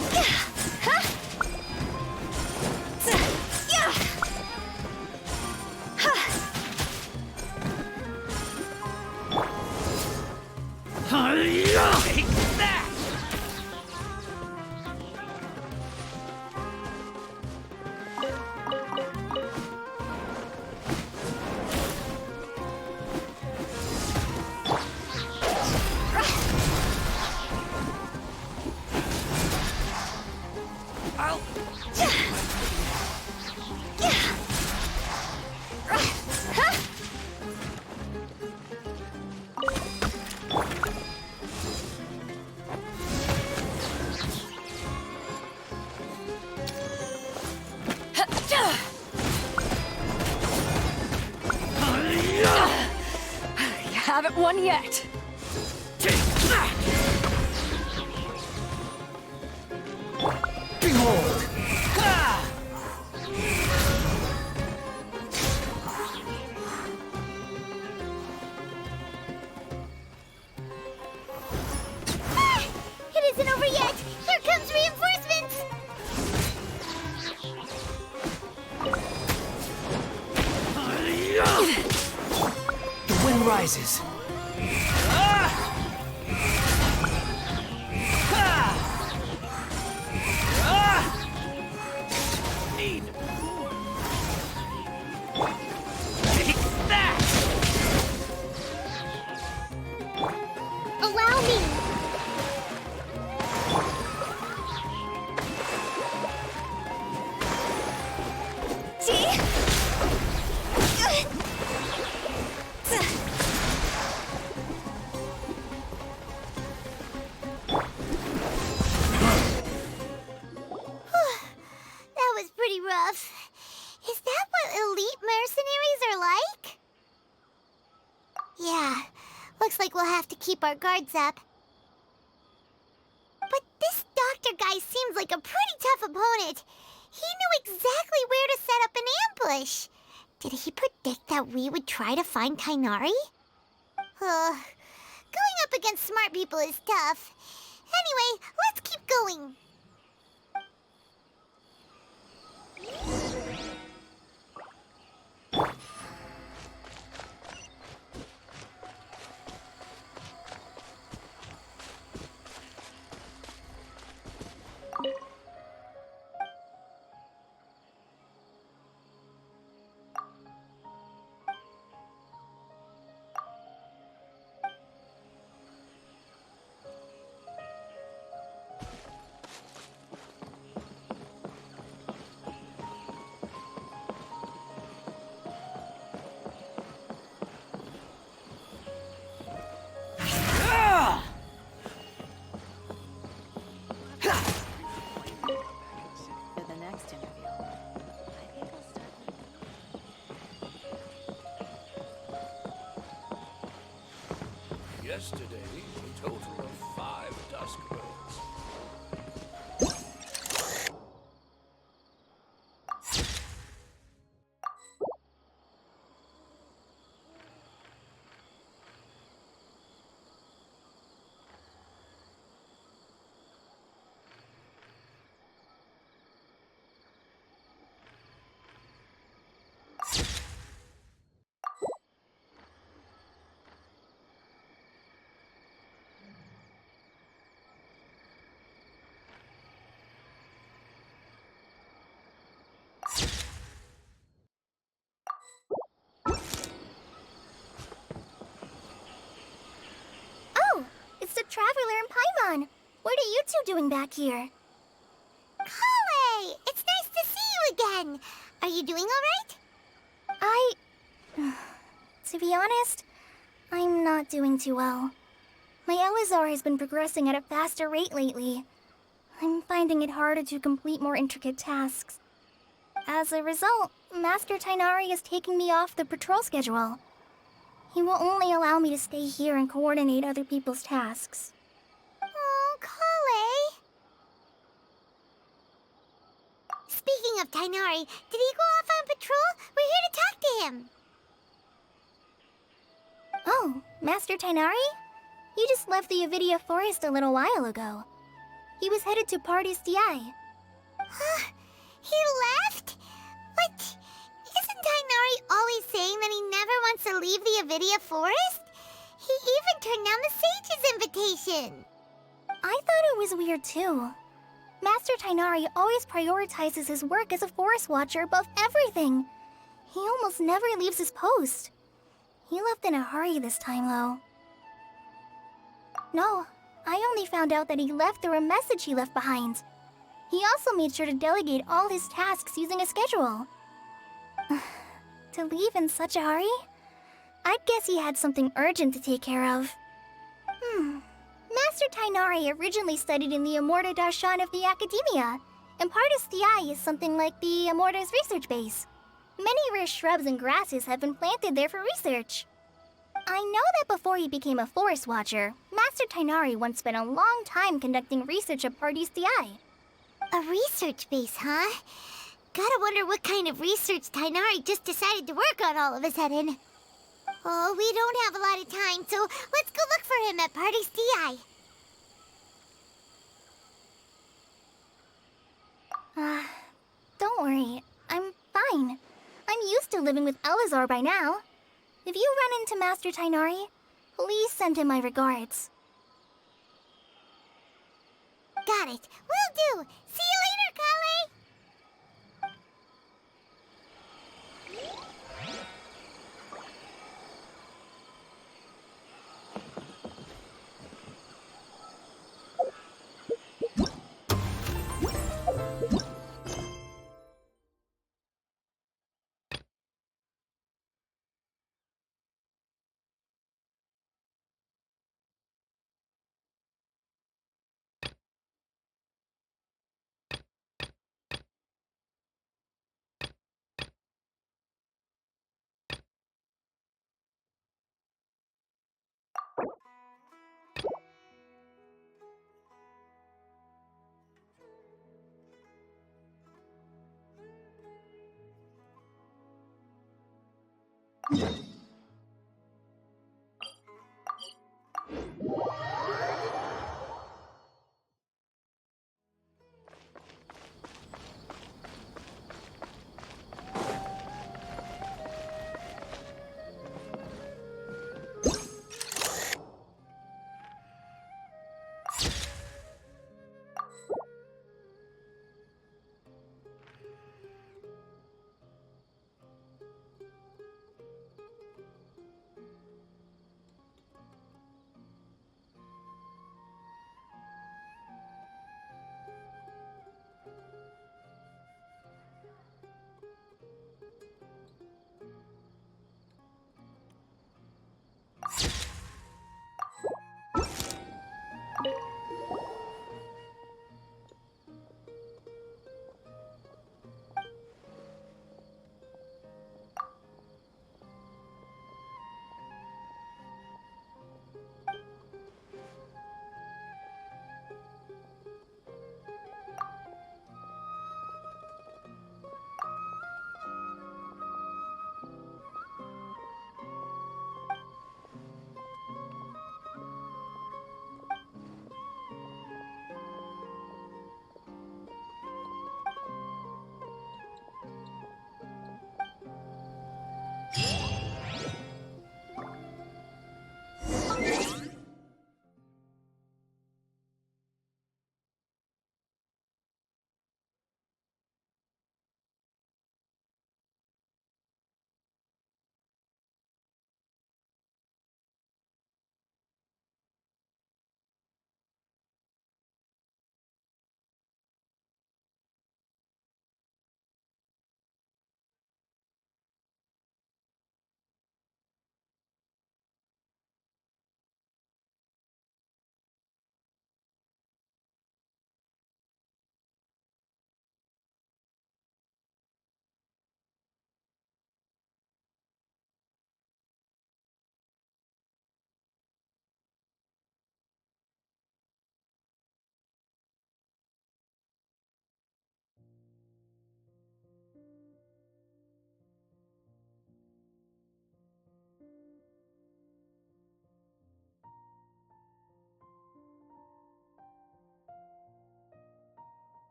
Take that! Haven't won yet. Behold! It isn't over yet! Here comes reinforcements! rises. Need. Take that! Allow me! See? That was pretty rough. Is that what elite mercenaries are like? Yeah, looks like we'll have to keep our guards up. But this doctor guy seems like a pretty tough opponent. He knew exactly where to set up an ambush. Did he predict that we would try to find Tighnari? Going up against smart people is tough. Anyway, let's keep going. For the next interview, I think I'll start. Yesterday, a total of 5 dusk birds. Oh, it's the Traveler and Paimon. What are you two doing back here? Kale! It's nice to see you again. Are you doing all right? To be honest, I'm not doing too well. My Elazar has been progressing at a faster rate lately. I'm finding it harder to complete more intricate tasks. As a result, Master Tighnari is taking me off the patrol schedule. He will only allow me to stay here and coordinate other people's tasks. Oh, Kale. Speaking of Tighnari, did he go off on patrol? We're here to talk to him. Oh, Master Tighnari? He just left the Avidia Forest a little while ago. He was headed to Party's DI. Huh? He left? But isn't Tighnari always saying that he never wants to leave the Avidia Forest? He even turned down the Sage's invitation. I thought it was weird too. Master Tighnari always prioritizes his work as a forest watcher above everything. He almost never leaves his post. He left in a hurry this time, though. No, I only found out that he left through a message he left behind. He also made sure to delegate all his tasks using a schedule. To leave in such a hurry? I'd guess he had something urgent to take care of. Master Tighnari originally studied in the Amorta Darshan of the Academia, and Partis DI is something like the Amorta's research base. Many rare shrubs and grasses have been planted there for research. I know that before he became a forest watcher, Master Tighnari once spent a long time conducting research at Partis DI. A research base, huh? Gotta wonder what kind of research Tighnari just decided to work on all of a sudden. Oh, we don't have a lot of time, so let's go look for him at Party's DI. Don't worry. I'm fine. I'm used to living with Elazar by now. If you run into Master Tainari, please send him my regards. Got it. Will do. See you later, Kale!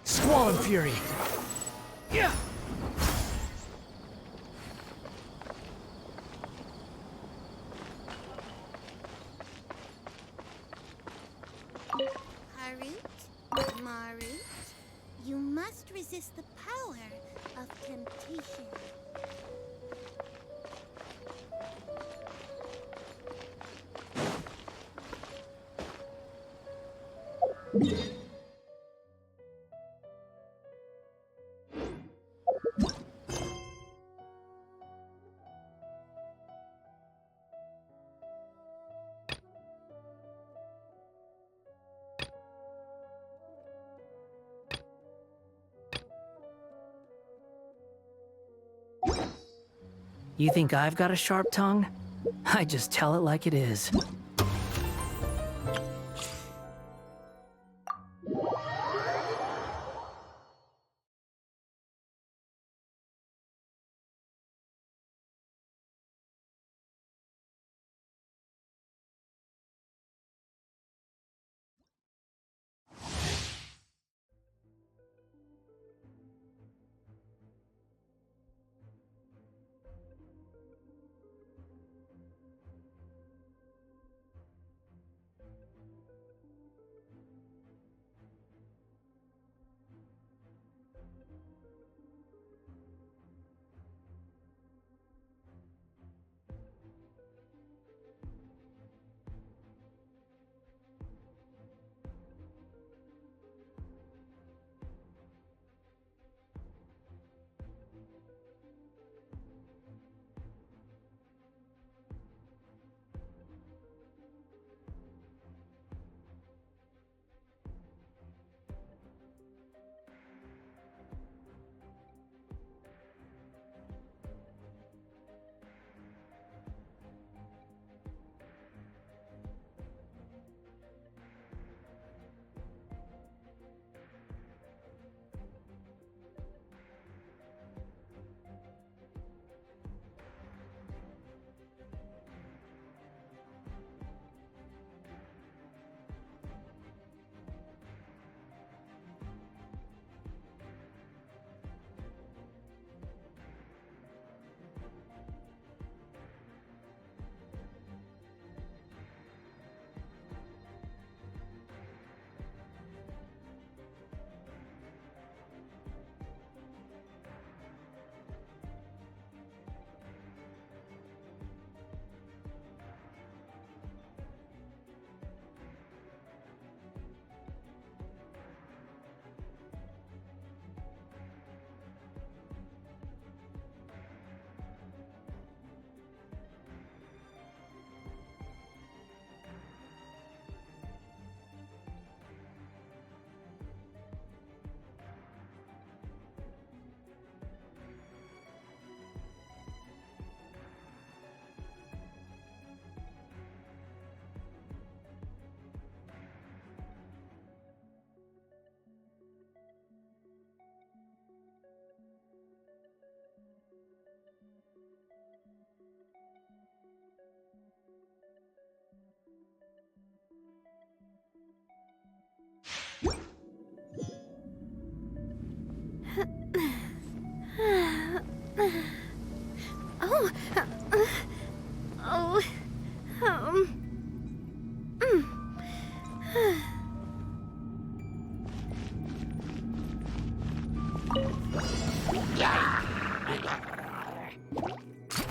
Squall and Fury! Yeah! Harut, Marut, you must resist the power of temptation. You think I've got a sharp tongue? I just tell it like it is.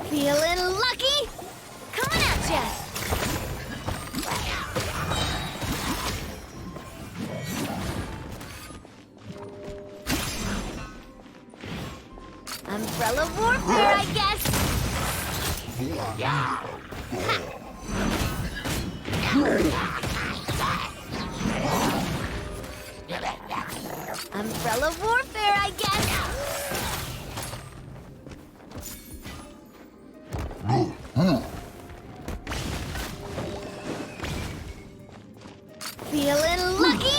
Feeling lucky? Coming at ya! Umbrella warfare, I guess! Umbrella warfare, I guess! Feeling lucky?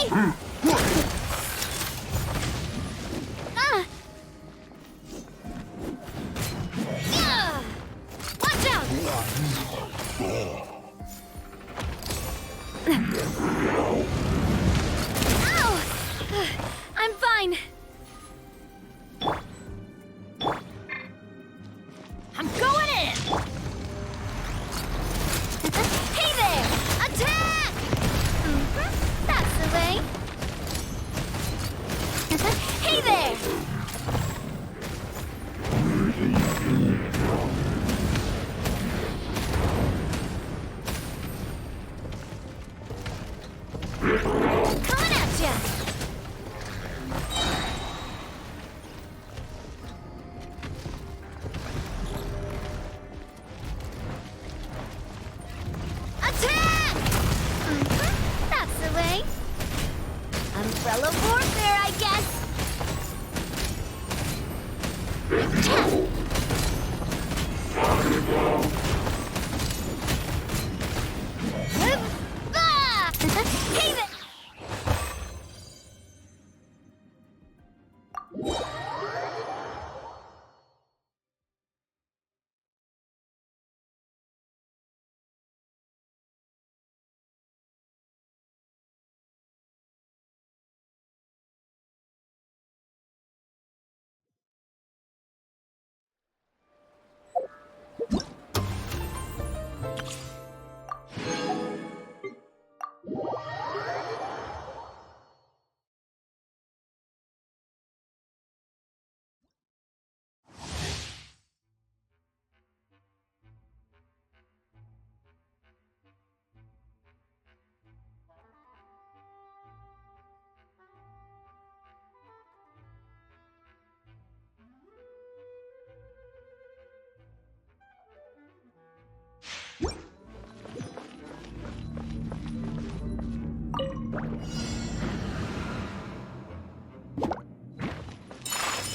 Watch out! Ow! I'm fine. I'm going in! Hey there! Attack! That's the way. Hey there! Coming Umbrella warfare, I guess. Hey there!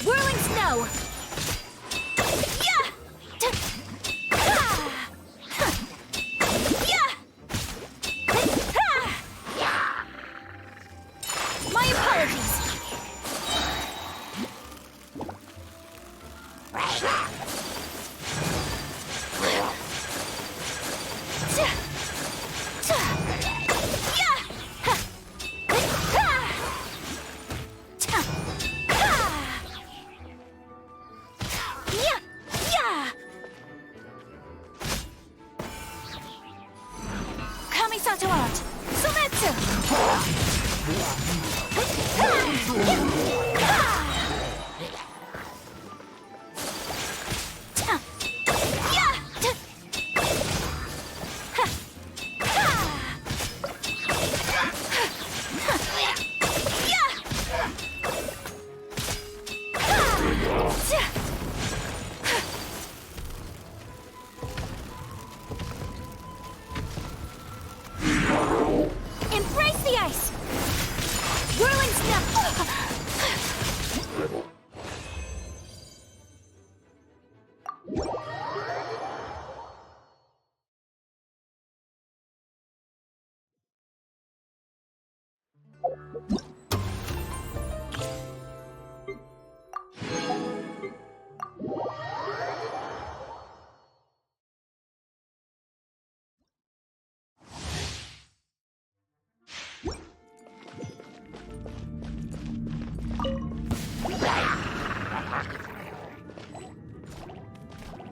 Whirling snow! Yeah! Yeah! My apologies! Embrace the ice! Whirling snow!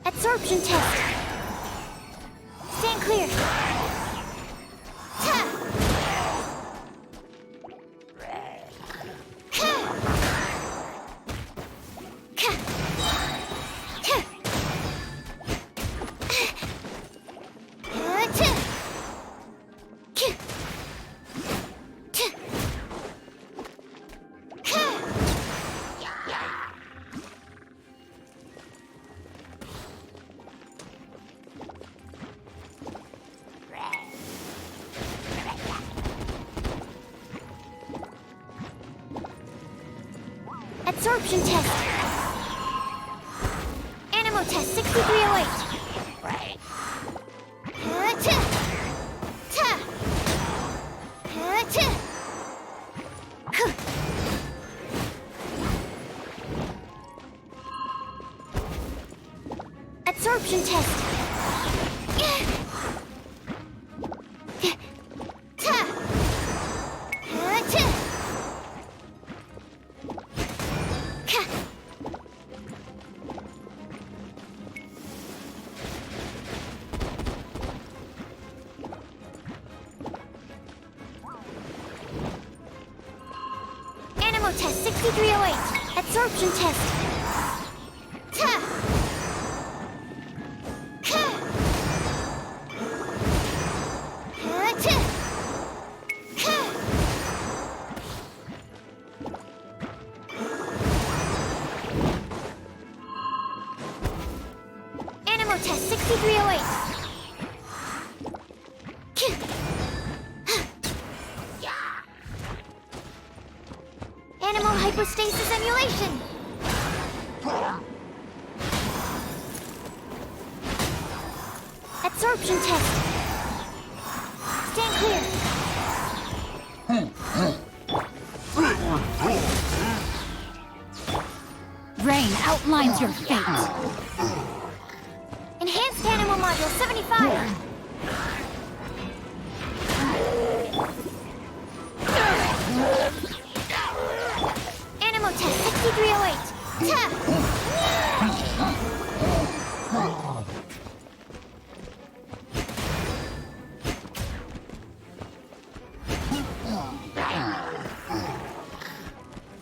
Absorption test. Stand clear. Absorption test. Animo test 6308. Absorption test. Animo test 6308. Absorption test. Animo test 6308. hypostasis emulation! Absorption test! Stand clear! Rain outlines your fate. Enhanced animal module 75! Animal test 6308!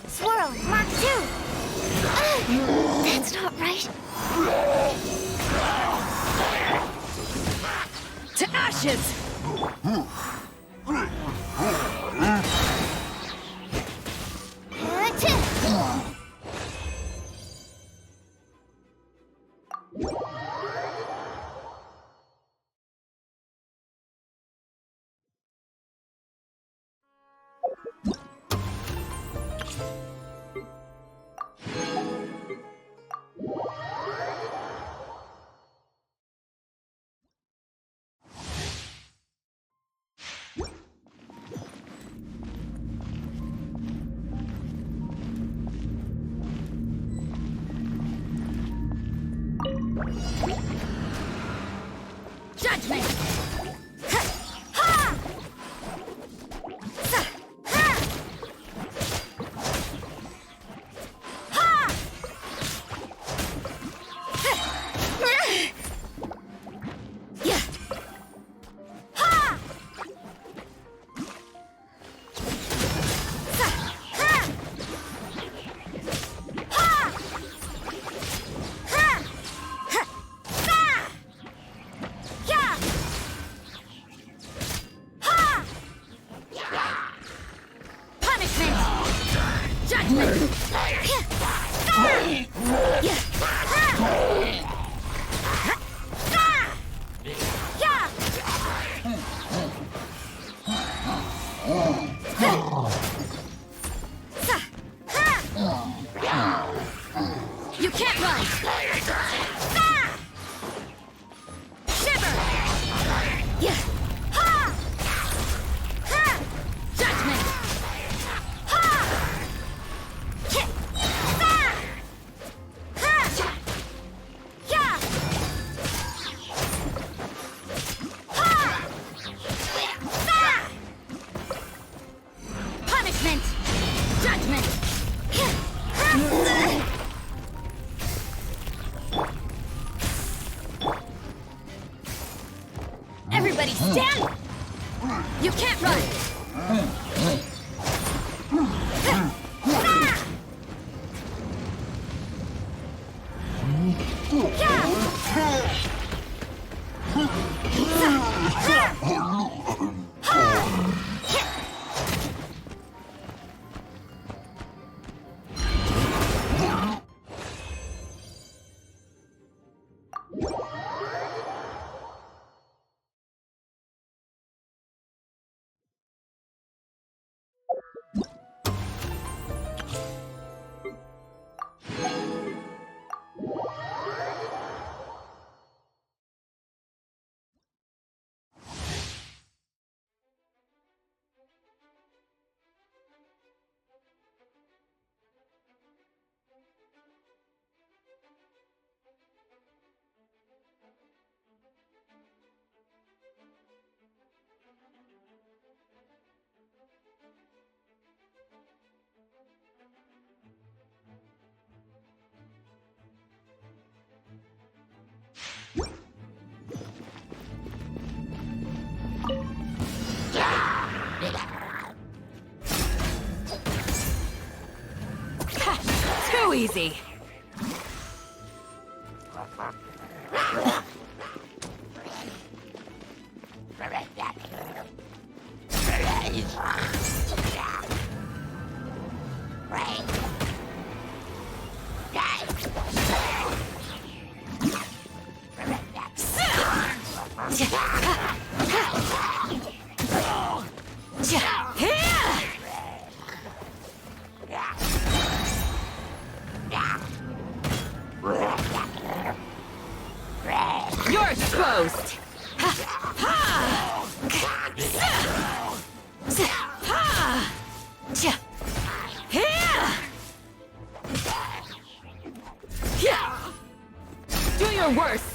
Swirl, Mark 2! That's not right. To ashes! Judgment! You can't run! Shiver! Yeah! Judgment! Punishment! Judgment! Everybody stand! You can't run! Too easy. You're exposed! Do your worst!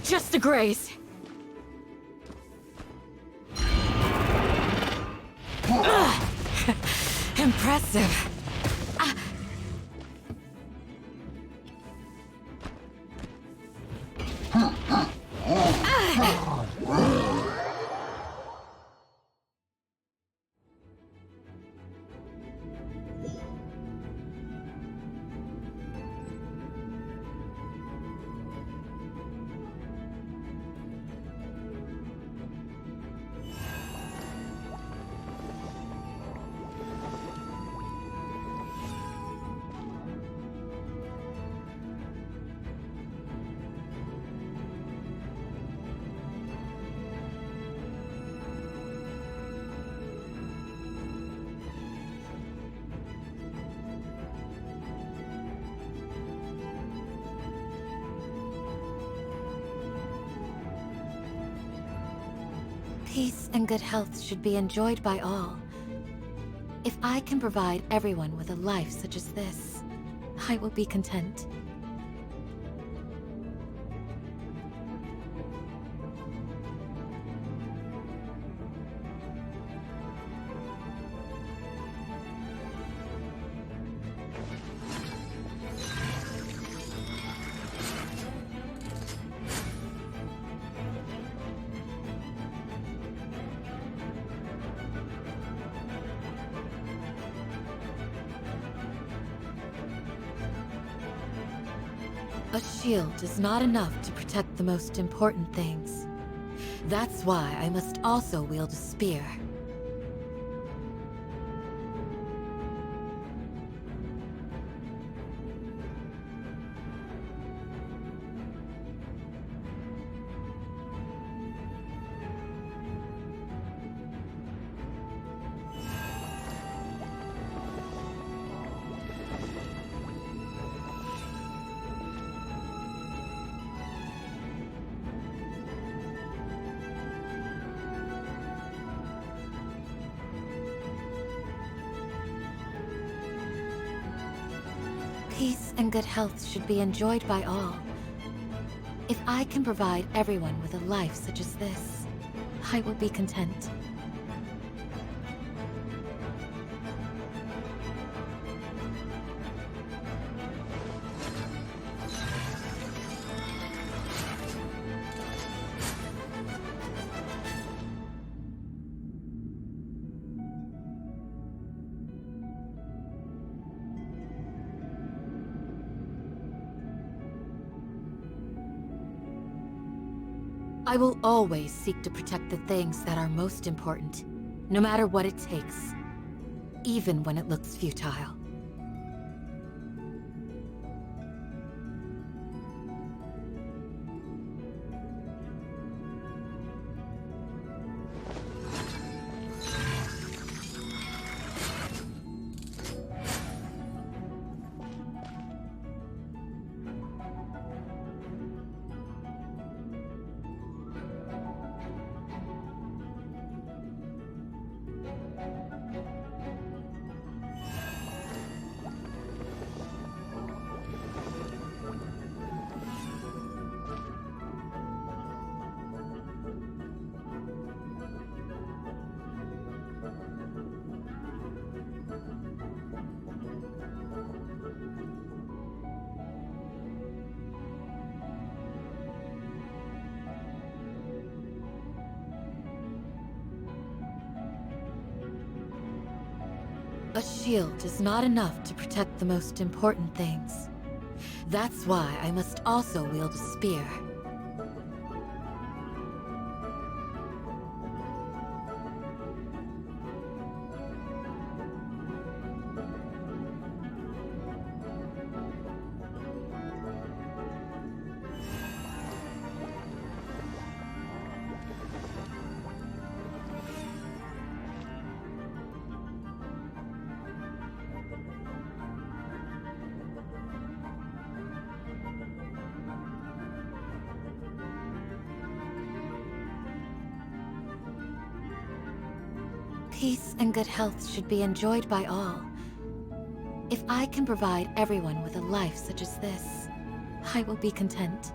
Just a graze. Impressive. Peace and good health should be enjoyed by all. If I can provide everyone with a life such as this, I will be content. A shield is not enough to protect the most important things. That's why I must also wield a spear. Peace and good health should be enjoyed by all. If I can provide everyone with a life such as this, I will be content. I will always seek to protect the things that are most important, no matter what it takes, even when it looks futile. A shield is not enough to protect the most important things. That's why I must also wield a spear. Peace and good health should be enjoyed by all. If I can provide everyone with a life such as this, I will be content.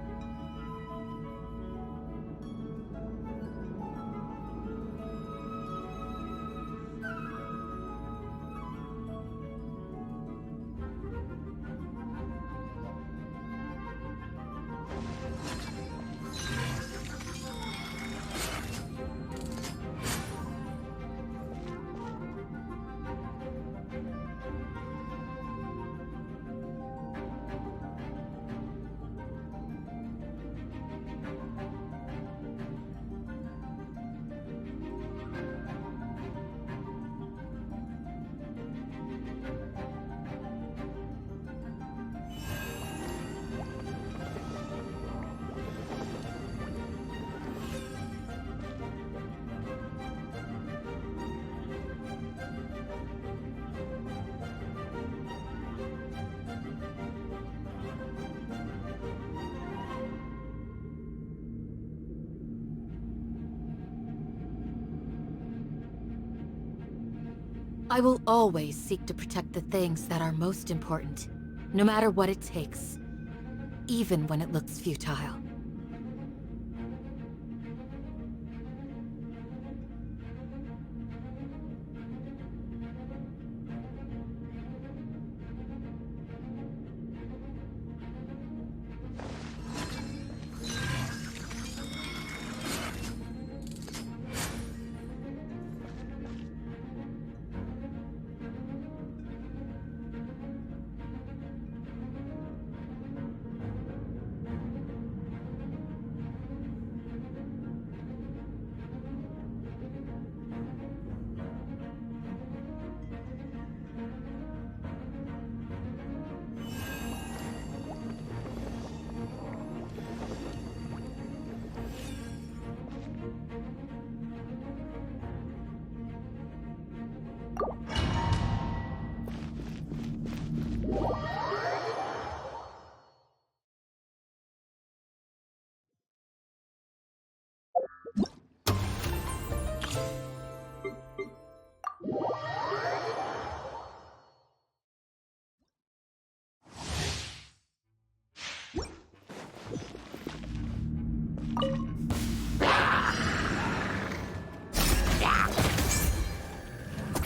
I will always seek to protect the things that are most important, no matter what it takes, even when it looks futile.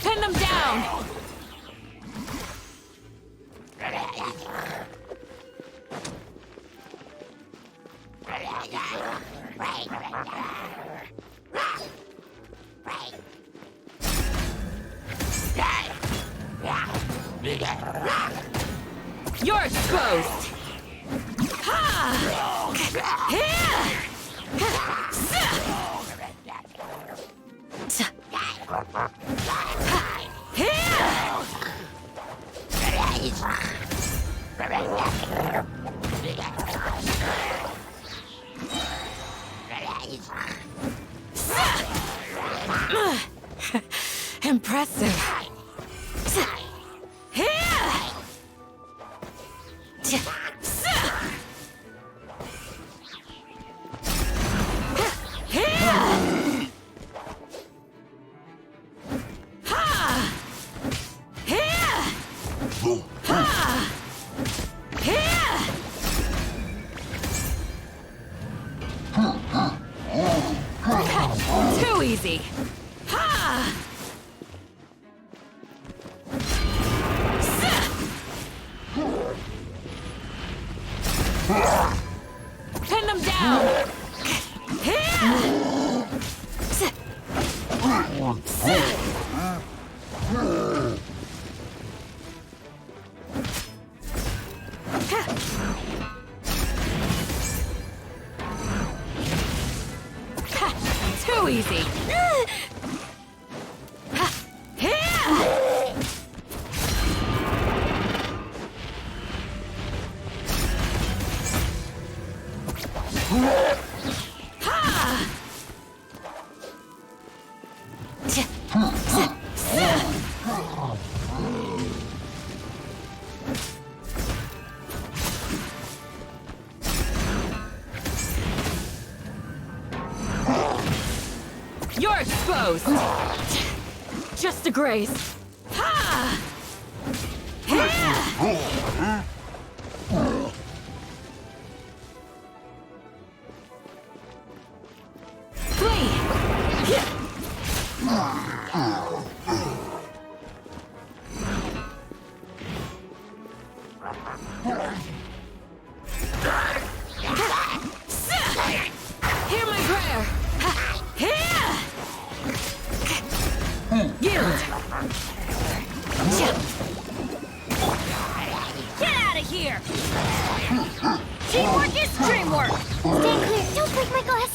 Pin them down! You're exposed! Impressive. Too easy. Pin them down. Too easy. You're exposed! Just a grace. Ha! Flee! Hear my prayer! Yield! Get out of here! Teamwork is dreamwork! Stay clear. Don't break my glass